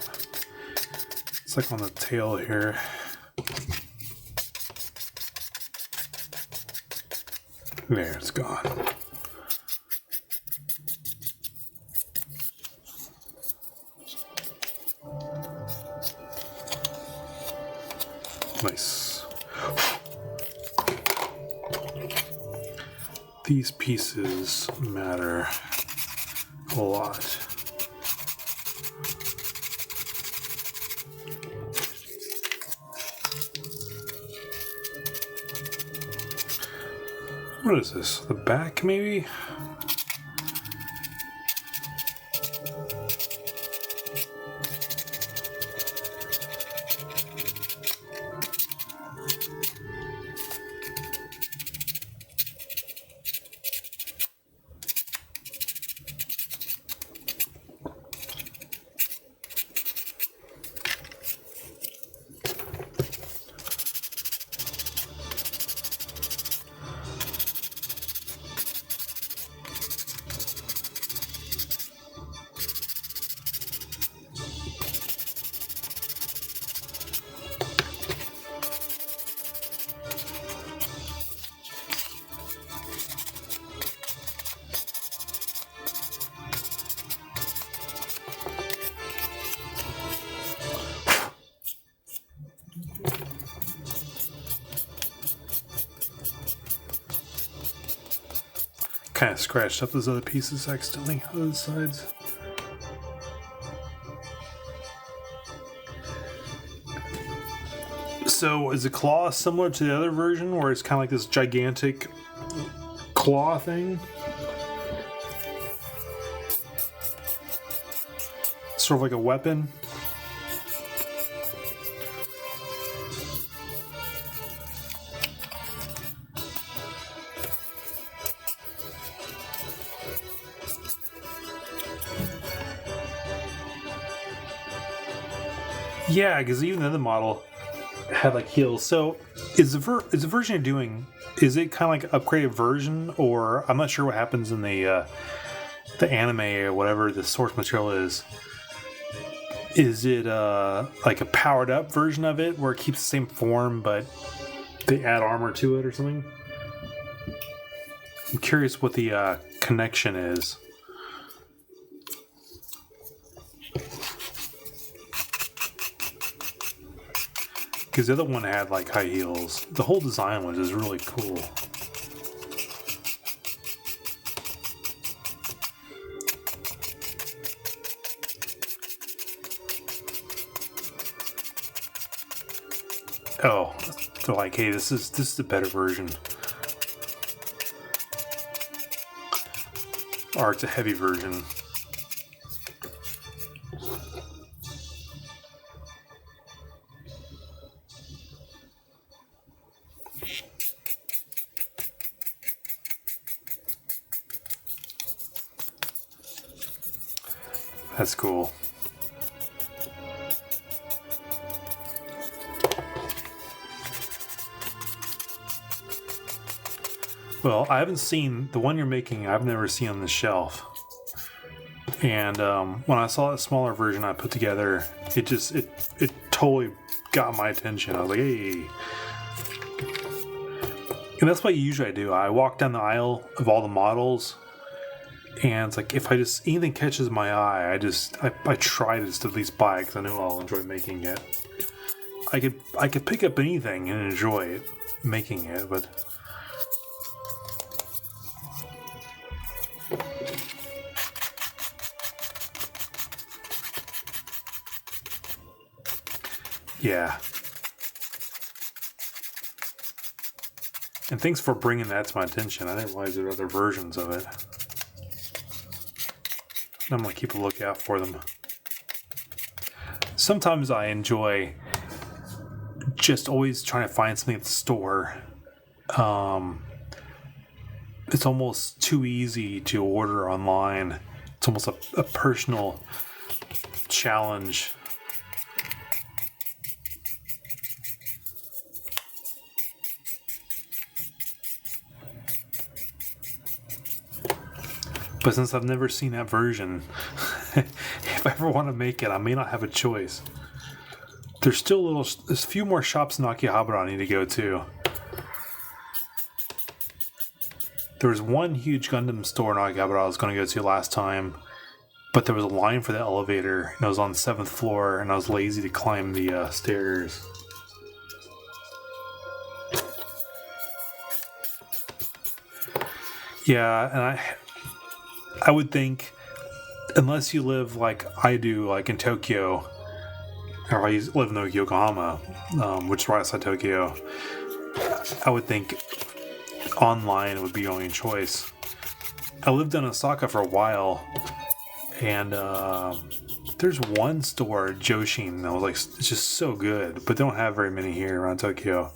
It's like on the tail here. There, it's gone. Nice. These pieces matter a lot. What is this? The back, maybe? Kind of scratched up those other pieces accidentally on the sides. So is the claw similar to the other version where it's kind of like this gigantic claw thing? Sort of like a weapon? Yeah, because even the other model had like heels. So is the version you're doing, is it kind of like an upgraded version, or I'm not sure what happens in the anime or whatever the source material is. Is it like a powered up version of it where it keeps the same form but they add armor to it or something? I'm curious what the connection is. Because the other one had like high heels. The whole design was just really cool. Oh, they're like, hey, this is the better version. Or it's a heavy version. That's cool. Well, I haven't seen the one you're making. I've never seen on the shelf. And when I saw that smaller version I put together, it totally got my attention. I was like, hey. And that's what usually I do. I walk down the aisle of all the models, and it's like if anything catches my eye, I try to just at least buy it because I know I'll enjoy making it. I could pick up anything and enjoy it, making it, but yeah. And thanks for bringing that to my attention. I didn't realize there were other versions of it. I'm going to keep a lookout for them. Sometimes I enjoy just always trying to find something at the store. It's almost too easy to order online. It's almost a personal challenge. But since I've never seen that version, if I ever want to make it, I may not have a choice. There's a few more shops in Akihabara I need to go to. There was one huge Gundam store in Akihabara I was going to go to last time, but there was a line for the elevator, and I was on the 7th floor, and I was lazy to climb the stairs. Yeah, and I would think, unless you live like I do, like in Tokyo, or I live in Yokohama, which is right outside Tokyo, I would think online would be your only choice. I lived in Osaka for a while, and there's one store, Joshin, that was like, it's just so good, but they don't have very many here around Tokyo.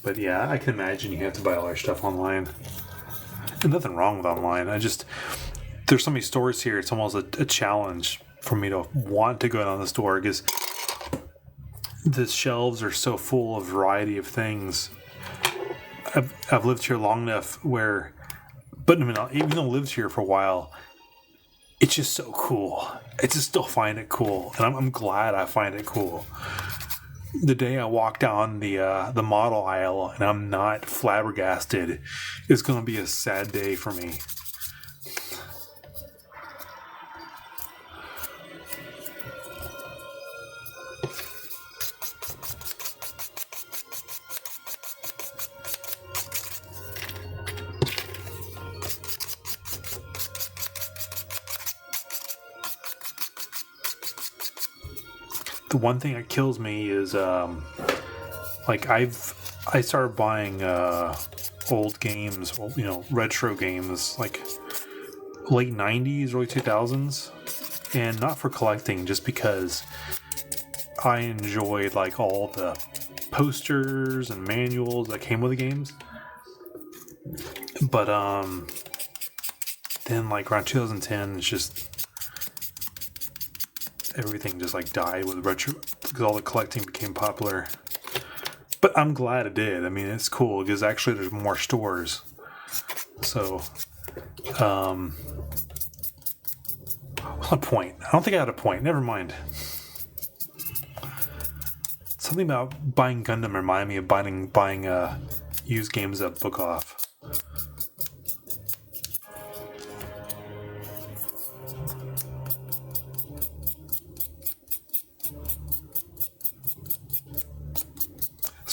But yeah, I can imagine you have to buy all your stuff online. And nothing wrong with online. There's so many stores here, it's almost a challenge for me to want to go down the store because the shelves are so full of variety of things. I've lived here long enough where, but I mean, even though I lived here for a while, it's just so cool. I just still find it cool, and I'm glad I find it cool. The day I walk down the model aisle and I'm not flabbergasted is going to be a sad day for me. The one thing that kills me is like I started buying old games, retro games, like late 90s, early 2000s, and not for collecting, just because I enjoyed like all the posters and manuals that came with the games. But then like around 2010, it's just everything just like died with retro because all the collecting became popular. But I'm glad it did. I mean, it's cool because actually there's more stores. So, a point. I don't think I had a point. Never mind. Something about buying Gundam reminded me of buying used games at Book Off.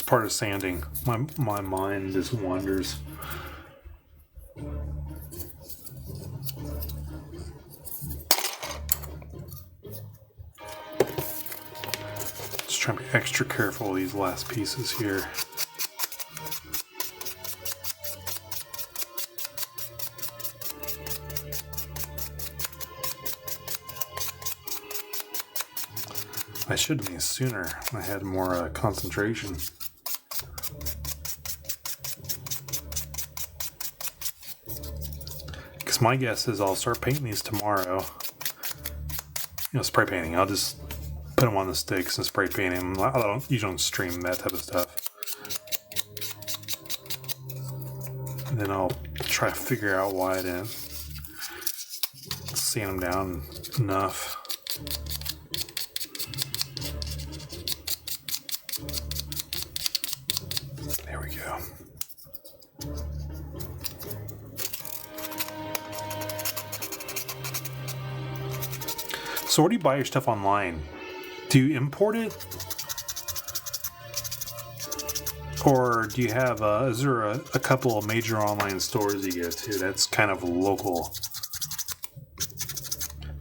Part of sanding. My mind just wanders. Just trying to be extra careful with these last pieces here. I should have been sooner. I had more concentration. My guess is I'll start painting these tomorrow. Spray painting. I'll just put them on the sticks and spray paint them. You don't stream that type of stuff. And then I'll try to figure out why I didn't sand them down enough. There we go. So where do you buy your stuff online? Do you import it? Or do you have, is there a couple of major online stores you go to that's kind of local?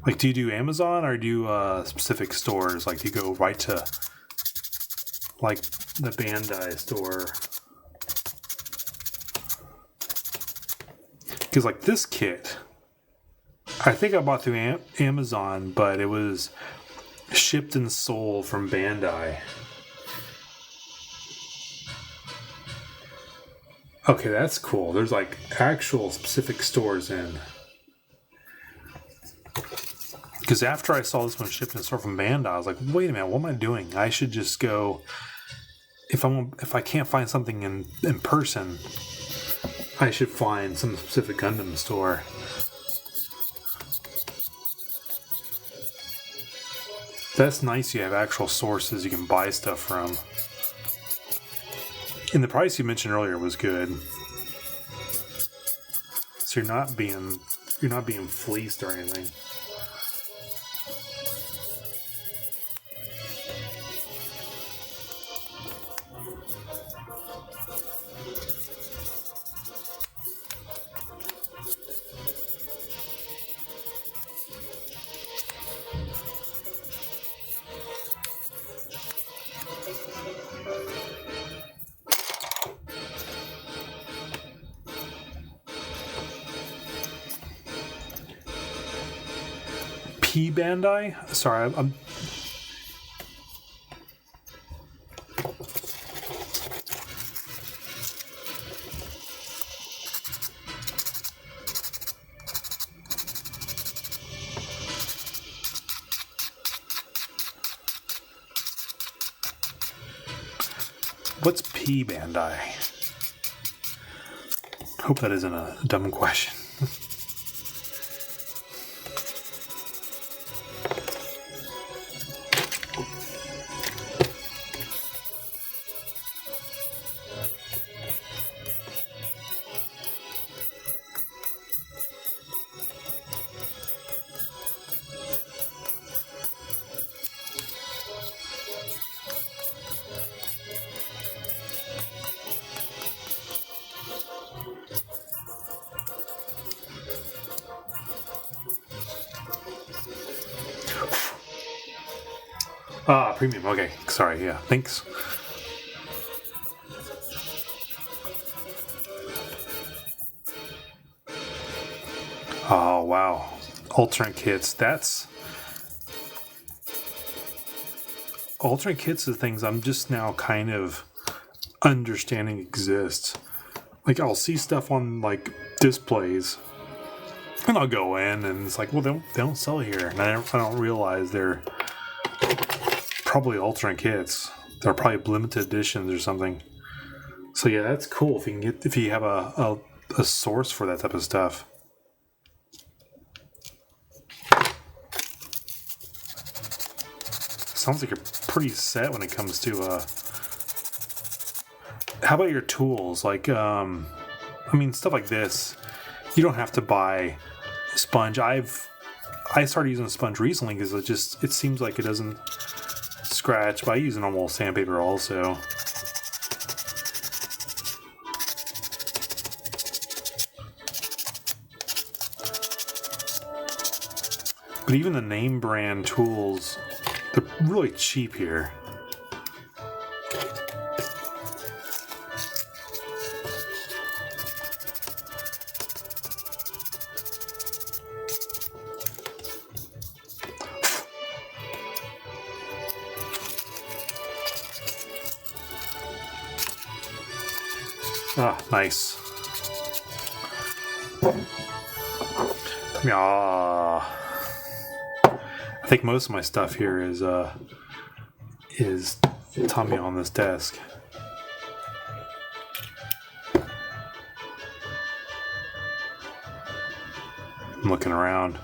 Like, do you do Amazon or do you specific stores? Like, do you go right to, like, the Bandai store? Because, like, this kit, I think I bought through Amazon, but it was shipped and sold from Bandai. Okay, that's cool. There's like actual specific stores in. Because after I saw this one shipped and sold from Bandai, I was like, wait a minute, what am I doing? I should just go. If I can't find something in person, I should find some specific Gundam store. That's nice. You have actual sources you can buy stuff from. And the price you mentioned earlier was good. So you're not being fleeced or anything. P Bandai? Sorry, I'm What's P Bandai? Hope that isn't a dumb question. Premium. Okay, sorry. Yeah, thanks. Oh wow, alternate kits. Alternate kits are things I'm just now kind of understanding exist. Like I'll see stuff on like displays, and I'll go in, and it's like, well, they don't sell here, and I don't realize they're probably alternate kits. They're probably limited editions or something. So yeah, that's cool if you have a source for that type of stuff. Sounds like you're pretty set when it comes to how about your tools? Like stuff like this, you don't have to buy sponge. I started using sponge recently because it seems like it doesn't scratch, but I use normal sandpaper also. But even the name brand tools, they're really cheap here. Ah, nice. Yeah. I think most of my stuff here is Tommy on this desk. I'm looking around.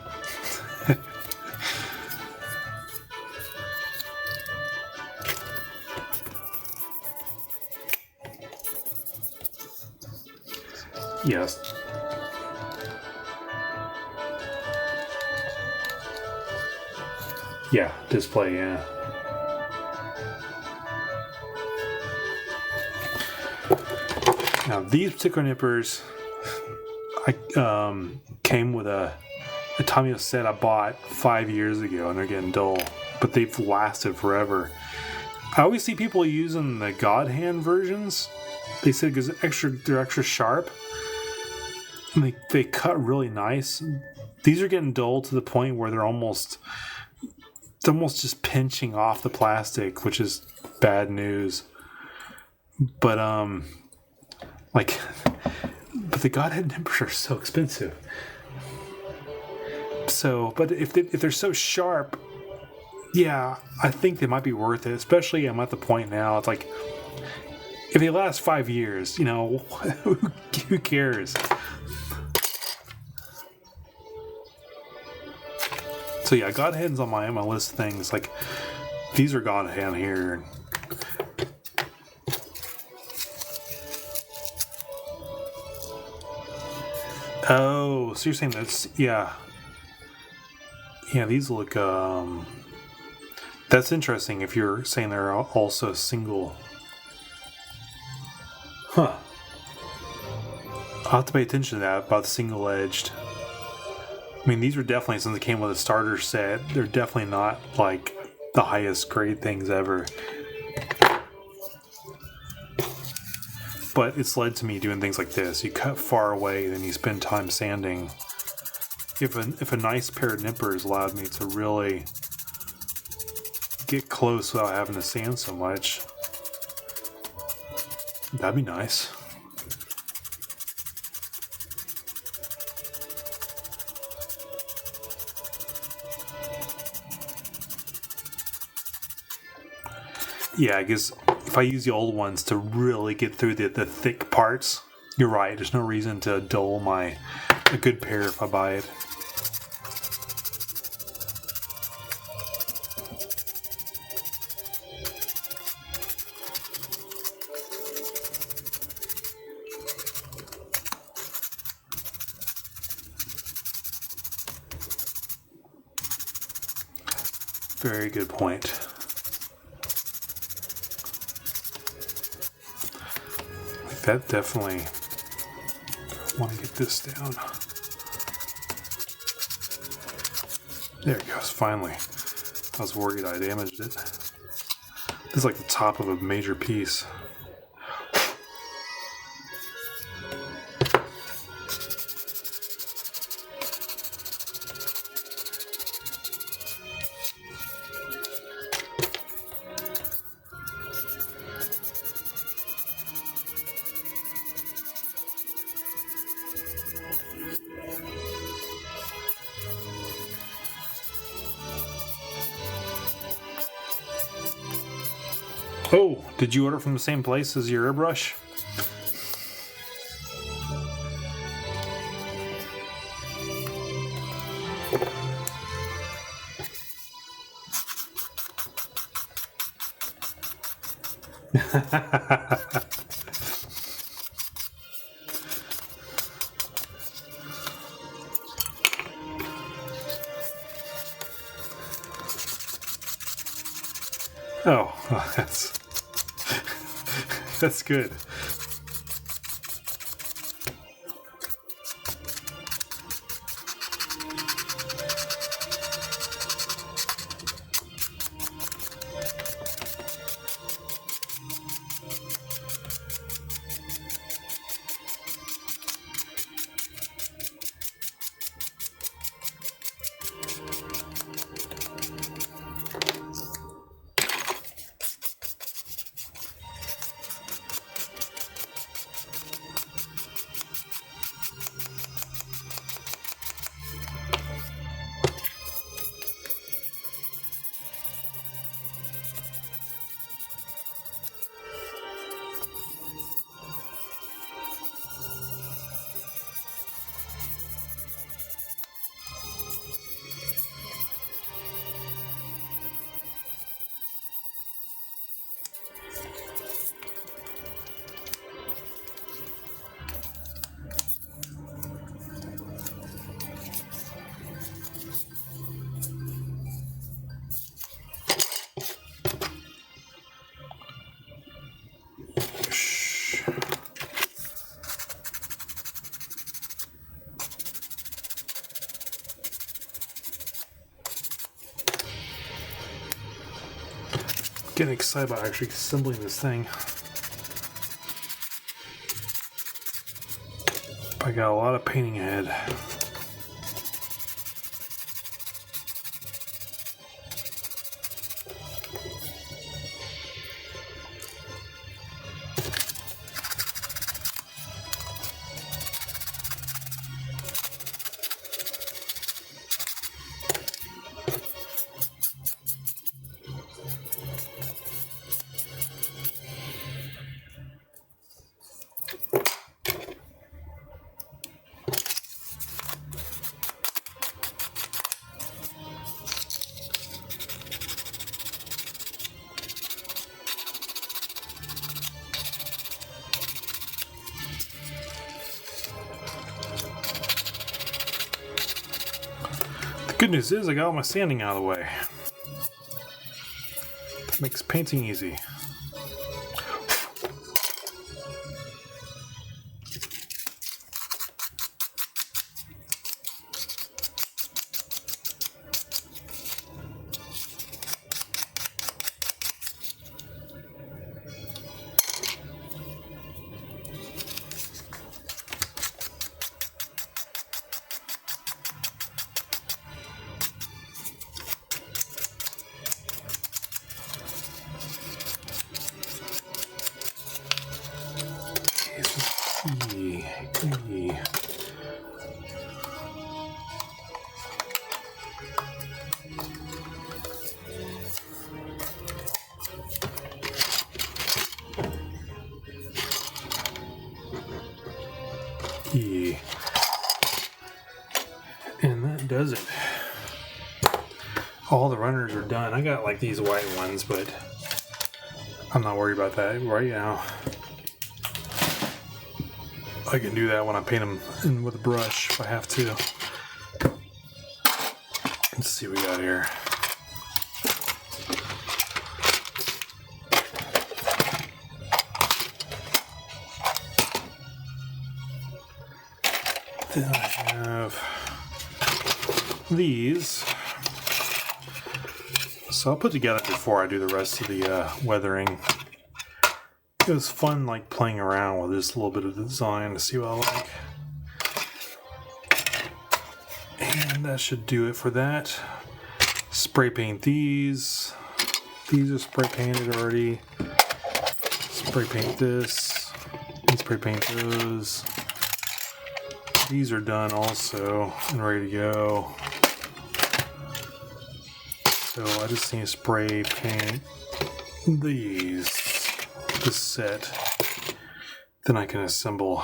Yes. Yeah, display, yeah. Now these particular nippers, I came with a Tamio set I bought 5 years ago, and they're getting dull, but they've lasted forever. I always see people using the God Hand versions. They said because they're extra sharp, and they cut really nice. These are getting dull to the point where it's almost just pinching off the plastic, which is bad news. But but the God Hand nippers are so expensive. So, but if they're so sharp, yeah, I think they might be worth it. Especially, I'm at the point now. It's like if they last 5 years, who cares? So yeah, God Hand's on my list of things. Like these are God Hand here. Oh, so you're saying that's yeah. These look that's interesting if you're saying they're also single. Huh. I'll have to pay attention to that about the single edged. I mean, these are definitely, since it came with a starter set, they're definitely not like the highest grade things ever. But it's led to me doing things like this. You cut far away, then you spend time sanding. If a nice pair of nippers allowed me to really get close without having to sand so much, that'd be nice. Yeah, I guess if I use the old ones to really get through the thick parts, you're right. There's no reason to dull a good pair if I buy it. Very good point. Like that definitely. I want to get this down. There it goes, finally. I was worried I damaged it. This is like the top of a major piece. Oh, did you order from the same place as your airbrush? Oh, that's good. getting excited about actually assembling this thing. I got a lot of painting ahead. Good news is I got all my sanding out of the way. That makes painting easy. Yeah. And that does it. All the runners are done. I got like these white ones, but I'm not worried about that right now. I can do that when I paint them in with a brush if I have to. Let's see what we got here. Then I have these. So I'll put together before I do the rest of the weathering. It was fun like playing around with this little bit of design to see what I like. And that should do it for that. Spray paint these. These are spray painted already. Spray paint this. And spray paint those. These are done also and ready to go. So I just need to spray paint this set. Then I can assemble.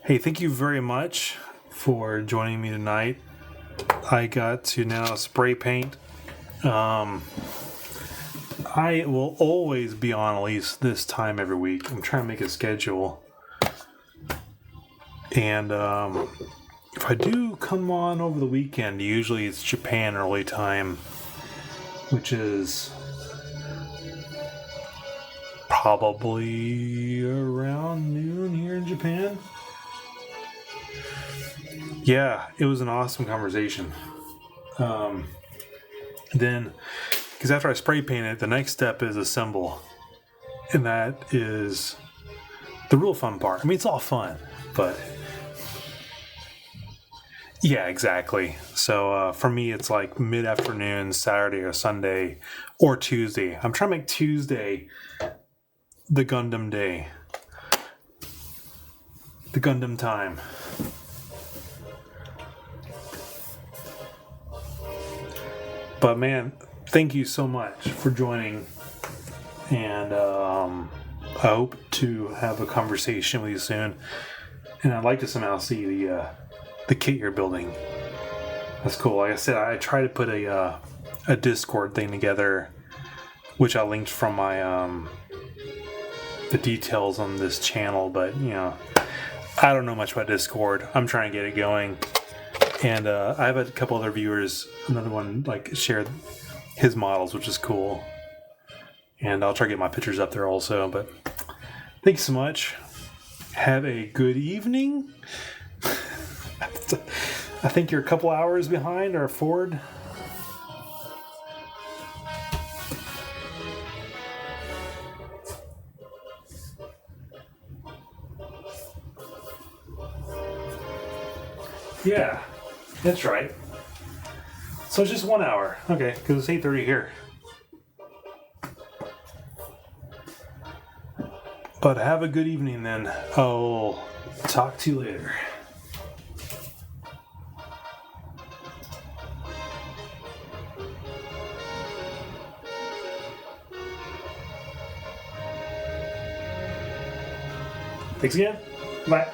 Hey, thank you very much for joining me tonight. I got to now spray paint. I will always be on at least this time every week. I'm trying to make a schedule. And if I do come on over the weekend, usually it's Japan early time, which is probably around noon here in Japan. Yeah, it was an awesome conversation. Then, because after I spray paint it, the next step is assemble. And that is the real fun part. I mean, it's all fun, but yeah, exactly. So for me, it's like mid-afternoon, Saturday or Sunday, or Tuesday. I'm trying to make Tuesday the Gundam day. The Gundam time. But man, thank you so much for joining. And I hope to have a conversation with you soon. And I'd like to somehow see the kit you're building. That's cool. Like I said, I tried to put a Discord thing together, which I linked from my the details on this channel, but you know, I don't know much about Discord. I'm trying to get it going. And I have a couple other viewers, another one like shared his models, which is cool. And I'll try to get my pictures up there also. But thanks so much. Have a good evening. I think you're a couple hours behind or forward. Yeah, that's right. So it's just 1 hour. Okay, because it's 8:30 here. But have a good evening then. I'll talk to you later. Thanks again. Bye.